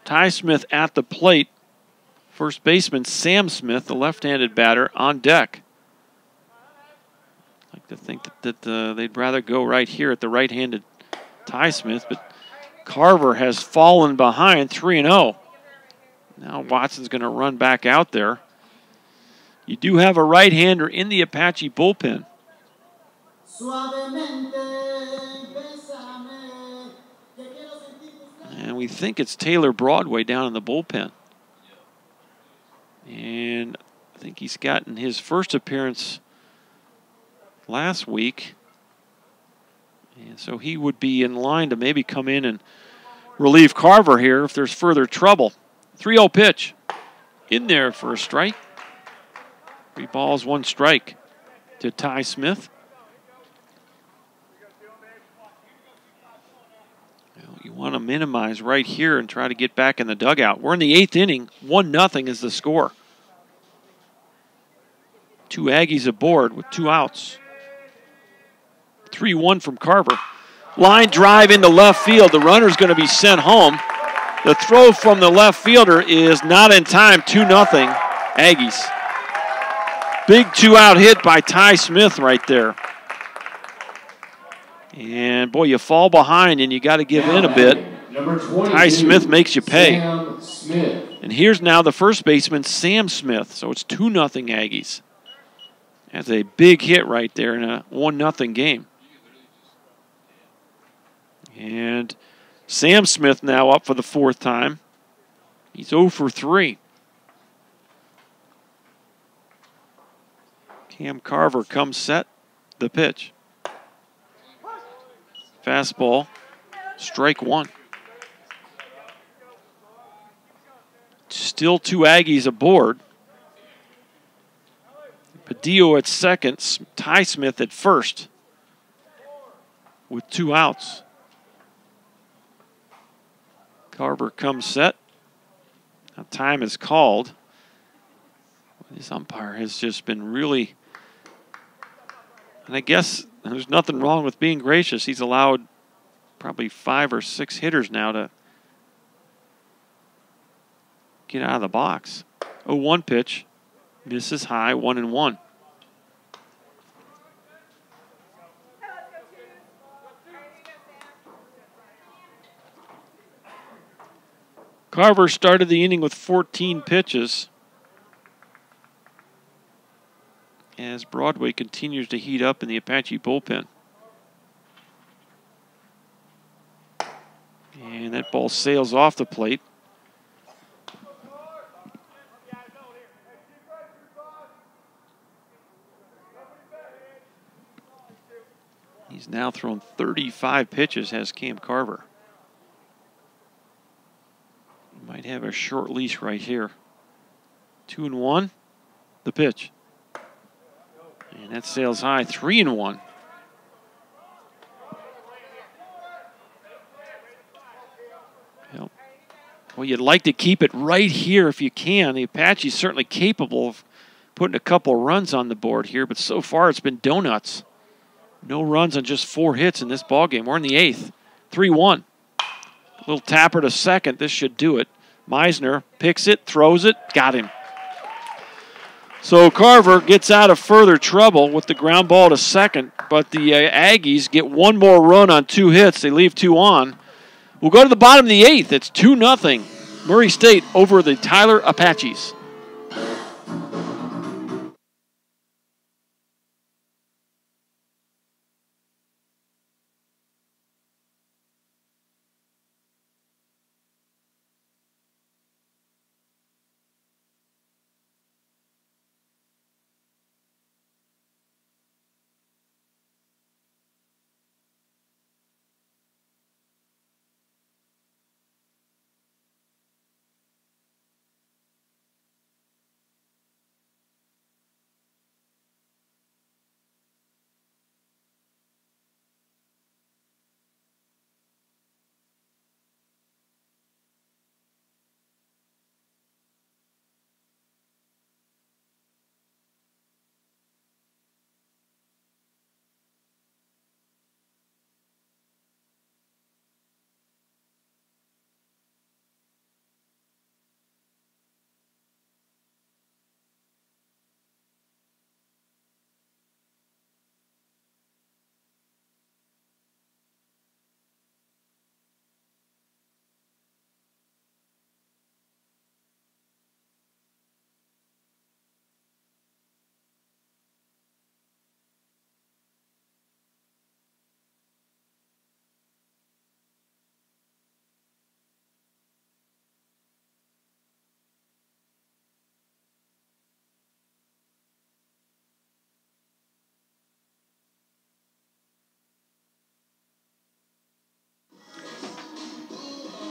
Ty Smith at the plate. First baseman Sam Smith, the left-handed batter, on deck. I'd like to think that they'd rather go right here at the right-handed Ty Smith, but Carver has fallen behind 3-0. Now Watson's going to run back out there. You do have a right-hander in the Apache bullpen. And we think it's Taylor Broadway down in the bullpen. And I think he's gotten his first appearance last week. And so he would be in line to maybe come in and relieve Carver here if there's further trouble. 3-0 pitch. In there for a strike. 3 balls, 1 strike to Ty Smith. You want to minimize right here and try to get back in the dugout. We're in the 8th inning. 1-0 is the score. 2 Aggies aboard with 2 outs. 3-1 from Carver. Line drive into left field. The runner's going to be sent home. The throw from the left fielder is not in time. 2-0 Aggies. Big 2-out hit by Ty Smith right there. And, boy, you fall behind and you got to give in a bit. Ty Smith makes you pay. And here's now the first baseman, Sam Smith. So it's 2-0 Aggies. That's a big hit right there in a 1-0 game. And Sam Smith now up for the 4th time. He's 0 for 3. Cam Carver comes set. The pitch. Fastball. Strike 1. Still 2 Aggies aboard. Padillo at second. Ty Smith at first. With 2 outs. Carver comes set. Now time is called. This umpire has just been really... And I guess there's nothing wrong with being gracious. He's allowed probably 5 or 6 hitters now to get out of the box. 0-1 pitch. Misses high, 1-1. Carver started the inning with 14 pitches. as Broadway continues to heat up in the Apache bullpen. And that ball sails off the plate. He's now thrown 35 pitches, has Cam Carver. He might have a short leash right here. 2-1, the pitch. And that sails high, 3-1. Well, you'd like to keep it right here if you can. The Apache's certainly capable of putting a couple runs on the board here, but so far it's been donuts. No runs on just 4 hits in this ballgame. We're in the 8th. 3-1. A little tapper to second. This should do it. Meisner picks it, throws it, got him. So Carver gets out of further trouble with the ground ball to second, but the Aggies get one more run on 2 hits. They leave 2 on. We'll go to the bottom of the 8th. It's 2-0. Murray State over the Tyler Apaches.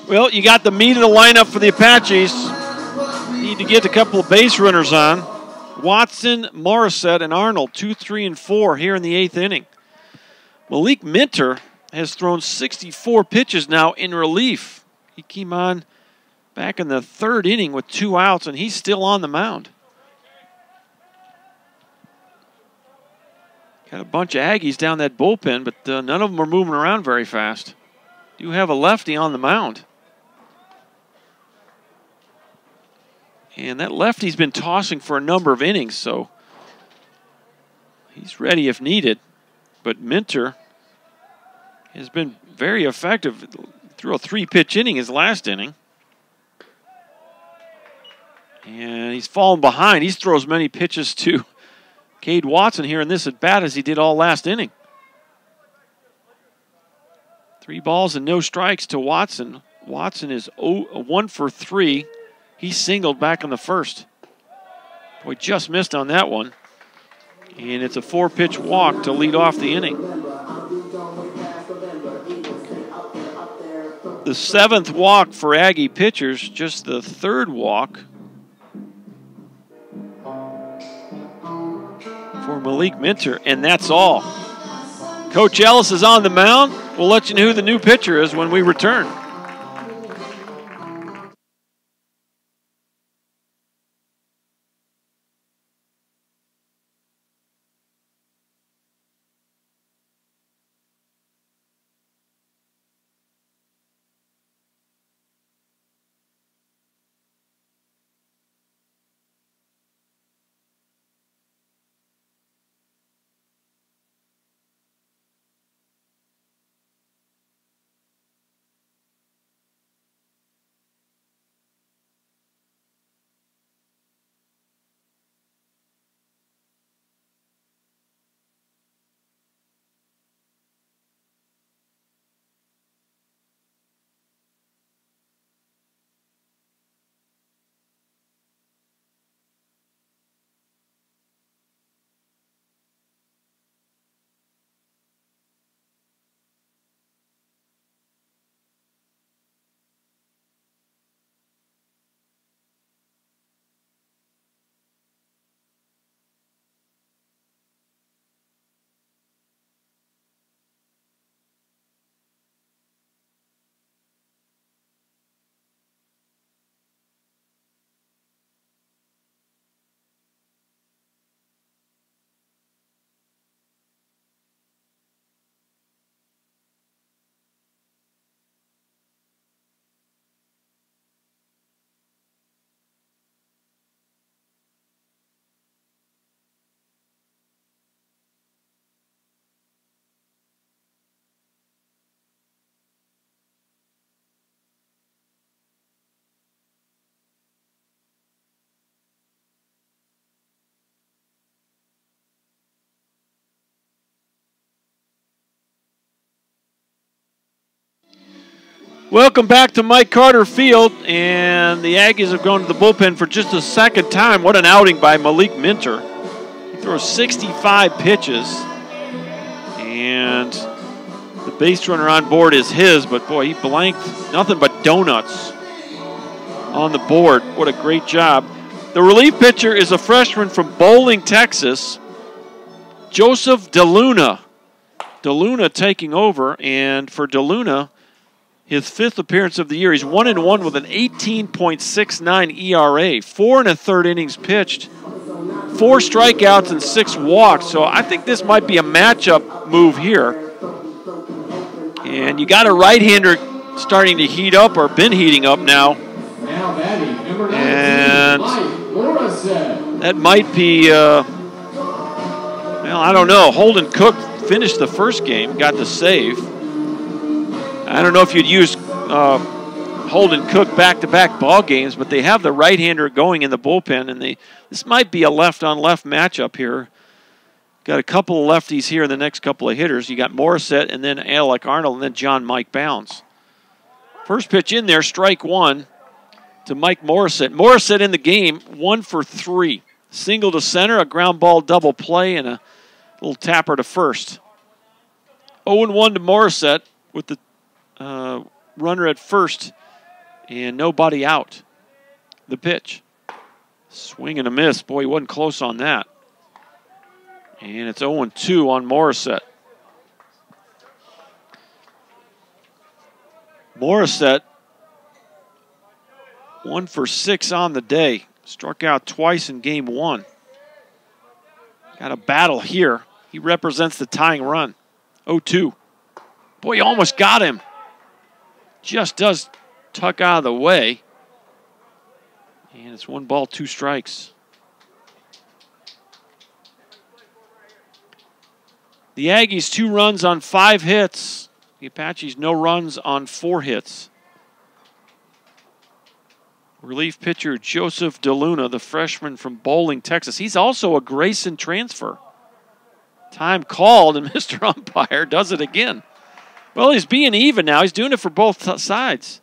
Well, you got the meat of the lineup for the Apaches. Need to get a couple of base runners on. Watson, Morissette, and Arnold, 2, 3, and 4 here in the 8th inning. Malik Minter has thrown 64 pitches now in relief. He came on back in the 3rd inning with 2 outs, and he's still on the mound. Got a bunch of Aggies down that bullpen, but none of them are moving around very fast. Do have a lefty on the mound. And that lefty's been tossing for a number of innings, so he's ready if needed. But Minter has been very effective. Threw a 3-pitch inning his last inning. And he's fallen behind. He throws many pitches to Cade Watson here in this at-bat as he did all last inning. 3 balls and no strikes to Watson. Watson is 1 for 3. He singled back in the 1st. Boy, just missed on that one. And it's a 4-pitch walk to lead off the inning. The 7th walk for Aggie pitchers, just the 3rd walk for Malik Minter, and that's all. Coach Ellis is on the mound. We'll let you know who the new pitcher is when we return. Welcome back to Mike Carter Field, and the Aggies have gone to the bullpen for just the second time. What an outing by Malik Minter. He throws 65 pitches, and the base runner on board is his, but boy, he blanked nothing but donuts on the board. What a great job. The relief pitcher is a freshman from Bowling, Texas, Joseph DeLuna. DeLuna taking over, and for DeLuna, his 5th appearance of the year. He's 1-1 with an 18.69 ERA. 4 1/3 innings pitched, 4 strikeouts and 6 walks. So I think this might be a matchup move here. And you got a right-hander starting to heat up, or been heating up now. And that might be, well, I don't know. Holden Cook finished the first game, got the save. I don't know if you'd use Holden Cook back-to-back ball games, but they have the right-hander going in the bullpen, and this might be a left-on-left matchup here. Got a couple of lefties here in the next couple of hitters. You got Morissette and then Alec Arnold and then John Mike Bounds. First pitch in there, strike 1 to Mike Morissette. Morissette in the game, 1 for 3. Single to center, a ground ball double play, and a little tapper to first. 0-1 to Morissette with the runner at first and nobody out. The pitch. Swing and a miss. Boy, he wasn't close on that. And it's 0-2 on Morissette. Morissette, 1 for 6 on the day. Struck out twice in game 1. Got a battle here. He represents the tying run. 0-2. Boy, he almost got him. Just does tuck out of the way. And it's 1 ball, 2 strikes. The Aggies 2 runs on 5 hits. The Apaches no runs on 4 hits. Relief pitcher Joseph DeLuna, the freshman from Bowling, Texas. He's also a Grayson transfer. Time called, and Mr. Umpire does it again. Well, he's being even now. He's doing it for both sides.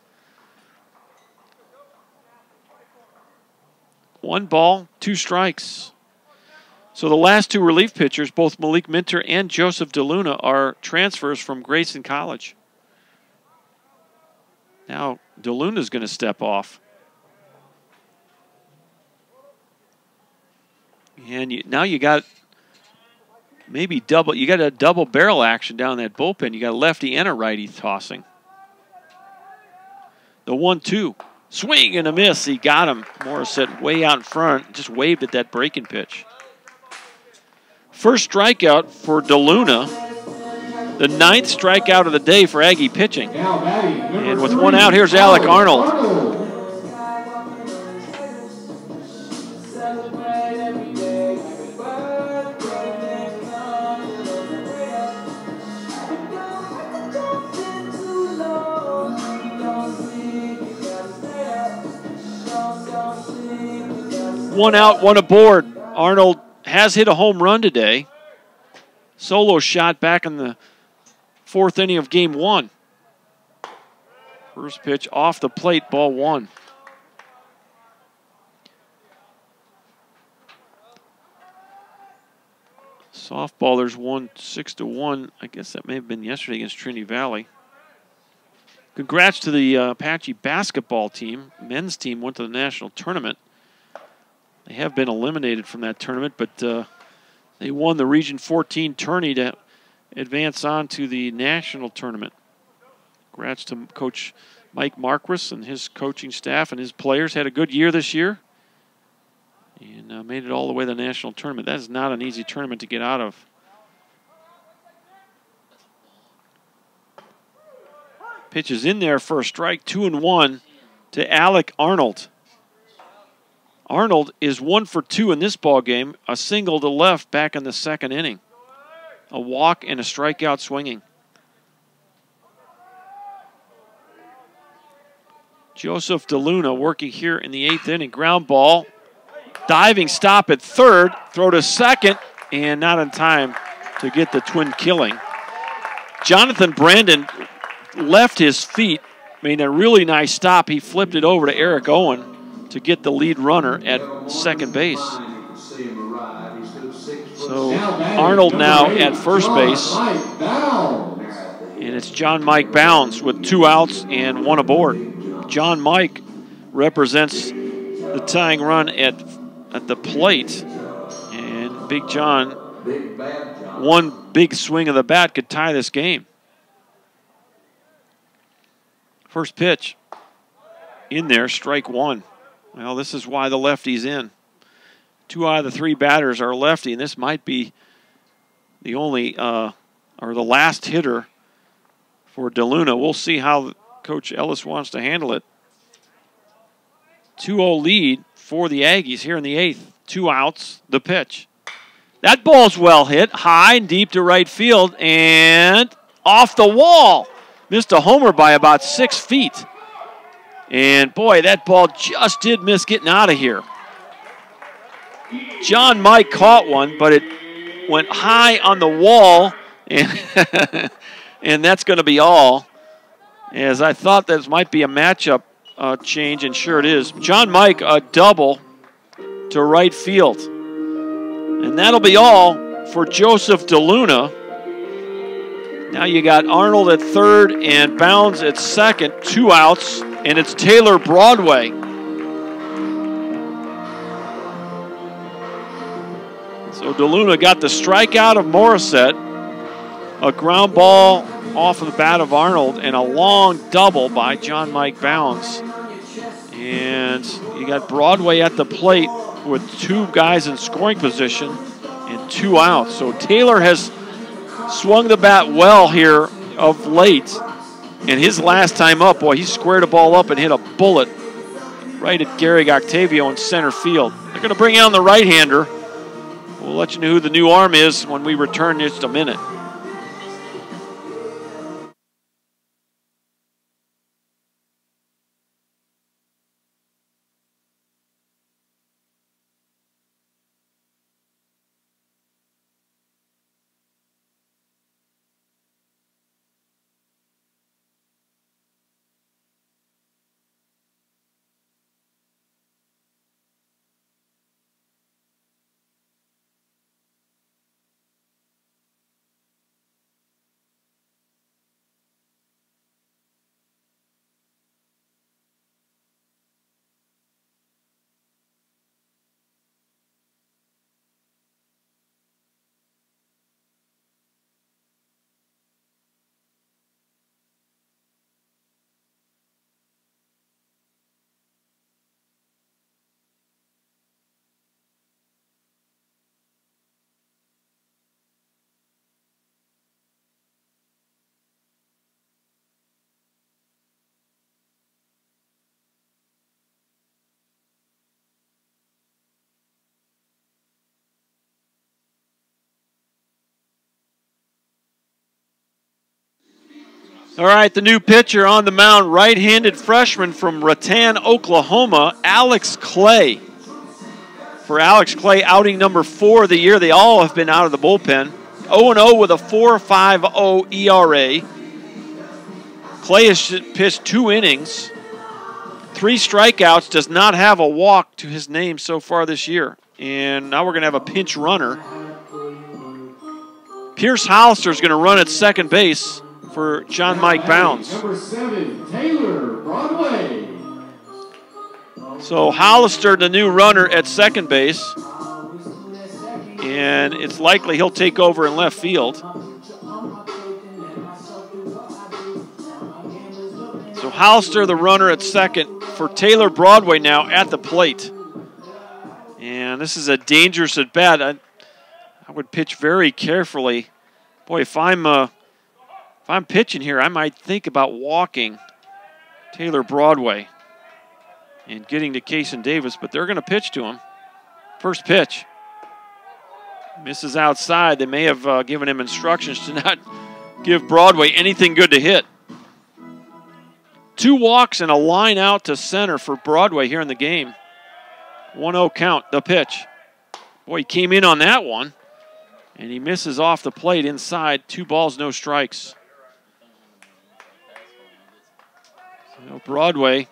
1 ball, 2 strikes. So the last 2 relief pitchers, both Malik Minter and Joseph DeLuna, are transfers from Grayson College. Now DeLuna's going to step off. And now you got maybe double. You got a double barrel action down that bullpen. You got a lefty and a righty tossing. The 1-2. Swing and a miss. He got him. Morissette way out in front. Just waved at that breaking pitch. First strikeout for DeLuna. The 9th strikeout of the day for Aggie pitching. And with 1 out, here's Alec Arnold. One out, 1 aboard. Arnold has hit a home run today. Solo shot back in the 4th inning of game 1. First pitch off the plate, ball 1. Softball, there's 6-1. I guess that may have been yesterday against Trinity Valley. Congrats to the Apache basketball team. Men's team went to the national tournament. They have been eliminated from that tournament, but they won the Region 14 tourney to advance on to the national tournament. Congrats to Coach Mike Marquis and his coaching staff and his players. Had a good year this year and made it all the way to the national tournament. That is not an easy tournament to get out of. Pitch is in there for a strike, 2-1 to Alec Arnold. Arnold is 1 for 2 in this ball game. A single to left back in the 2nd inning. A walk and a strikeout swinging. Joseph DeLuna working here in the 8th inning. Ground ball. Diving stop at 3rd. Throw to 2nd. And not in time to get the twin killing. Jonathan Brandon left his feet made a really nice stop. He flipped it over to Eric Owen to get the lead runner at second base. So Arnold now at first base. And it's John Mike Bounds with 2 outs and 1 aboard. John Mike represents the tying run at the plate. And Big John, one big swing of the bat could tie this game. First pitch in there, strike 1. Well, this is why the lefty's in. 2 out of the 3 batters are lefty, and this might be the only or the last hitter for DeLuna. We'll see how Coach Ellis wants to handle it. 2-0 lead for the Aggies here in the 8th. 2 outs, the pitch. That ball's well hit, high and deep to right field, and off the wall. Missed a homer by about 6 feet. And boy, that ball just did miss getting out of here. John Mike caught one, but it went high on the wall, and, and that's going to be all. As I thought this might be a matchup change, and sure it is. John Mike, a double to right field. And that'll be all for Joseph DeLuna. Now you got Arnold at third and Bounds at second, 2 outs, and it's Taylor Broadway. So DeLuna got the strikeout of Morissette, a ground ball off of the bat of Arnold, and a long double by John Mike Bounds. And you got Broadway at the plate with 2 guys in scoring position and 2 outs. So Taylor has swung the bat well here of late. And his last time up, boy, he squared a ball up and hit a bullet right at Gary Octavio in center field. They're going to bring on the right-hander. We'll let you know who the new arm is when we return in just a minute. All right, the new pitcher on the mound, right-handed freshman from Rattan, Oklahoma, Alex Clay. For Alex Clay, outing number 4 of the year. They all have been out of the bullpen. 0-0 with a 4.50 ERA. Clay has pitched 2 innings, 3 strikeouts, does not have a walk to his name so far this year. And now we're going to have a pinch runner. Pierce Hollister is going to run at second base for John Mike Bounds. Number 7, Taylor Broadway. So Hollister, the new runner at second base. And it's likely he'll take over in left field. So Hollister, the runner at second for Taylor Broadway now at the plate. And this is a dangerous at bat. I would pitch very carefully. Boy, if I'm pitching here, I might think about walking Taylor Broadway and getting to Kason Davis, but they're going to pitch to him. First pitch. Misses outside. They may have given him instructions to not give Broadway anything good to hit. 2 walks and a line out to center for Broadway here in the game. 1-0 count, the pitch. Boy, he came in on that one, and he misses off the plate inside. 2 balls, no strikes. Well, Broadway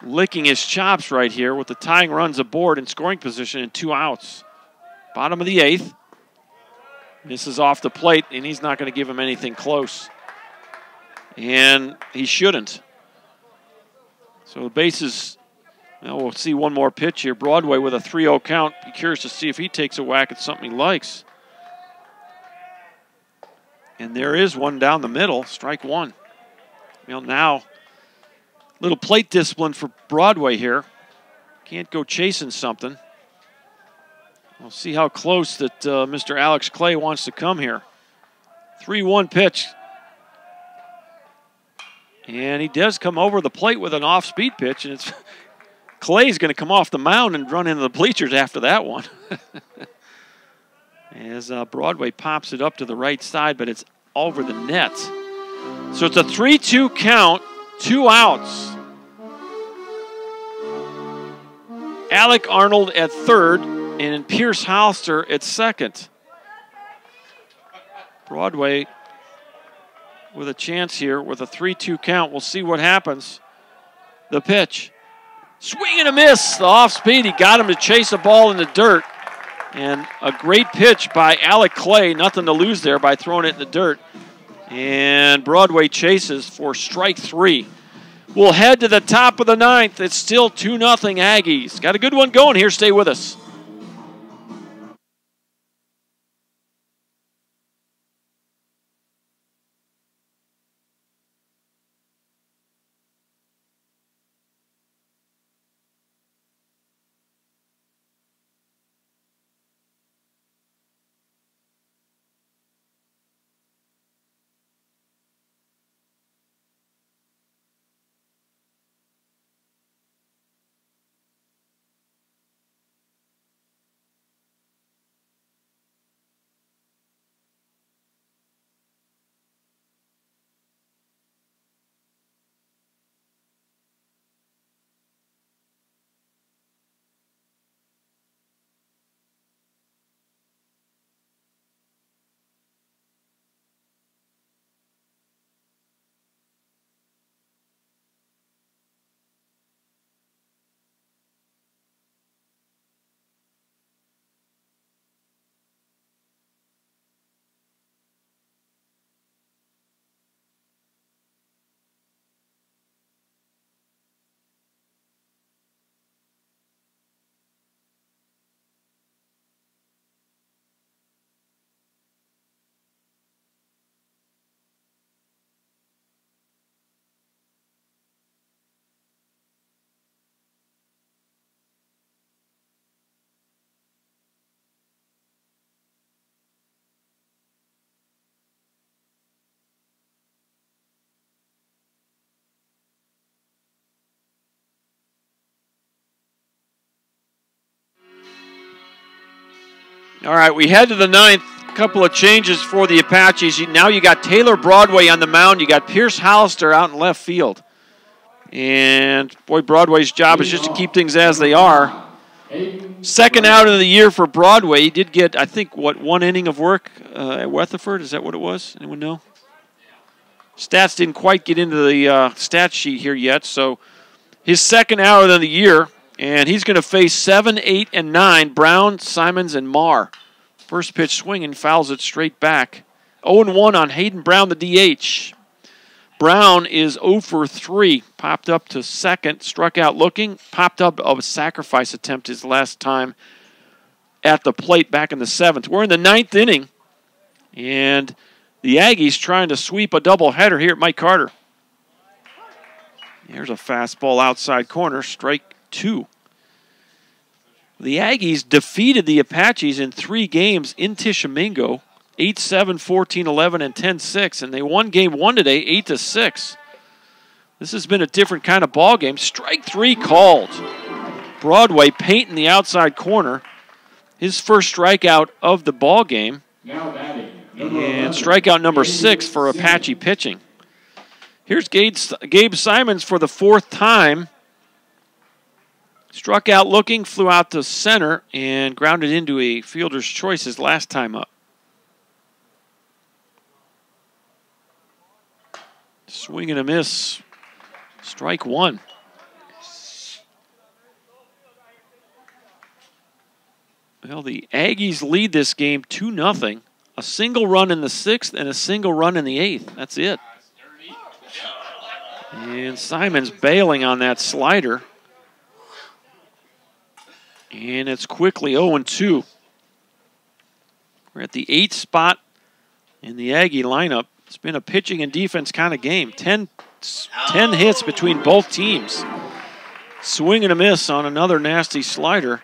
licking his chops right here with the tying runs aboard in scoring position and 2 outs. Bottom of the 8th. This is off the plate, and he's not going to give him anything close. And he shouldn't. So the bases, well, we'll see one more pitch here. Broadway with a 3-0 count. Be curious to see if he takes a whack at something he likes. And there is one down the middle, strike 1. Well, now, little plate discipline for Broadway here. Can't go chasing something. We'll see how close that Mr. Alex Clay wants to come here. 3-1 pitch. And he does come over the plate with an off-speed pitch, and it's Clay's going to come off the mound and run into the bleachers after that one. As Broadway pops it up to the right side, but it's over the net. So it's a 3-2 count, 2 outs. Alec Arnold at third, and Pierce Halster at second. Broadway with a chance here with a 3-2 count. We'll see what happens. The pitch. Swing and a miss. The off speed. He got him to chase a ball in the dirt. And a great pitch by Alec Clay. Nothing to lose there by throwing it in the dirt. And Broadway chases for strike 3. We'll head to the top of the 9th. It's still 2-0 Aggies. Got a good one going here. Stay with us. All right, we head to the 9th. A couple of changes for the Apaches. Now you got Taylor Broadway on the mound. You got Pierce Halster out in left field. And, boy, Broadway's job is just to keep things as they are. Second out of the year for Broadway. He did get, I think, what, 1 inning of work at Weatherford? Is that what it was? Anyone know? Stats didn't quite get into the stat sheet here yet. So his second out of the year. And he's going to face 7, 8, and 9, Brown, Simons, and Marr. First pitch swinging, fouls it straight back. 0-1 on Hayden Brown, the DH. Brown is 0 for 3, popped up to second, struck out looking, popped up of a sacrifice attempt his last time at the plate back in the 7th. We're in the 9th inning, and the Aggies trying to sweep a doubleheader here at Mike Carter. Here's a fastball outside corner, strike 2. The Aggies defeated the Apaches in 3 games in Tishomingo, 8-7, 14-11, and 10-6, and they won game 1 today, 8-6. This has been a different kind of ball game. Strike 3 called. Broadway painting the outside corner. His first strikeout of the ball game, and strikeout number 6 for Apache pitching. Here's Gabe Simons for the 4th time. Struck out looking, flew out to center, and grounded into a fielder's choice his last time up. Swing and a miss Strike one. Well, the Aggies lead this game 2-0. A single run in the 6th and a single run in the 8th. That's it. And Simon's bailing on that slider. And it's quickly 0-2. We're at the 8th spot in the Aggie lineup. It's been a pitching and defense kind of game. 10 hits between both teams. Swing and a miss on another nasty slider.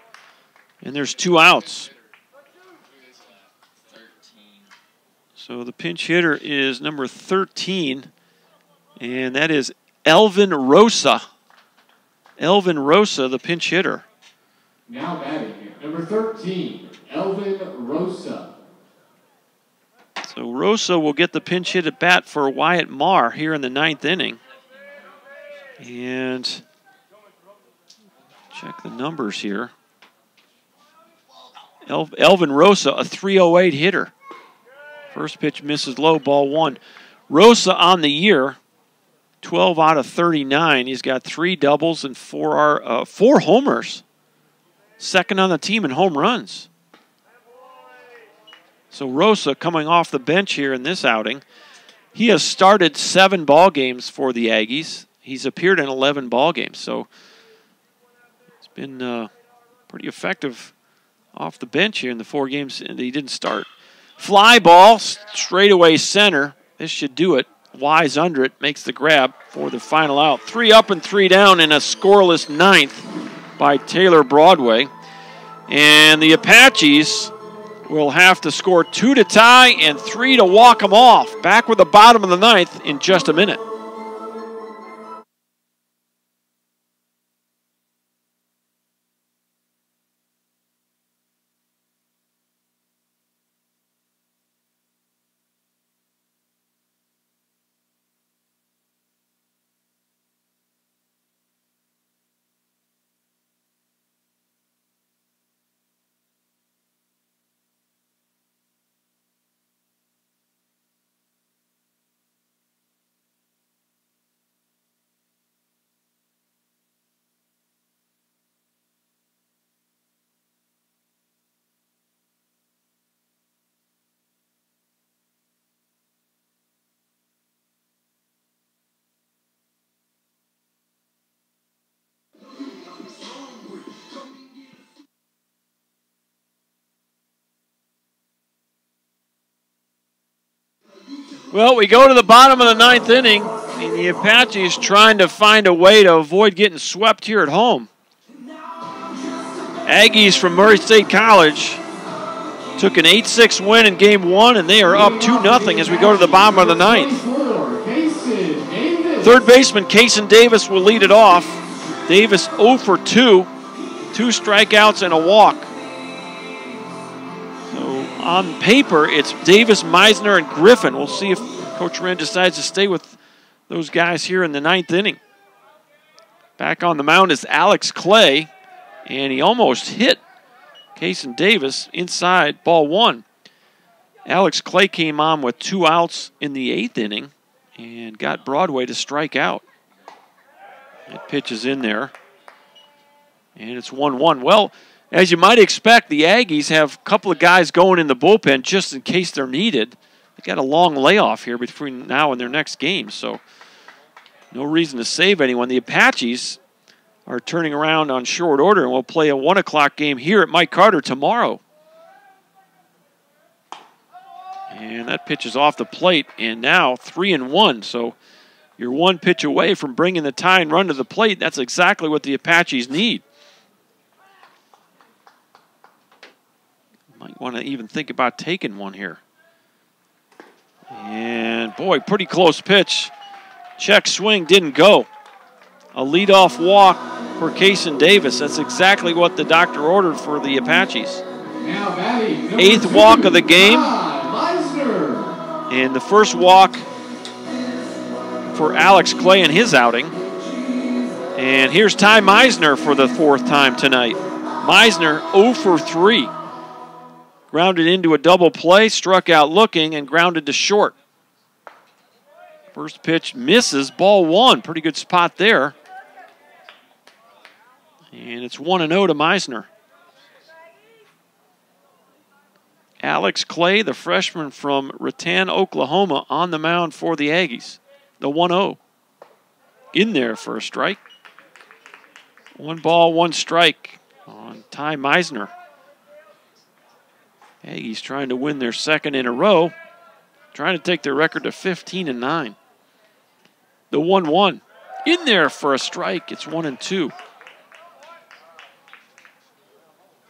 And there's 2 outs. So the pinch hitter is number 13, and that is Elvin Rosa. Elvin Rosa, the pinch hitter. Now batting, number 13, Elvin Rosa. So Rosa will get the pinch hit at bat for Wyatt Marr here in the 9th inning. And check the numbers here. Elvin Rosa, a .308 hitter. First pitch misses low, ball 1. Rosa on the year, 12 out of 39. He's got 3 doubles and 4 homers. Second on the team in home runs. So Rosa coming off the bench here in this outing. He has started 7 ball games for the Aggies. He's appeared in 11 ball games. So it's been pretty effective off the bench here in the 4 games that he didn't start. Fly ball, straightaway center. This should do it. Wise under it, makes the grab for the final out. 3 up and 3 down in a scoreless 9th by Taylor Broadway. And the Apaches will have to score 2 to tie and 3 to walk them off. Back with the bottom of the 9th in just a minute. Well, we go to the bottom of the 9th inning, and the Apaches trying to find a way to avoid getting swept here at home. Aggies from Murray State College took an 8-6 win in Game 1, and they are up 2-0 as we go to the bottom of the 9th. Third baseman Kaysen Davis will lead it off. Davis 0 for 2, 2 strikeouts and a walk. On paper, it's Davis, Meisner, and Griffin. We'll see if Coach Wren decides to stay with those guys here in the 9th inning. Back on the mound is Alex Clay, and he almost hit Kaysen Davis inside, ball 1. Alex Clay came on with 2 outs in the 8th inning and got Broadway to strike out. That pitch is in there, and it's 1-1. Well, as you might expect, the Aggies have a couple of guys going in the bullpen just in case they're needed. They got a long layoff here between now and their next game, so no reason to save anyone. The Apaches are turning around on short order and will play a 1 o'clock game here at Mike Carter tomorrow. And that pitch is off the plate, and now 3-1. So you're 1 pitch away from bringing the tying run to the plate. That's exactly what the Apaches need. Might want to even think about taking one here. And, boy, pretty close pitch. Check swing didn't go. A leadoff walk for Kaysen Davis. That's exactly what the doctor ordered for the Apaches. 8th walk of the game. And the first walk for Alex Clay in his outing. And here's Ty Meisner for the 4th time tonight. Meisner 0 for 3. Grounded into a double play, struck out looking, and grounded to short First pitch misses, ball one. Pretty good spot there. And it's 1-0 to Meisner. Alex Clay, the freshman from Rattan, Oklahoma, on the mound for the Aggies. The 1-0. In there for a strike. 1 ball, 1 strike on Ty Meisner. Aggies trying to win their second in a row. Trying to take their record to 15-9. The 1-1. In there for a strike. It's 1-2.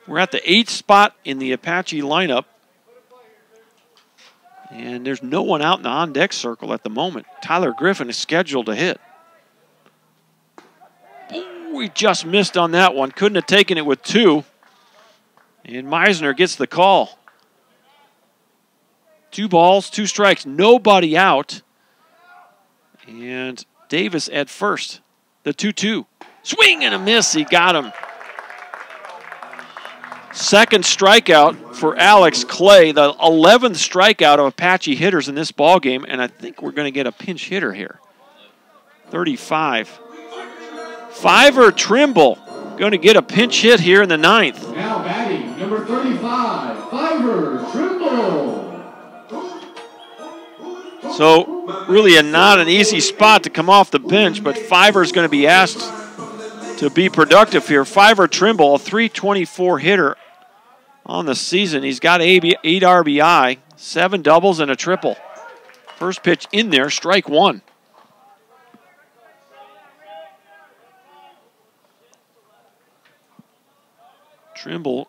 We're at the 8th spot in the Apache lineup. And there's no one out in the on-deck circle at the moment. Tyler Griffin is scheduled to hit. Ooh, we just missed on that one. Couldn't have taken it with 2. And Meisner gets the call. 2 balls, 2 strikes, nobody out. And Davis at first. The 2-2. Swing and a miss. He got him. Second strikeout for Alex Clay, the 11th strikeout of Apache hitters in this ballgame, and I think we're going to get a pinch hitter here. 35. Fiver Trimble going to get a pinch hit here in the 9th. Now batting, number 35, Fiver Trimble. So really not an easy spot to come off the bench, but Fiver's going to be asked to be productive here. Fiver Trimble, a .324 hitter on the season. He's got 8 RBI, 7 doubles, and a triple. First pitch in there, strike 1. Trimble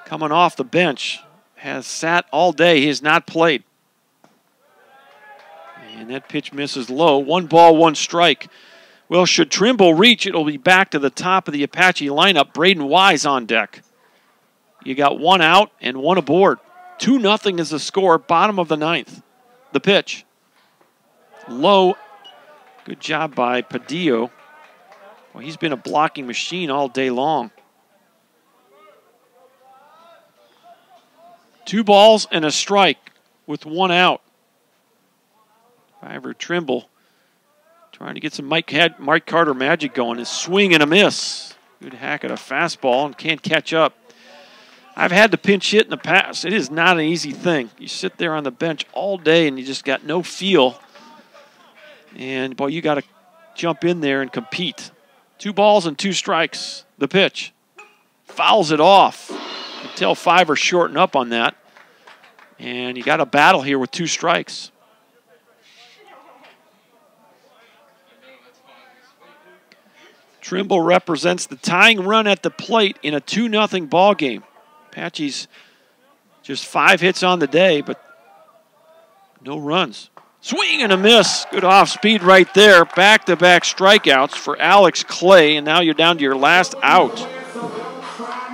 coming off the bench, has sat all day. He has not played. And that pitch misses low. 1 ball, 1 strike. Well, should Trimble reach, it'll be back to the top of the Apache lineup. Braden Wise on deck. You got 1 out and 1 aboard. 2-0 is the score, bottom of the 9th. The pitch. Low. Good job by Padillo. Well, he's been a blocking machine all day long. 2 balls and a strike with 1 out. Fiver Trimble trying to get some Mike Carter magic going. His swing and a miss. Good hack at a fastball and can't catch up. I've had to pinch hit in the past. It is not an easy thing. You sit there on the bench all day and you just got no feel. And, boy, you got to jump in there and compete. 2 balls and 2 strikes. The pitch. Fouls it off. You can tell Fiver shorten up on that. And you got a battle here with 2 strikes. Trimble represents the tying run at the plate in a 2-0 ball game. Apaches just 5 hits on the day, but no runs. Swing and a miss. Good off speed right there. Back-to-back strikeouts for Alex Clay, and now you're down to your last out.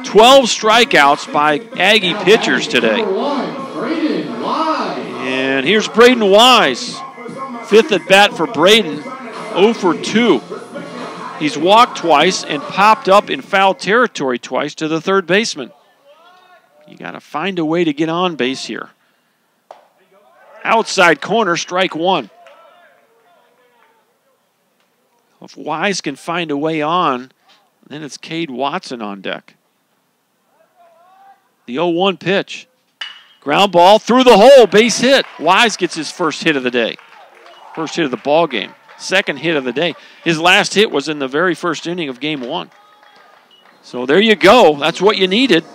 12 strikeouts by Aggie pitchers today. And here's Braden Wise. 5th at bat for Braden. 0 for 2. He's walked twice and popped up in foul territory twice to the 3rd baseman. You got to find a way to get on base here. Outside corner, strike 1. If Wise can find a way on, then it's Cade Watson on deck. The 0-1 pitch. Ground ball through the hole, base hit. Wise gets his first hit of the day. First hit of the ball game. Second hit of the day. His last hit was in the very first inning of game 1. So there you go. That's what you needed.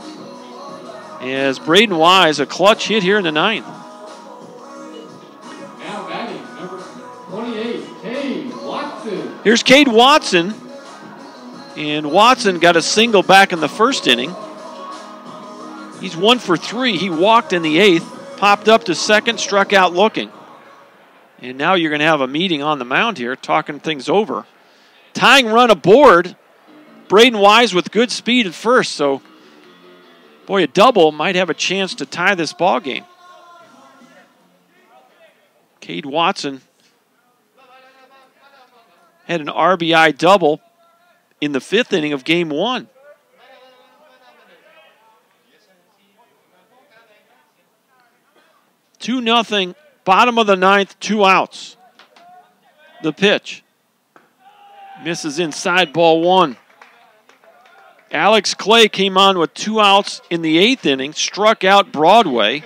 As Braden Wise, a clutch hit here in the 9th. Now batting, number 28, Cade Watson. Here's Cade Watson. And Watson got a single back in the first inning. He's 1 for 3. He walked in the 8th, popped up to second, struck out looking. And now you're going to have a meeting on the mound here, talking things over. Tying run aboard. Braden Wise with good speed at first, so boy, a double might have a chance to tie this ball game. Cade Watson had an RBI double in the 5th inning of game 1. Two-0 Bottom of the ninth, 2 outs. The pitch. Misses inside, ball 1. Alex Clay came on with 2 outs in the 8th inning, struck out Broadway.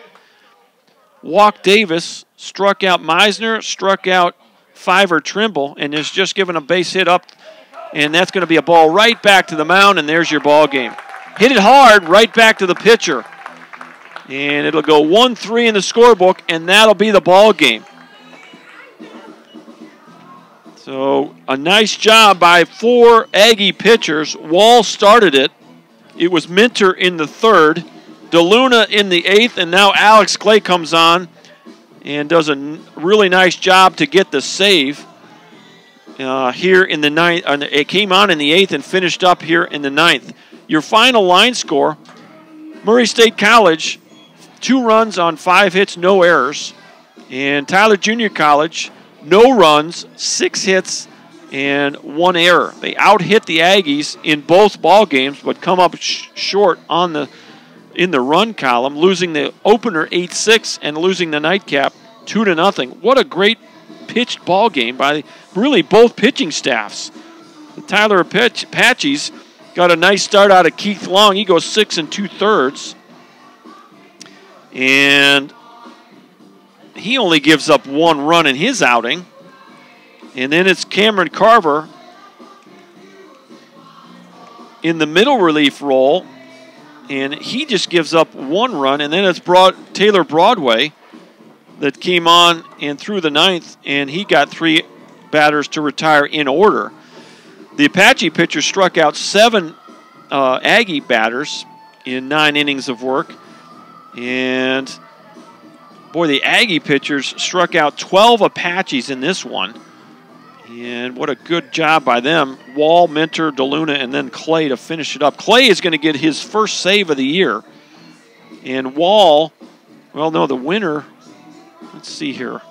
Walked Davis, struck out Meisner, struck out Fiver Trimble, and is just given a base hit up, and that's going to be a ball right back to the mound, and there's your ball game. Hit it hard, right back to the pitcher. And it'll go 1-3 in the scorebook, and that'll be the ball game. So a nice job by 4 Aggie pitchers. Wall started it. It was Minter in the 3rd, DeLuna in the 8th, and now Alex Clay comes on and does a really nice job to get the save here in the 9th. It came on in the 8th and finished up here in the 9th. Your final line score, Murray State College, 2 runs on 5 hits, no errors. And Tyler Junior College, no runs, 6 hits, and 1 error. They out-hit the Aggies in both ball games, but come up short in the run column, losing the opener 8-6 and losing the nightcap 2-0. What a great pitched ball game by really both pitching staffs. The Tyler Apaches got a nice start out of Keith Long. He goes 6 2/3. And he only gives up 1 run in his outing. And then it's Cameron Carver in the middle relief role, and he just gives up 1 run. And then it's Taylor Broadway that came on and threw the 9th, and he got 3 batters to retire in order. The Apache pitcher struck out 7 Aggie batters in 9 innings of work. And, boy, the Aggie pitchers struck out 12 Apaches in this one. And what a good job by them. Wall, Minter, DeLuna, and then Clay to finish it up. Clay is going to get his first save of the year. And Wall, well, no, the winner, let's see here.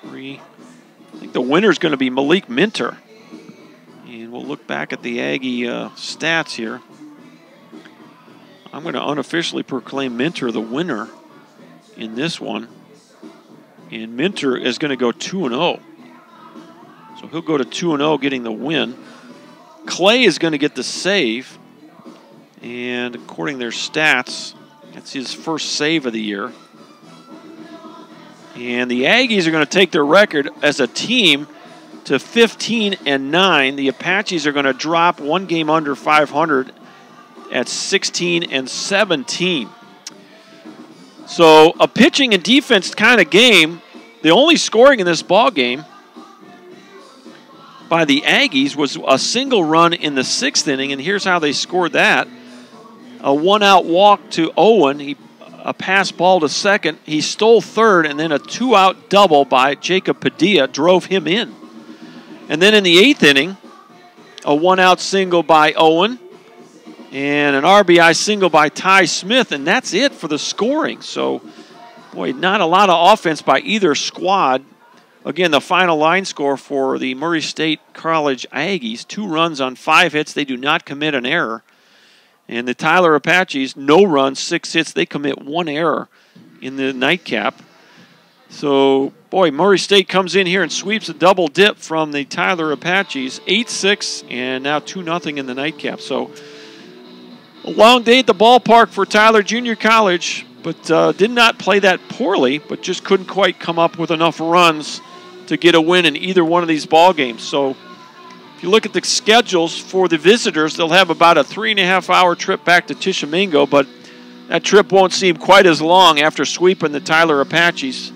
3. I think the winner is going to be Malik Minter. And we'll look back at the Aggie stats here. I'm going to unofficially proclaim Minter the winner in this one. And Minter is going to go 2-0. So he'll go to 2-0 getting the win. Clay is going to get the save. And according to their stats, that's his first save of the year. And the Aggies are going to take their record as a team to 15-9. The Apaches are going to drop 1 game under 500 at 16-17. So a pitching and defense kind of game. The only scoring in this ball game by the Aggies was a single run in the 6th inning, and here's how they scored that. A 1-out walk to Owen, a pass ball to second, he stole third, and then a 2-out double by Jacob Padilla drove him in. And then in the 8th inning, a 1-out single by Owen, and an RBI single by Ty Smith, and that's it for the scoring. So, boy, not a lot of offense by either squad. Again, the final line score for the Murray State College Aggies, 2 runs on 5 hits. They do not commit an error. And the Tyler Apaches, no runs, 6 hits. They commit 1 error in the nightcap. So, boy, Murray State comes in here and sweeps a double dip from the Tyler Apaches, 8-6, and now 2-0 in the nightcap. So, a long day at the ballpark for Tyler Junior College, but did not play that poorly, but just couldn't quite come up with enough runs to get a win in either one of these ball games. So if you look at the schedules for the visitors, they'll have about a 3.5-hour trip back to Tishomingo, but that trip won't seem quite as long after sweeping the Tyler Apaches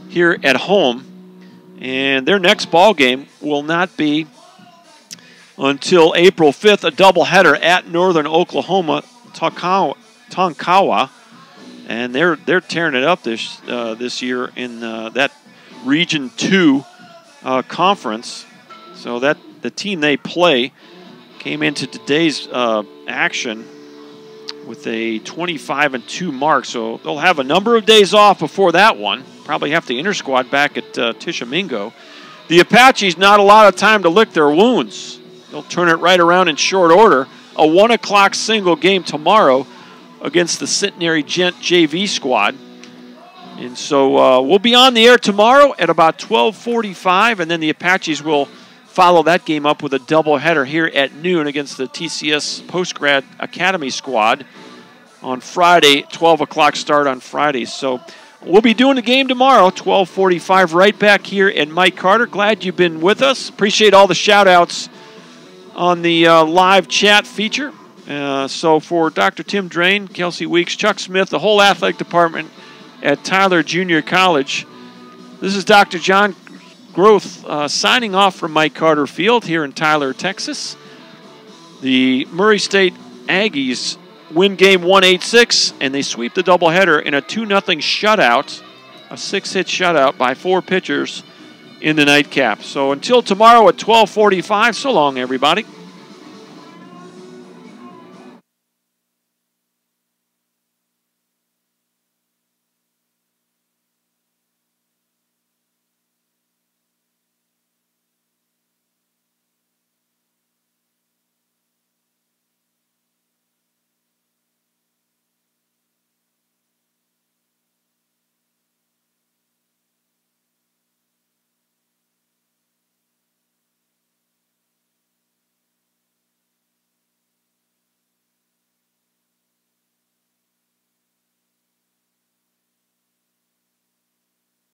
here at home. And their next ball game will not be until April 5th, a doubleheader at Northern Oklahoma, Tonkawa. And they're tearing it up this year in that Region 2 conference. So that the team they play came into today's action with a 25-2 mark. So they'll have a number of days off before that one. Probably have to inter-squad back at Tishomingo. The Apaches, not a lot of time to lick their wounds. They'll turn it right around in short order. A 1 o'clock single game tomorrow against the Centenary Gent JV squad. And so we'll be on the air tomorrow at about 12:45, and then the Apaches will follow that game up with a doubleheader here at noon against the TCS Postgrad Academy squad on Friday, 12 o'clock start on Friday. So we'll be doing the game tomorrow, 12:45, right back here at Mike Carter. Glad you've been with us. Appreciate all the shout-outs on the live chat feature. So for Dr. Tim Drain, Kelsey Weeks, Chuck Smith, the whole athletic department at Tyler Junior College, this is Dr. John Groth signing off from Mike Carter Field here in Tyler, Texas. The Murray State Aggies win game 1-8-6, and they sweep the doubleheader in a 2-0 shutout, a 6-hit shutout by 4 pitchers in the nightcap. So until tomorrow at 12:45, so long, everybody.